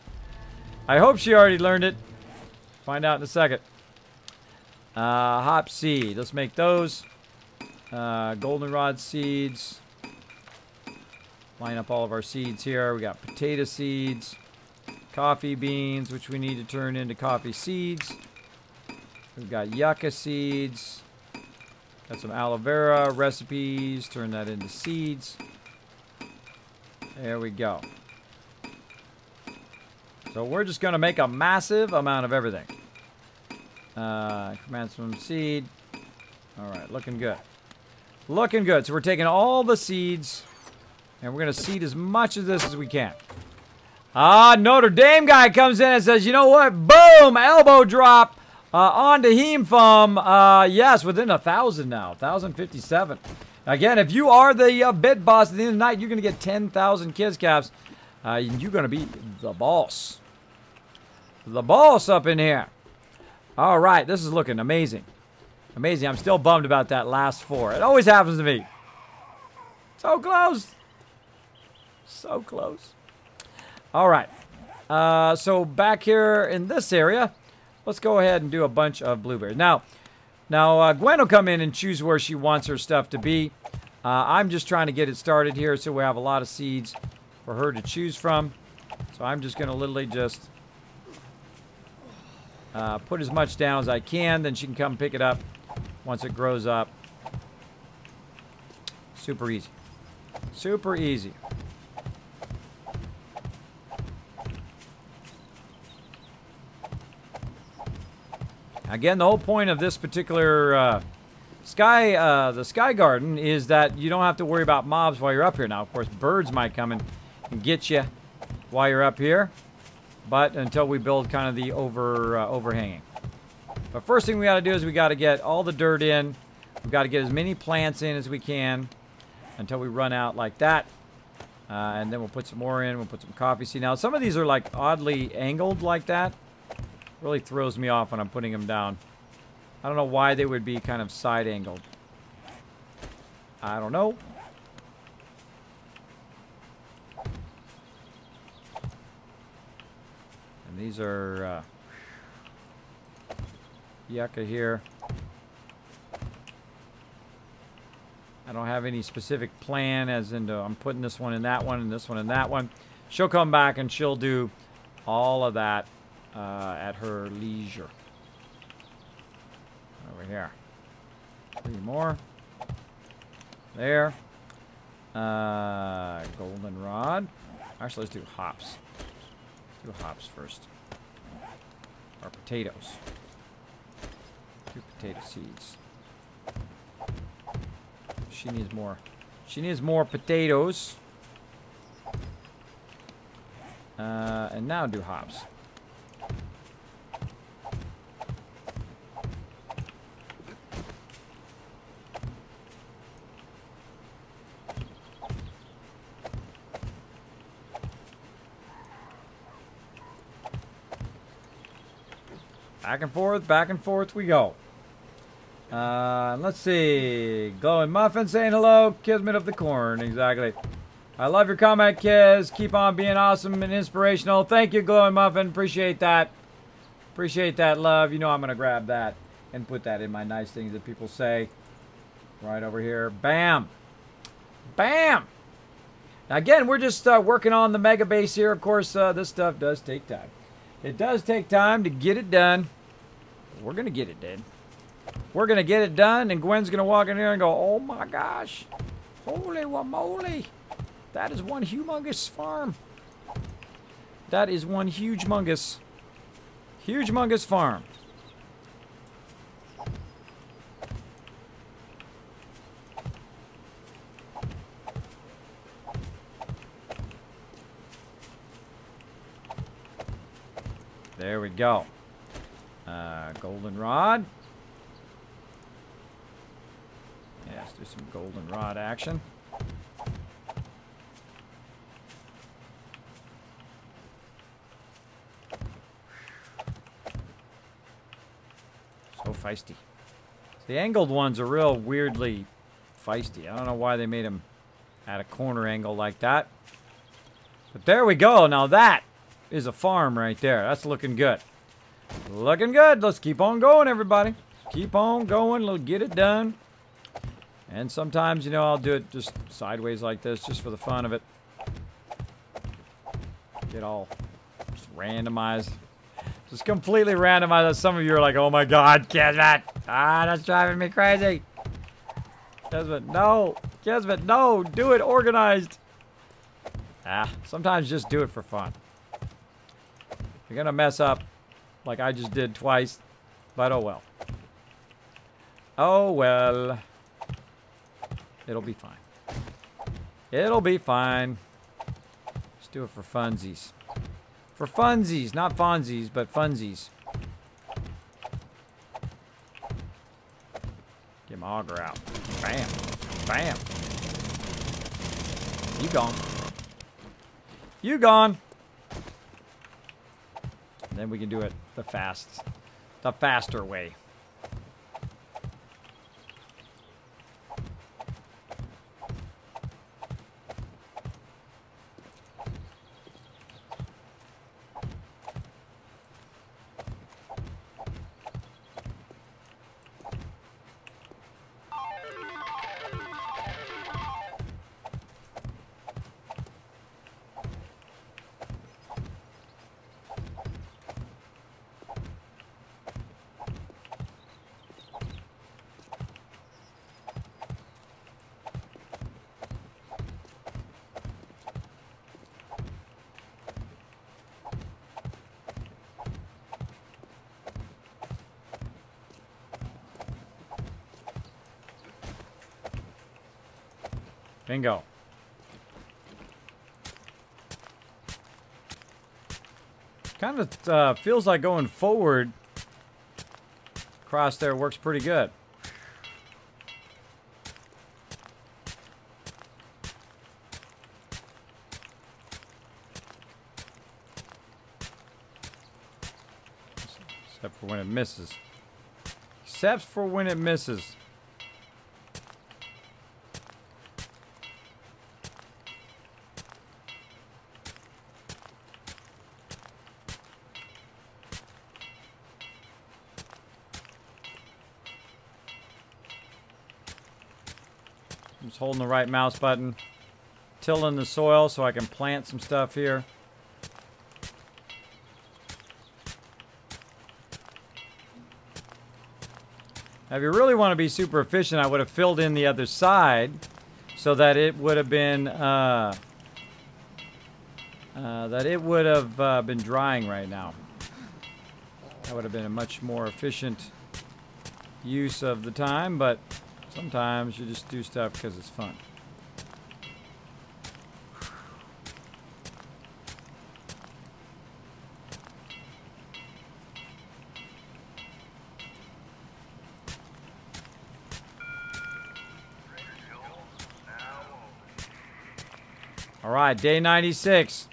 I hope she already learned it. Find out in a second. Hop seed. Let's make those. Goldenrod seeds. Line up all of our seeds here. We got potato seeds. Coffee beans, which we need to turn into coffee seeds. We've got yucca seeds. Got some aloe vera recipes. Turn that into seeds. There we go. So we're just going to make a massive amount of everything. Command some seed. All right, looking good. Looking good. So we're taking all the seeds, and we're going to seed as much of this as we can. Notre Dame guy comes in and says, you know what? Boom! Elbow drop onto him from, yes, within 1,000 now. 1,057. Again, if you are the bid boss at the end of the night, you're going to get 10,000 kids caps. You're going to be the boss. The boss up in here. All right, this is looking amazing. Amazing. I'm still bummed about that last 4. It always happens to me. So close. So close. All right. So back here in this area, let's go ahead and do a bunch of blueberries. Now, Gwen will come in and choose where she wants her stuff to be. I'm just trying to get it started here so we have a lot of seeds for her to choose from. So I'm just going to literally just put as much down as I can. Then she can come pick it up once it grows up. Super easy. Super easy. Again, the whole point of this particular the Sky Garden is that you don't have to worry about mobs while you're up here. Now, of course, birds might come in and get you while you're up here, but until we build kind of the overhanging. But first thing we got to do is we got to get all the dirt in. We've got to get as many plants in as we can until we run out like that. And then we'll put some more in. We'll put some coffee seed. Now, some of these are like oddly angled like that. Really throws me off when I'm putting them down. I don't know why they would be kind of side angled. I don't know. And these are yucca here. I don't have any specific plan as into I'm putting this one in that one and this one in that one. She'll come back and she'll do All of that at her leisure. Over here. 3 more. There. Goldenrod. Actually, let's do hops. Let's do hops first. Or potatoes. 2 potato seeds. She needs more. She needs more potatoes. And now do hops. Back and forth we go. Let's see. Glowing Muffin saying hello. Kismet of the Corn. Exactly. I love your comment, Kiz. Keep on being awesome and inspirational. Thank you, Glowing Muffin. Appreciate that. Appreciate that love. You know I'm going to grab that and put that in my nice things that people say. Right over here. Bam. Bam. Now, again, we're just working on the mega base here. Of course, this stuff does take time. It does take time to get it done. We're going to get it done. We're going to get it done, and Gwen's going to walk in here and go, oh my gosh. Holy moly. That is one humongous farm. That is one huge-mongous farm. There we go. Goldenrod. Yeah, let's do some goldenrod action. So feisty. The angled ones are real weirdly feisty. I don't know why they made them at a corner angle like that. But there we go. Now that is a farm right there. That's looking good. Looking good. Let's keep on going, everybody. Keep on going. Let's get it done. And sometimes, you know, I'll do it just sideways like this, just for the fun of it. Get all just randomized. Just completely randomized. Some of you are like, oh my God, Kismet. That's driving me crazy. Kismet, no. Kismet, no. Do it organized. Sometimes just do it for fun. You're going to mess up like I just did twice. But oh well. Oh well. It'll be fine. It'll be fine. Let's do it for funsies. For funsies, not Fonzies, but funsies. Get my auger out. Bam. Bam. You gone. You gone. And then we can do it the faster way. Bingo. Kind of feels like going forward across there works pretty good. Except for when it misses. Except for when it misses. Just holding the right mouse button, tilling the soil so I can plant some stuff here. Now, if you really want to be super efficient, I would have filled in the other side so that it would have been been drying right now. That would have been a much more efficient use of the time, but sometimes you just do stuff because it's fun. All right, day 96.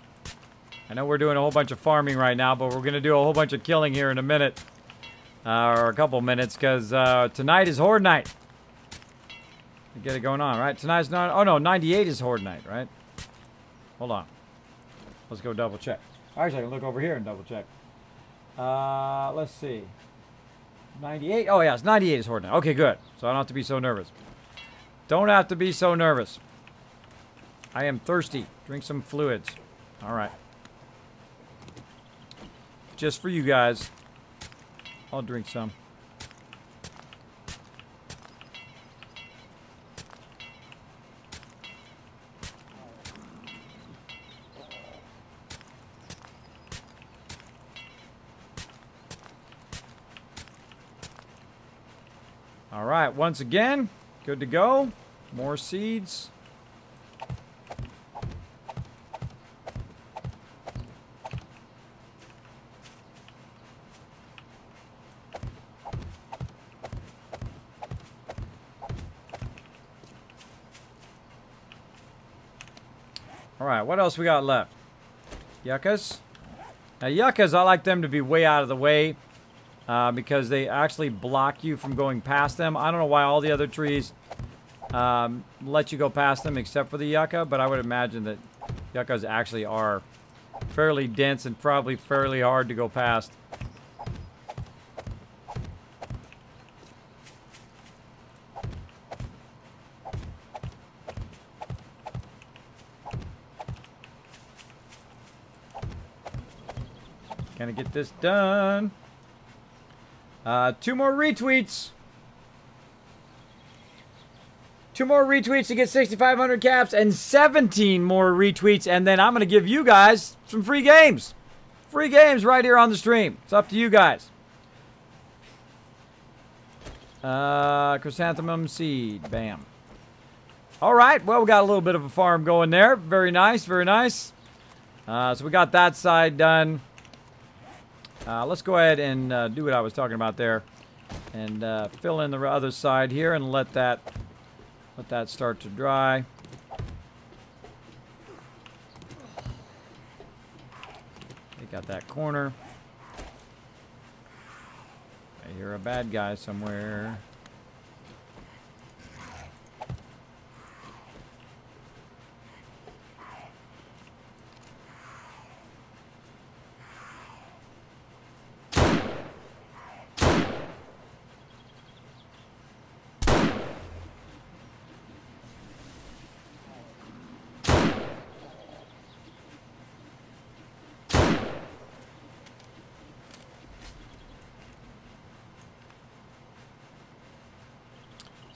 I know we're doing a whole bunch of farming right now, but we're going to do a whole bunch of killing here in a minute. Or a couple minutes, because tonight is Horde Night. We get it going on, right? Tonight's not... Oh, no, 98 is Horde Night, right? Hold on. Let's go double check. Actually, I can look over here and double check. Let's see. 98? Oh, yeah, it's 98 is Horde Night. Okay, good. So I don't have to be so nervous. Don't have to be so nervous. I am thirsty. Drink some fluids. All right. Just for you guys. I'll drink some. All right, once again, good to go. More seeds. All right, what else we got left? Yuccas. Now, yuccas, I like them to be way out of the way because they actually block you from going past them. I don't know why all the other trees let you go past them except for the yucca, but I would imagine that yuccas actually are fairly dense and probably fairly hard to go past. Gonna get this done. 2 more retweets. 2 more retweets to get 6,500 caps and 17 more retweets. And then I'm going to give you guys some free games. Free games right here on the stream. It's up to you guys. Chrysanthemum seed. Bam. All right. Well, we got a little bit of a farm going there. Very nice. Very nice. So we got that side done. Let's go ahead and do what I was talking about there, and fill in the other side here, and let that start to dry. We got that corner. I hear a bad guy somewhere.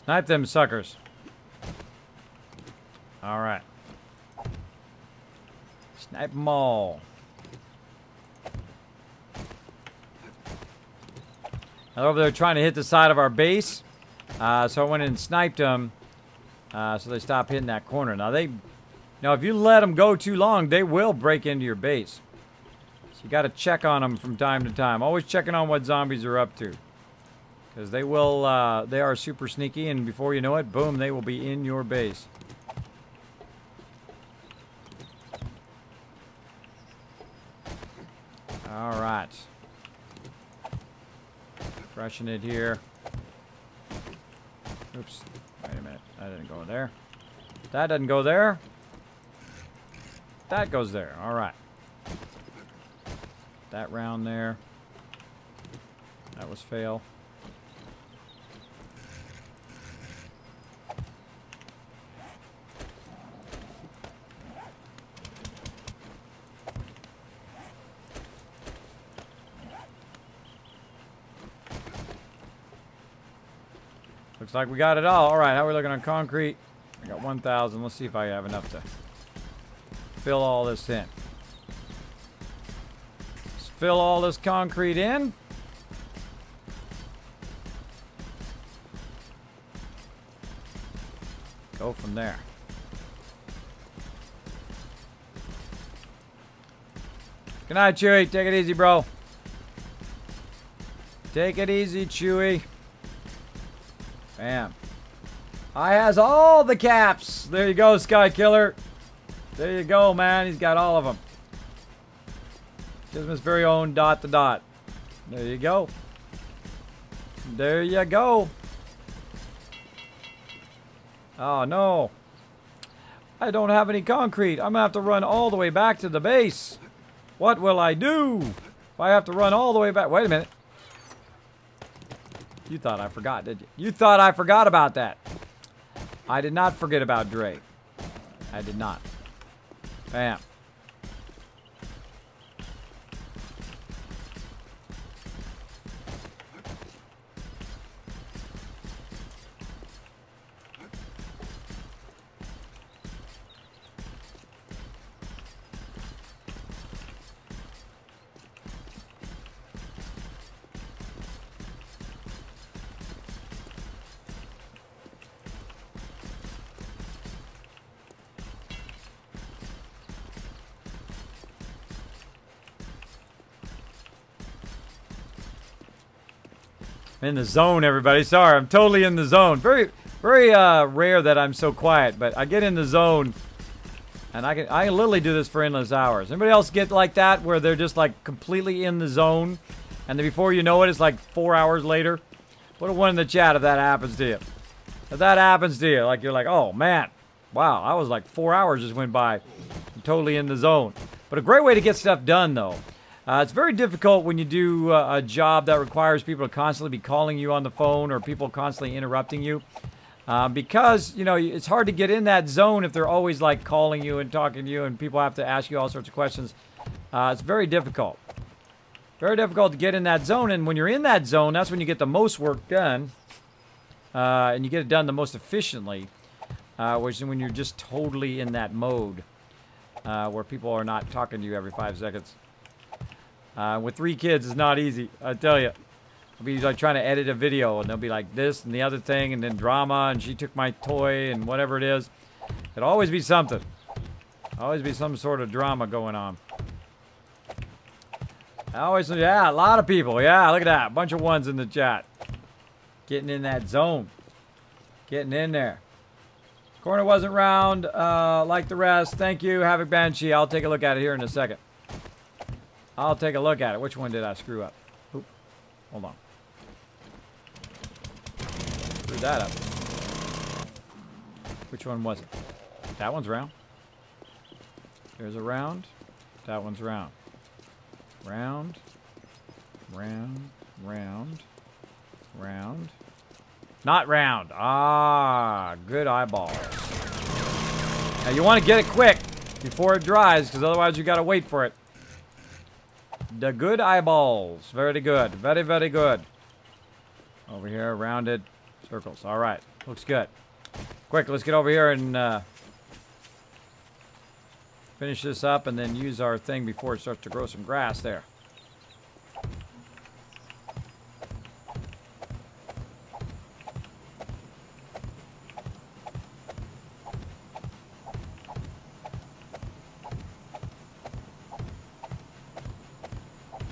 Snipe them suckers. All right. Snipe them all. Now over there trying to hit the side of our base. So I went in and sniped them. So they stop hitting that corner. Now if you let them go too long, they will break into your base. So you got to check on them from time to time. Always checking on what zombies are up to. Because they will, they are super sneaky, and before you know it, boom, they will be in your base. All right. Crushing it here. Oops. Wait a minute. That didn't go there. That doesn't go there. That goes there. All right. That round there. That was fail. Looks like we got it all. All right, how are we looking on concrete? I got 1,000. Let's see if I have enough to fill all this in. Let's fill all this concrete in. Go from there. Good night, Chewy. Take it easy, bro. Take it easy, Chewy. Bam. I has all the caps. There you go, Sky Killer. There you go, man. He's got all of them. Kismet's very own dot to dot. There you go. There you go. Oh, no. I don't have any concrete. I'm going to have to run all the way back to the base. What will I do if I have to run all the way back? Wait a minute. You thought I forgot, did you? You thought I forgot about that. I did not forget about Dre. I did not. Bam. I'm in the zone, everybody. Sorry, I'm totally in the zone. Very rare that I'm so quiet, but I get in the zone, and I can literally do this for endless hours. Anybody else get like that, where they're just like completely in the zone, and then before you know it, it's like 4 hours later? Put a one in the chat if that happens to you. If that happens to you, like you're like, oh man, wow, I was like 4 hours just went by. I'm totally in the zone. But a great way to get stuff done, though. It's very difficult when you do a job that requires people to constantly be calling you on the phone or people constantly interrupting you. Because, you know, it's hard to get in that zone if they're always like calling you and talking to you and people have to ask you all sorts of questions. It's very difficult. Very difficult to get in that zone. And when you're in that zone, that's when you get the most work done. And you get it done the most efficiently. Which is when you're just totally in that mode. Where people are not talking to you every 5 seconds. With 3 kids, it's not easy, I tell you. I'll be like trying to edit a video, and they'll be like this and the other thing, and then drama, and she took my toy, and whatever it is. It'll always be something. Always be some sort of drama going on. Yeah, a lot of people. Yeah, look at that. A bunch of ones in the chat. Getting in that zone. Getting in there. Corner wasn't round like the rest. Thank you, Havoc Banshee. I'll take a look at it here in a second. I'll take a look at it. Which one did I screw up? Oop. Hold on. Screwed that up. Which one was it? That one's round. There's a round. That one's round. Round. Round. Round. Round. Not round. Ah, good eyeballs. Now you want to get it quick before it dries, because otherwise you got to wait for it. The good eyeballs. Very good. Very, very good. Over here, rounded circles. All right. Looks good. Quick, let's get over here and finish this up and then use our thing before it starts to grow some grass there.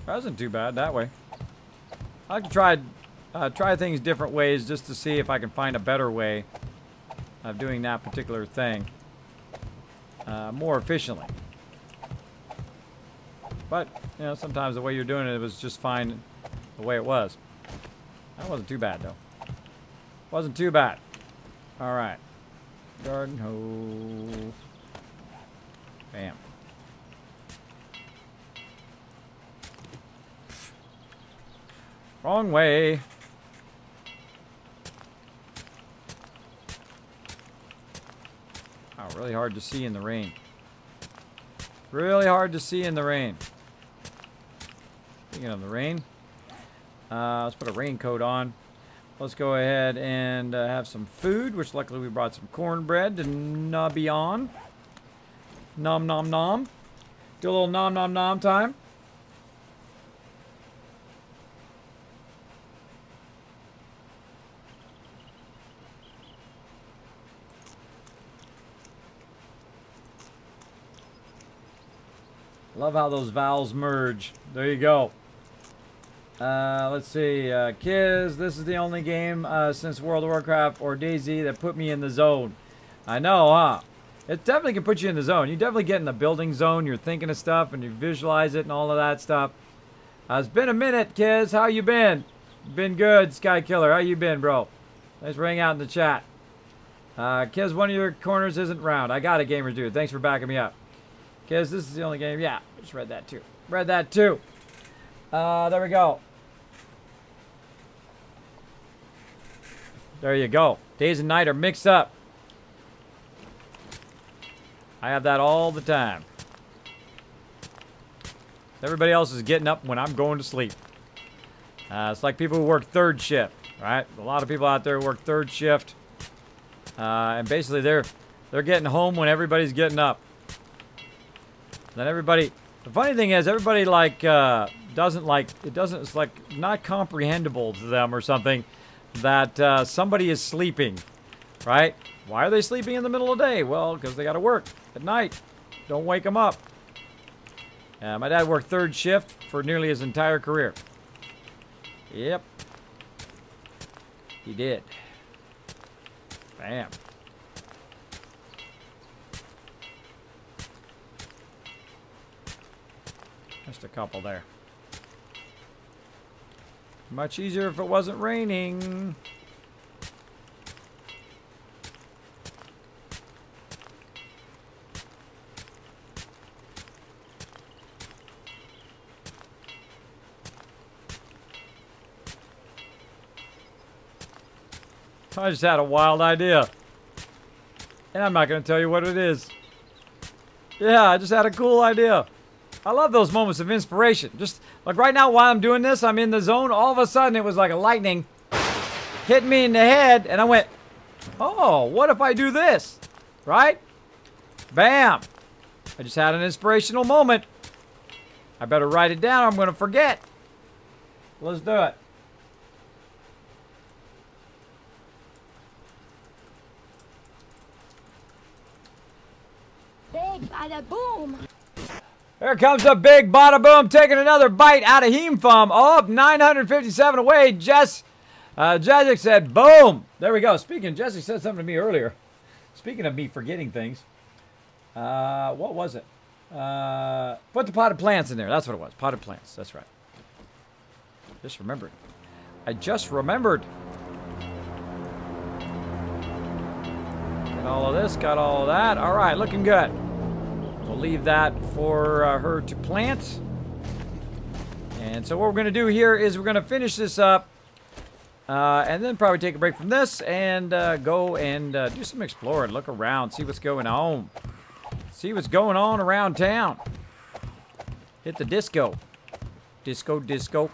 That wasn't too bad that way. I like to try things different ways just to see if I can find a better way of doing that particular thing more efficiently. But, you know, sometimes the way you're doing it was just fine the way it was. That wasn't too bad, though. Wasn't too bad. All right. Garden hose. Bam. Wrong way. Oh, really hard to see in the rain. Really hard to see in the rain. Speaking of the rain, let's put a raincoat on. Let's go ahead and have some food, which luckily we brought some cornbread to nubby on. Nom nom nom. Do a little nom nom nom time. Love how those vowels merge. There you go. Let's see. Kiz, this is the only game since World of Warcraft or DayZ that put me in the zone. I know, huh? It definitely can put you in the zone. You definitely get in the building zone. You're thinking of stuff and you visualize it and all of that stuff. It's been a minute, Kiz. How you been? Been good, Sky Killer. How you been, bro? Thanks for hanging out in the chat. Kiz, one of your corners isn't round. I got it, gamer dude. Thanks for backing me up. Kiz, this is the only game. Yeah, just read that too. Read that too. There we go. There you go. Days and night are mixed up. I have that all the time. Everybody else is getting up when I'm going to sleep. It's like people who work third shift, right? A lot of people out there work third shift. And basically they're getting home when everybody's getting up. Then everybody, the funny thing is everybody it's like not comprehensible to them or something that somebody is sleeping, right? Why are they sleeping in the middle of the day? Well, because they got to work at night. Don't wake them up. My dad worked third shift for nearly his entire career. Yep. He did. Bam. Just a couple there. Much easier if it wasn't raining. I just had a wild idea. And I'm not going to tell you what it is. Yeah, I just had a cool idea. I love those moments of inspiration. Just like right now while I'm doing this, I'm in the zone. All of a sudden, it was like a lightning hit me in the head. And I went, oh, what if I do this? Right? Bam. I just had an inspirational moment. I better write it down or I'm going to forget. Let's do it. Big bada boom. Here comes the big bada boom, taking another bite out of him from. Oh, 957 away. Jessic said, boom. There we go. Jessic said something to me earlier. Speaking of me forgetting things. What was it? Put the potted plants in there. That's what it was. Potted plants. That's right. Just remembered. I just remembered. Got all of this. Got all of that. All right. Looking good. We'll leave that for her to plant. And so what we're going to do here is we're going to finish this up. And then probably take a break from this and go and do some exploring. Look around. See what's going on. See what's going on around town. Hit the disco. Disco, disco.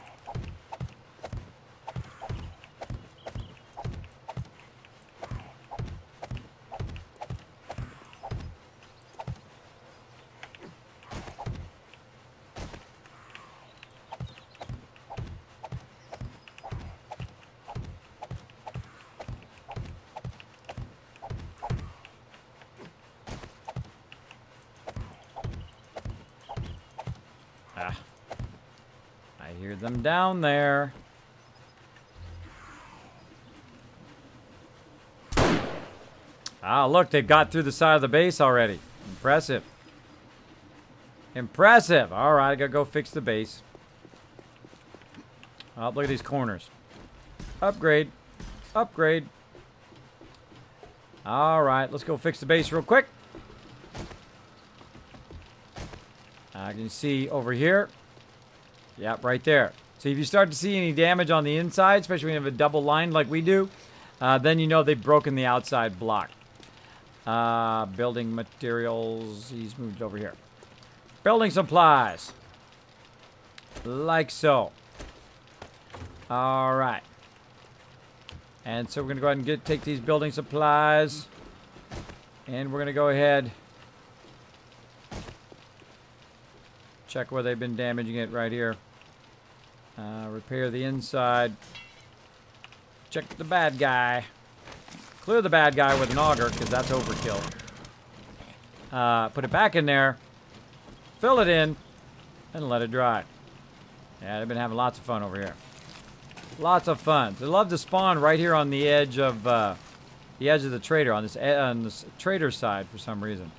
Them down there. Ah, look, they got through the side of the base already. Impressive. Impressive. All right, I gotta go fix the base. Oh, look at these corners. Upgrade. Upgrade. All right, let's go fix the base real quick. I can see over here. Yep, right there. So if you start to see any damage on the inside, especially when you have a double line like we do, then you know they've broken the outside block. Building materials. He's moved over here. Building supplies. Like so. All right. And so we're going to go ahead and take these building supplies. And we're going to go ahead. Check where they've been damaging it right here. Repair the inside. Check the bad guy. Clear the bad guy with an auger, because that's overkill. Put it back in there. Fill it in. And let it dry. Yeah, they've been having lots of fun over here. Lots of fun. They love to spawn right here on the edge of the trader, on this trader side for some reason.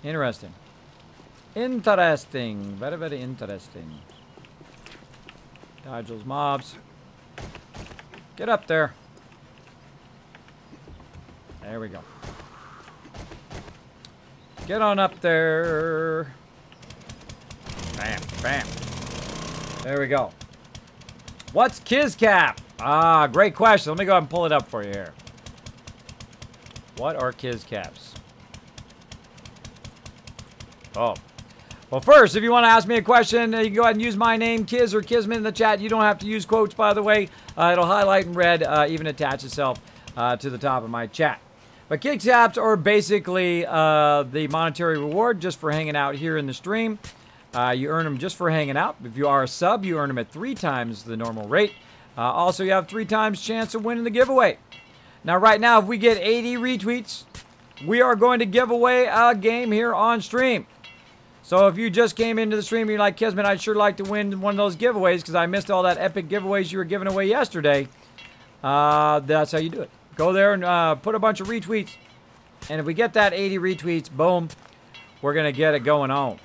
Interesting. Interesting. Very, very interesting. Dodge those mobs. Get up there. There we go. Get on up there. Bam, bam. There we go. What's KizCap? Ah, great question. Let me go ahead and pull it up for you here. What are KizCaps? Oh. Well, first, if you want to ask me a question, you can go ahead and use my name, Kiz or Kismet, in the chat. You don't have to use quotes, by the way. It'll highlight in red, even attach itself to the top of my chat. But KizCaps are basically the monetary reward just for hanging out here in the stream. You earn them just for hanging out. If you are a sub, you earn them at 3 times the normal rate. Also, you have 3 times chance of winning the giveaway. Now, right now, if we get 80 retweets, we are going to give away a game here on stream. So if you just came into the stream and you're like, Kismet, I'd sure like to win one of those giveaways because I missed all that epic giveaways you were giving away yesterday. That's how you do it. Go there and put a bunch of retweets. And if we get that 80 retweets, boom, we're going to get it going on.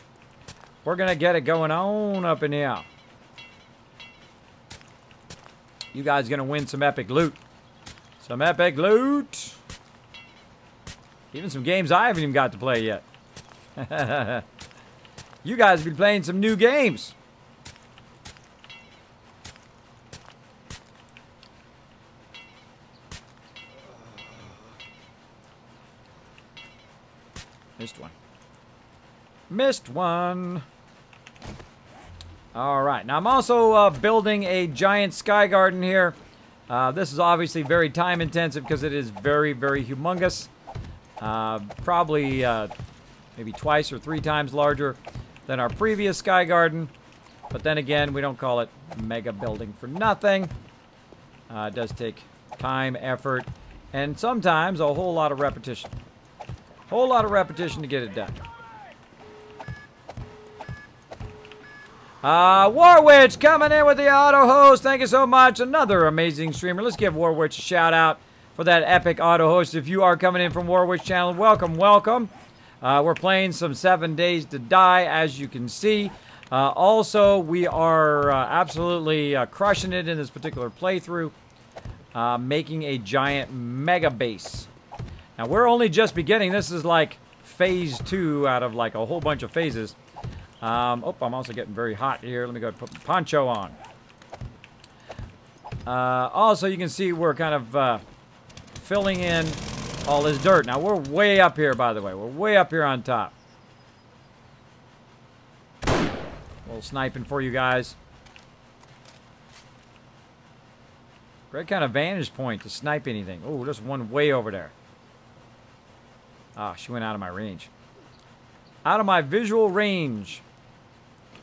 We're going to get it going on up in here. You guys are going to win some epic loot. Some epic loot. Even some games I haven't even got to play yet. You guys have been playing some new games. Missed one. Missed one. All right. Now, I'm also building a giant sky garden here. This is obviously very time intensive because it is very, very humongous. Probably maybe twice or 3 times larger than our previous sky garden. But then again, we don't call it mega building for nothing. It does take time, effort, and sometimes a whole lot of repetition. Whole lot of repetition to get it done. Warwitch coming in with the auto host. Thank you so much. Another amazing streamer. Let's give Warwitch a shout out for that epic auto host. If you are coming in from Warwitch channel, welcome, welcome. We're playing some 7 Days to Die, as you can see. Also, we are absolutely crushing it in this particular playthrough, making a giant mega base. Now, we're only just beginning. This is like phase 2 out of like a whole bunch of phases. Oh, I'm also getting very hot here. Let me go ahead and put my poncho on. Also, you can see we're kind of filling in all this dirt. Now, we're way up here, by the way. We're way up here on top. A little sniping for you guys. Great kind of vantage point to snipe anything. Oh, there's one way over there. Ah, she went out of my range. Out of my visual range.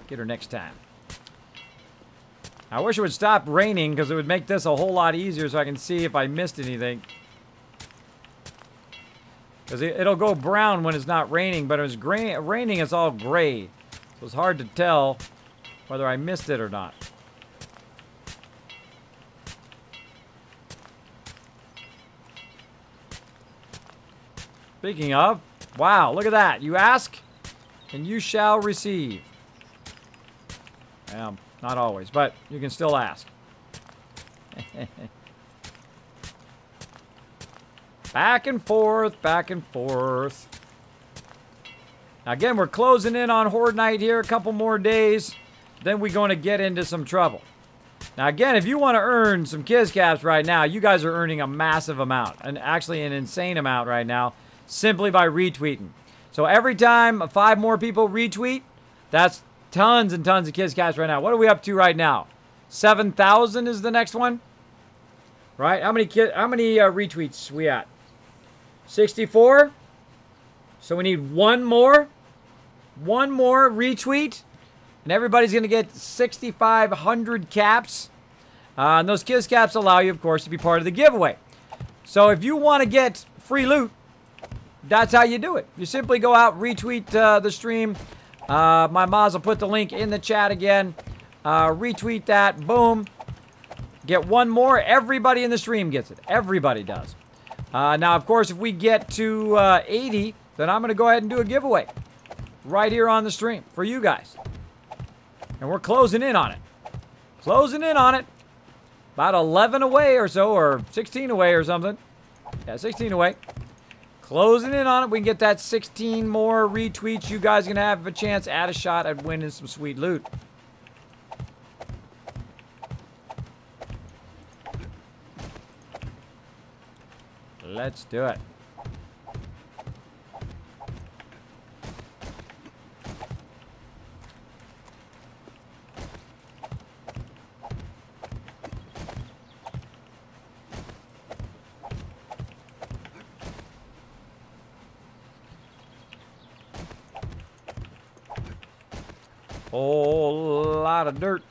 Get her next time. I wish it would stop raining because it would make this a whole lot easier so I can see if I missed anything. Because it'll go brown when it's not raining, but when it's raining, it's all gray. So it's hard to tell whether I missed it or not. Speaking of, wow, look at that. You ask, and you shall receive. Well, not always, but you can still ask. Back and forth, back and forth. Now, again, we're closing in on Horde Night here. A couple more days. Then we're going to get into some trouble. Now, again, if you want to earn some KizCaps right now, you guys are earning a massive amount. And actually an insane amount right now. Simply by retweeting. So every time 5 more people retweet, that's tons and tons of KizCaps right now. What are we up to right now? 7,000 is the next one? Right? How many retweets we at? 64. So we need one more. One more retweet. And everybody's going to get 6,500 caps. And those Kiss caps allow you, of course, to be part of the giveaway. So if you want to get free loot, that's how you do it. You simply go out, retweet the stream. My Maz will put the link in the chat again. Retweet that. Boom. Get one more. Everybody in the stream gets it. Everybody does. Now, of course, if we get to 80, then I'm going to go ahead and do a giveaway right here on the stream for you guys. And we're closing in on it. Closing in on it. About 11 away or so, or 16 away or something. Yeah, 16 away. Closing in on it. We can get that 16 more retweets. You guys are going to have a chance at a shot at winning some sweet loot. Let's do it. Whole lot of dirt.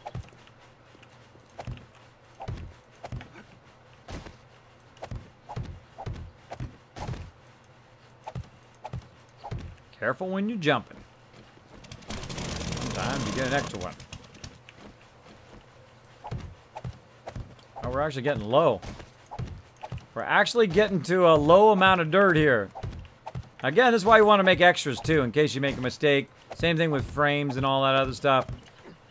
Careful when you're jumping. Sometimes you get an extra one. Oh, we're actually getting low. We're actually getting to a low amount of dirt here. Again, this is why you want to make extras too, in case you make a mistake. Same thing with frames and all that other stuff.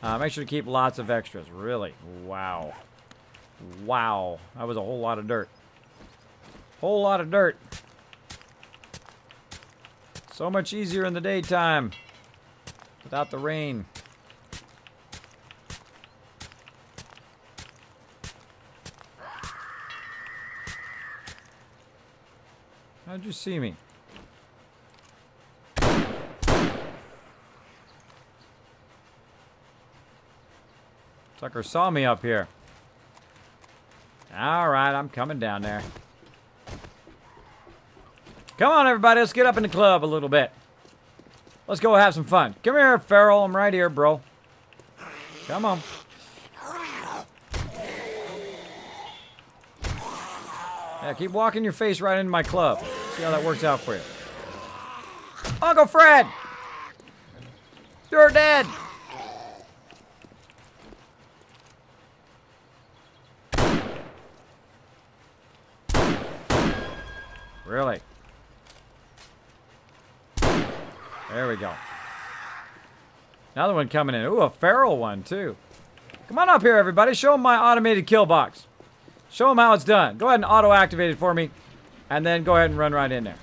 Make sure to keep lots of extras. Really. Wow. Wow. That was a whole lot of dirt. Whole lot of dirt. So much easier in the daytime. Without the rain. How'd you see me? Sucker saw me up here. Alright, I'm coming down there. Come on, everybody. Let's get up in the club a little bit. Let's go have some fun. Come here, Farrell. I'm right here, bro. Come on. Yeah, keep walking your face right into my club. See how that works out for you. Uncle Fred! You're dead! Really? There we go. Another one coming in. Ooh, a feral one, too. Come on up here, everybody. Show them my automated kill box. Show them how it's done. Go ahead and auto-activate it for me. And then go ahead and run right in there.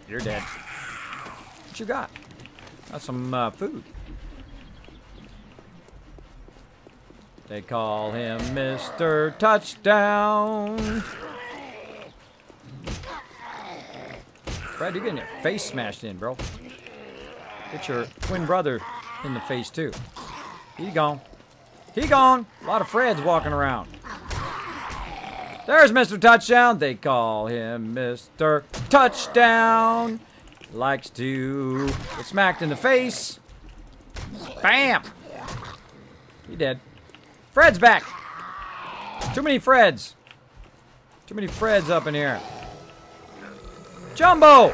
You're dead. What you got? Got some food. They call him Mr. Touchdown. Fred, you're getting your face smashed in, bro. Get your twin brother in the face, too. He gone. He gone. A lot of Freds walking around. There's Mr. Touchdown. They call him Mr. Touchdown. Likes to get smacked in the face. Bam! He dead. Fred's back. Too many Freds. Too many Freds up in here. Jumbo!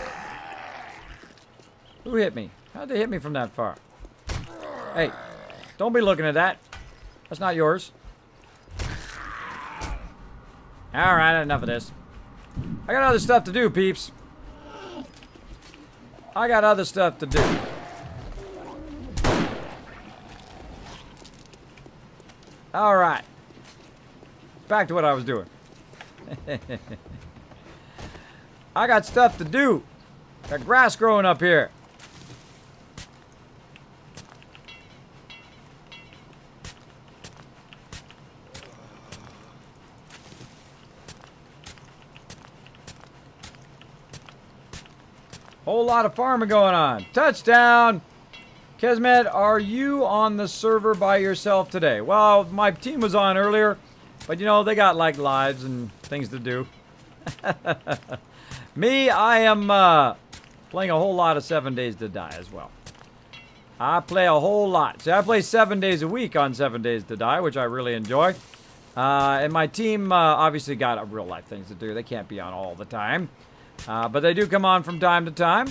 Who hit me? How'd they hit me from that far? Hey, don't be looking at that. That's not yours. Alright, enough of this. I got other stuff to do, peeps. I got other stuff to do. Alright. Back to what I was doing. I got stuff to do. Got grass growing up here. Whole lot of farming going on. Touchdown! Kismet, are you on the server by yourself today? Well, my team was on earlier, but you know, they got like lives and things to do. Me, I am playing a whole lot of 7 Days to Die as well. I play a whole lot. See, I play 7 days a week on 7 Days to Die, which I really enjoy. And my team obviously got real life things to do. They can't be on all the time. But they do come on from time to time.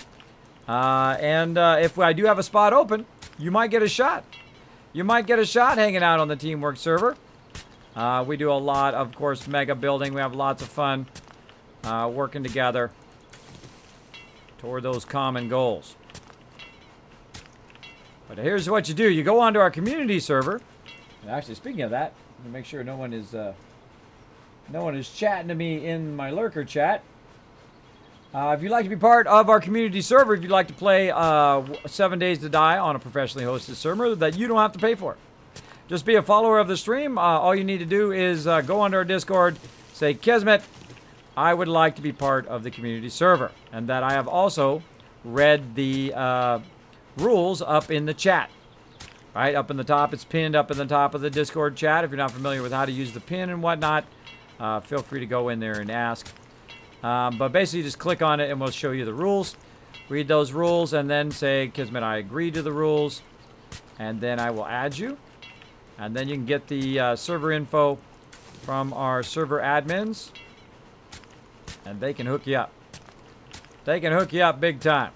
If I do have a spot open, you might get a shot. You might get a shot hanging out on the Teamwork server. We do a lot, of course, mega building. We have lots of fun working together toward those common goals. But here's what you do. You go onto our community server. And actually, speaking of that, to make sure no one is chatting to me in my lurker chat. If you'd like to be part of our community server, if you'd like to play 7 Days to Die on a professionally hosted server that you don't have to pay for, just be a follower of the stream. All you need to do is go onto our Discord, say, Kismet, I would like to be part of the community server. And that I have also read the rules up in the chat. Right, up in the top, it's pinned up in the top of the Discord chat. If you're not familiar with how to use the pin and whatnot, feel free to go in there and ask. But basically, just click on it and we'll show you the rules. Read those rules and then say, Kismet, I agree to the rules. And then I will add you. And then you can get the server info from our server admins. And they can hook you up. They can hook you up big time.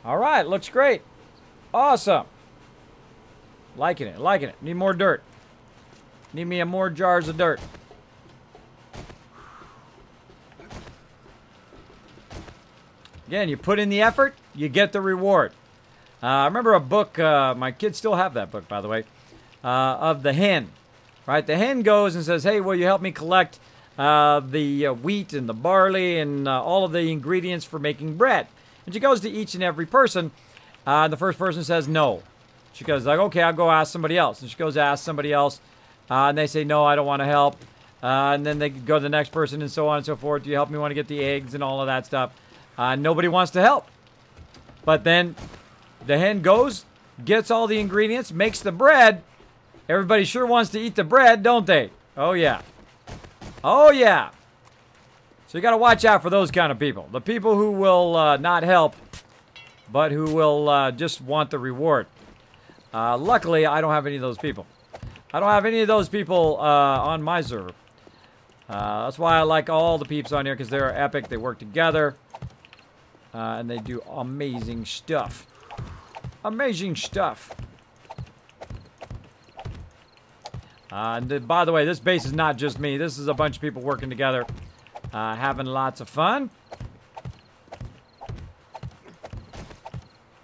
All right, looks great. Awesome. Liking it, liking it. Need more dirt. Need me more jars of dirt. Again, you put in the effort, you get the reward. I remember a book, my kids still have that book, by the way, of the hen. Right, the hen goes and says, hey, will you help me collect the wheat and the barley and all of the ingredients for making bread? And she goes to each and every person. And the first person says no. She goes like, okay, I'll go ask somebody else. And she goes to ask somebody else. And they say, no, I don't want to help. And then they go to the next person and so on and so forth. Do you help me want to get the eggs and all of that stuff? Nobody wants to help. But then the hen goes, gets all the ingredients, makes the bread. Everybody sure wants to eat the bread, don't they? Oh, yeah. Oh, yeah. So you got to watch out for those kind of people. The people who will not help, but who will just want the reward. Luckily, I don't have any of those people. I don't have any of those people on my server. That's why I like all the peeps on here, because they're epic. They work together. And they do amazing stuff. Amazing stuff. And by the way, this base is not just me. This is a bunch of people working together. Having lots of fun.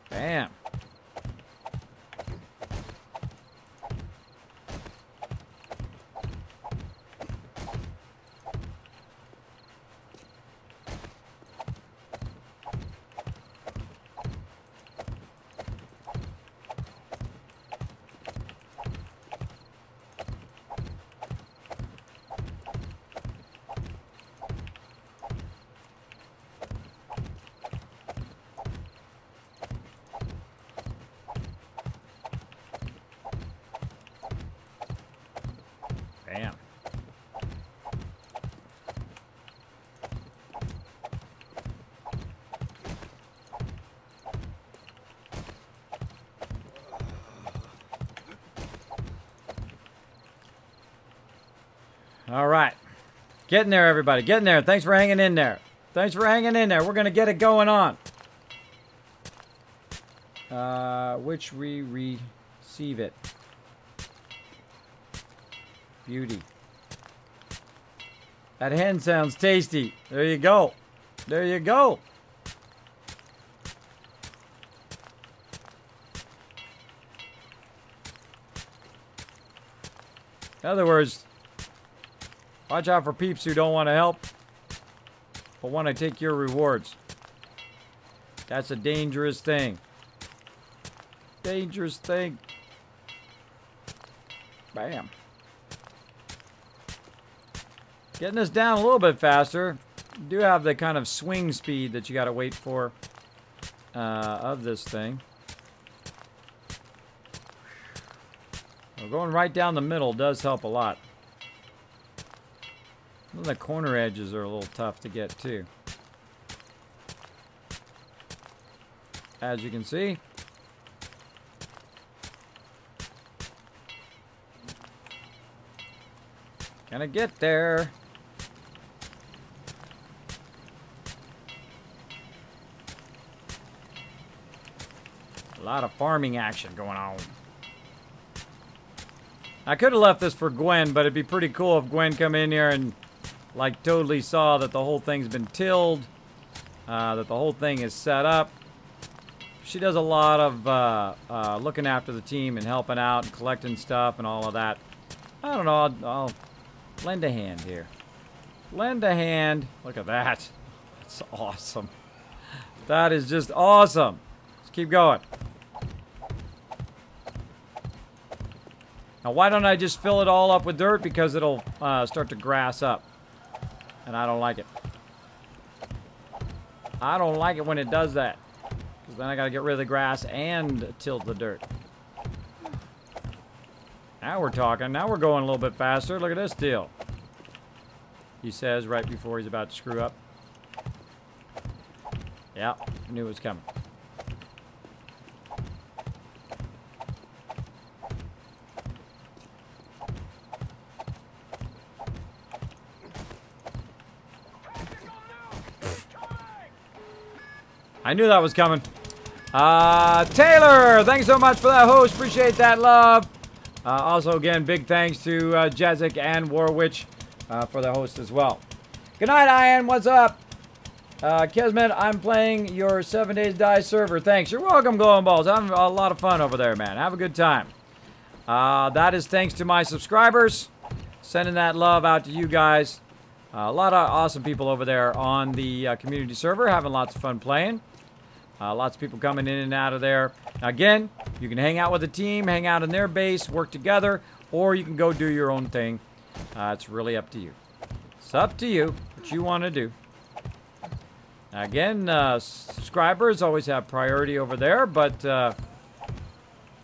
Bam. Bam. All right. Getting there, everybody. Getting there. Thanks for hanging in there. Thanks for hanging in there. We're going to get it going on. Which we receive it. Beauty. That hen sounds tasty. There you go. There you go. In other words, watch out for peeps who don't want to help, but want to take your rewards. That's a dangerous thing. Dangerous thing. Bam. Getting this down a little bit faster. You do have the kind of swing speed that you got to wait for of this thing. Well, going right down the middle does help a lot. The corner edges are a little tough to get too. As you can see. Gonna get there. A lot of farming action going on. I could have left this for Gwen, but it'd be pretty cool if Gwen come in here and like totally saw that the whole thing's been tilled, that the whole thing is set up. She does a lot of looking after the team and helping out and collecting stuff and all of that. I don't know, I'll lend a hand here. Lend a hand. Look at that. That's awesome. That is just awesome. Let's keep going. Now, why don't I just fill it all up with dirt? Because it'll start to grass up. And I don't like it. I don't like it when it does that. Because then I got to get rid of the grass and tilt the dirt. Now we're talking. Now we're going a little bit faster. Look at this deal. He says right before he's about to screw up. Yeah, knew it was coming. I knew that was coming. Taylor, thanks so much for that host. Appreciate that love. Also, again, big thanks to Jezik and Warwitch for the host as well. Good night, Ian. What's up? Kismet, I'm playing your 7 Days Die server. Thanks. You're welcome, Glowing Balls. Having a lot of fun over there, man. Have a good time. That is thanks to my subscribers. Sending that love out to you guys. A lot of awesome people over there on the community server. Having lots of fun playing. Lots of people coming in and out of there. Now, again, you can hang out with the team, hang out in their base, work together, or you can go do your own thing. It's really up to you. It's up to you what you want to do. Again, subscribers always have priority over there, but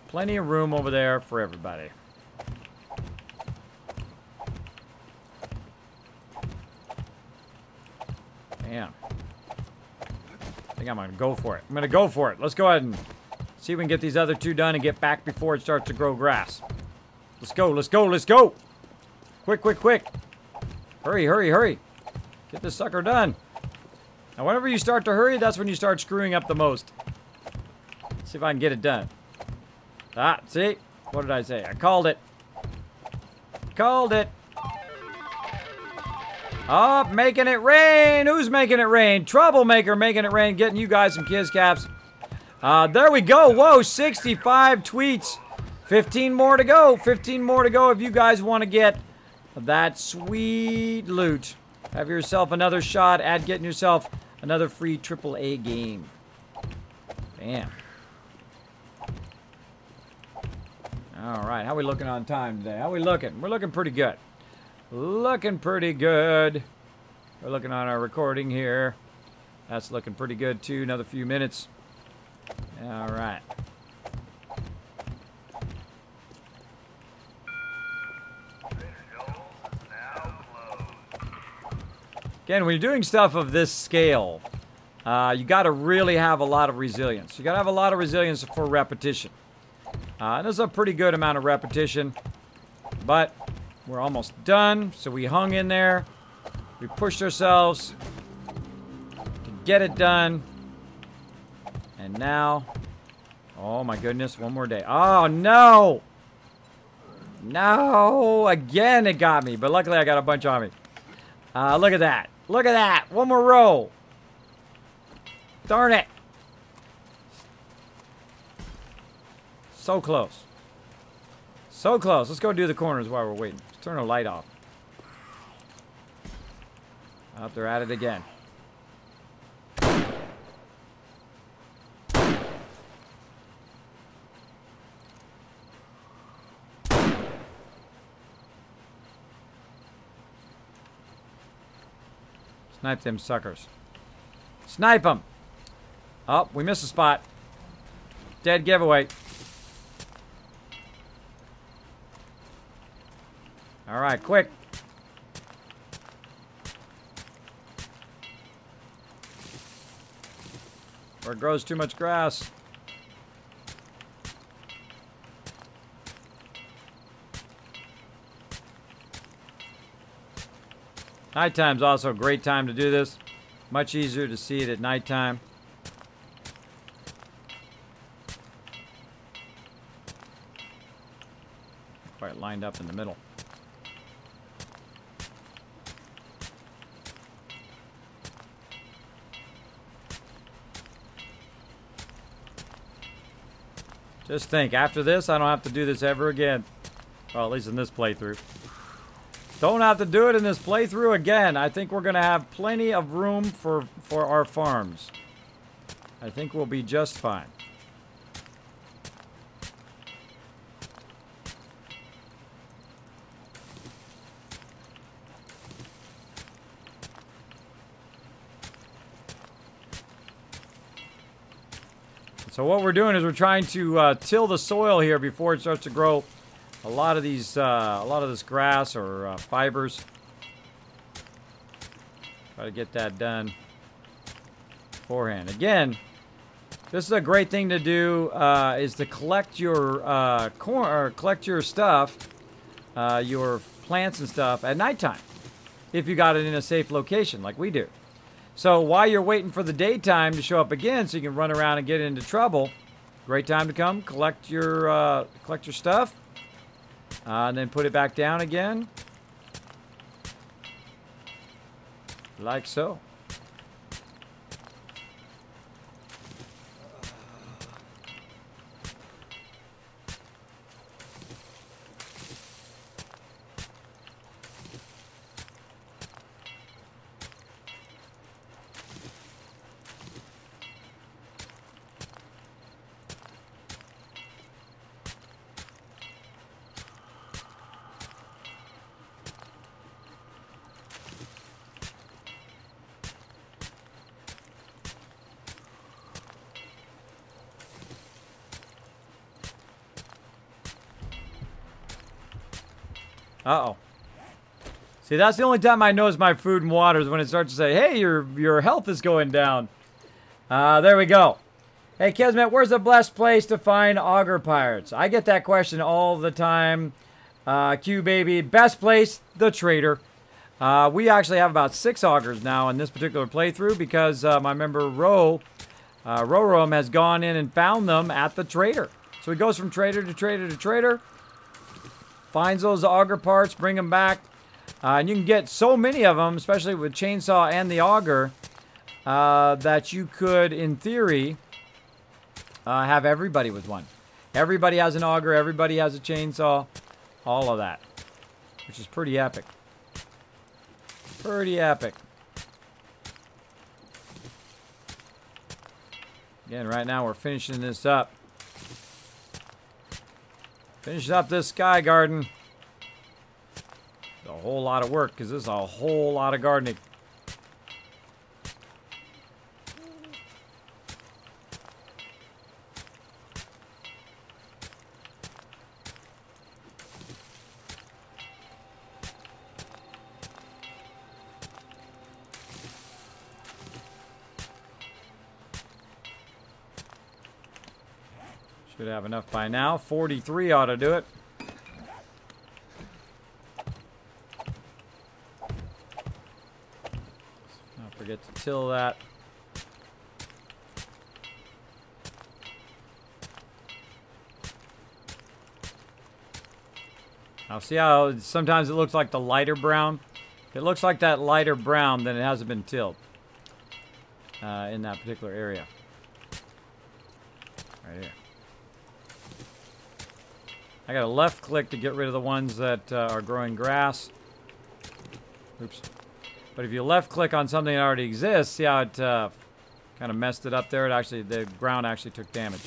plenty of room over there for everybody. Damn. I think I'm going to go for it. I'm going to go for it. Let's go ahead and see if we can get these other two done and get back before it starts to grow grass. Let's go, let's go, let's go. Quick, quick, quick. Hurry, hurry, hurry. Get this sucker done. Now, whenever you start to hurry, that's when you start screwing up the most. See if I can get it done. Ah, see? What did I say? I called it. Called it. Oh, making it rain. Who's making it rain? Troublemaker making it rain. Getting you guys some kiss caps. There we go. Whoa, 65 tweets. 15 more to go. 15 more to go if you guys want to get that sweet loot. Have yourself another shot at getting yourself another free AAA game. Bam. All right, how we looking on time today? How we looking? We're looking pretty good. Looking pretty good. We're looking on our recording here. That's looking pretty good too. Another few minutes. All right. Again, when you're doing stuff of this scale, you got to really have a lot of resilience. You got to have a lot of resilience for repetition. And there's a pretty good amount of repetition, but we're almost done. So we hung in there. We pushed ourselves to get it done. And now, oh my goodness, one more day. Oh no! No! Again, it got me, but luckily I got a bunch on me. Look at that. Look at that. One more row. Darn it. So close. So close. Let's go do the corners while we're waiting. Let's turn the light off. Up there at it again. Snipe them suckers. Snipe them. Oh, we missed a spot. Dead giveaway. All right, quick. Where it grows too much grass. Nighttime's also a great time to do this. Much easier to see it at nighttime. Quite lined up in the middle. Just think, after this, I don't have to do this ever again. Well, at least in this playthrough. Don't have to do it in this playthrough again. I think we're going to have plenty of room for our farms. I think we'll be just fine. So what we're doing is we're trying to till the soil here before it starts to grow a lot of these, a lot of this grass or fibers. Try to get that done beforehand. Again, this is a great thing to do, is to collect your corn or collect your stuff, your plants and stuff at nighttime, if you got it in a safe location like we do. So while you're waiting for the daytime to show up again, so you can run around and get into trouble, great time to come collect your stuff, and then put it back down again, like so. Uh-oh. See, that's the only time I notice my food and water is when it starts to say, hey, your health is going down. There we go. Hey, Kismet, where's the best place to find auger pirates? I get that question all the time. Q baby, best place, the trader. We actually have about 6 augers now in this particular playthrough because my member Ro has gone in and found them at the trader. So he goes from trader to trader to trader. Finds those auger parts, bring them back. And you can get so many of them, especially with chainsaw and the auger, that you could, in theory, have everybody with one. Everybody has an auger, everybody has a chainsaw, all of that. Which is pretty epic. Pretty epic. Again, right now we're finishing this up. Finish up this sky garden. It's a whole lot of work because this is a whole lot of gardening. Should have enough by now. 43 ought to do it. Don't forget to till that. Now see how sometimes it looks like the lighter brown? If it looks like that lighter brown, then it hasn't been tilled in that particular area. Right here. I got a left click to get rid of the ones that are growing grass. Oops. But if you left click on something that already exists, see how it kind of messed it up there? It actually, the ground actually took damage.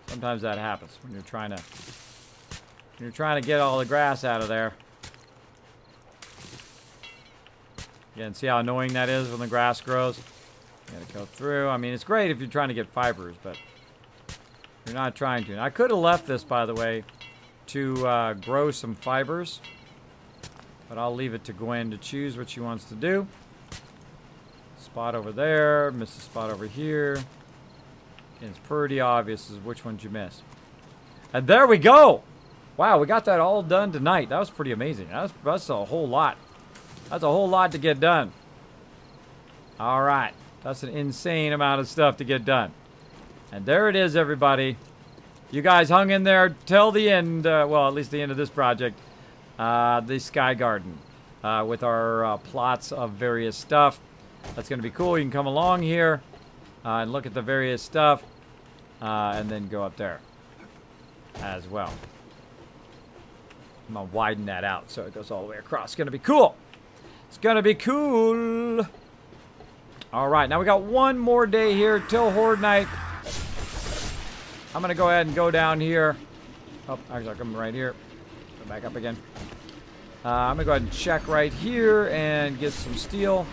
Sometimes that happens when you're trying to get all the grass out of there. Again, see how annoying that is when the grass grows? You gotta go through. I mean, it's great if you're trying to get fibers, but you're not trying to. And I could have left this, by the way, to grow some fibers, but I'll leave it to Gwen to choose what she wants to do. Spot over there, miss a spot over here. And it's pretty obvious as which ones you miss. And there we go! Wow, we got that all done tonight. That was pretty amazing. That's a whole lot. That's a whole lot to get done. All right. That's an insane amount of stuff to get done. And there it is, everybody. You guys hung in there till the end, well, at least the end of this project, the Sky Garden, with our plots of various stuff. That's going to be cool. You can come along here and look at the various stuff, and then go up there as well. I'm going to widen that out so it goes all the way across. It's going to be cool. It's going to be cool. All right, now we got one more day here till Horde Night. I'm going to go ahead and go down here. Oh, actually, I'll come right here. Go back up again. I'm going to go ahead and check right here and get some steel.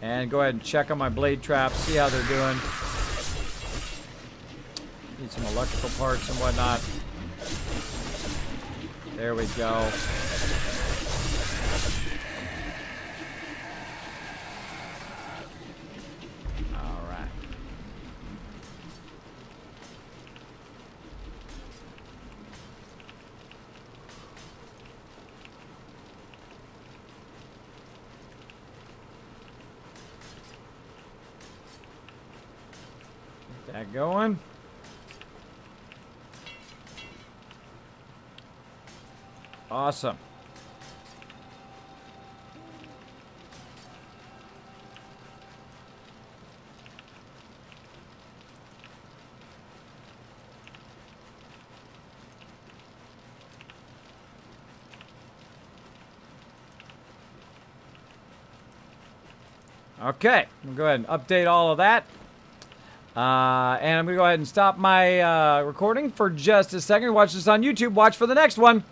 And go ahead and check on my blade traps, see how they're doing. Need some electrical parts and whatnot. There we go. All right. Get that going. Awesome. Okay, we'll go ahead and update all of that. And I'm going to go ahead and stop my recording for just a second. Watch this on YouTube. Watch for the next one.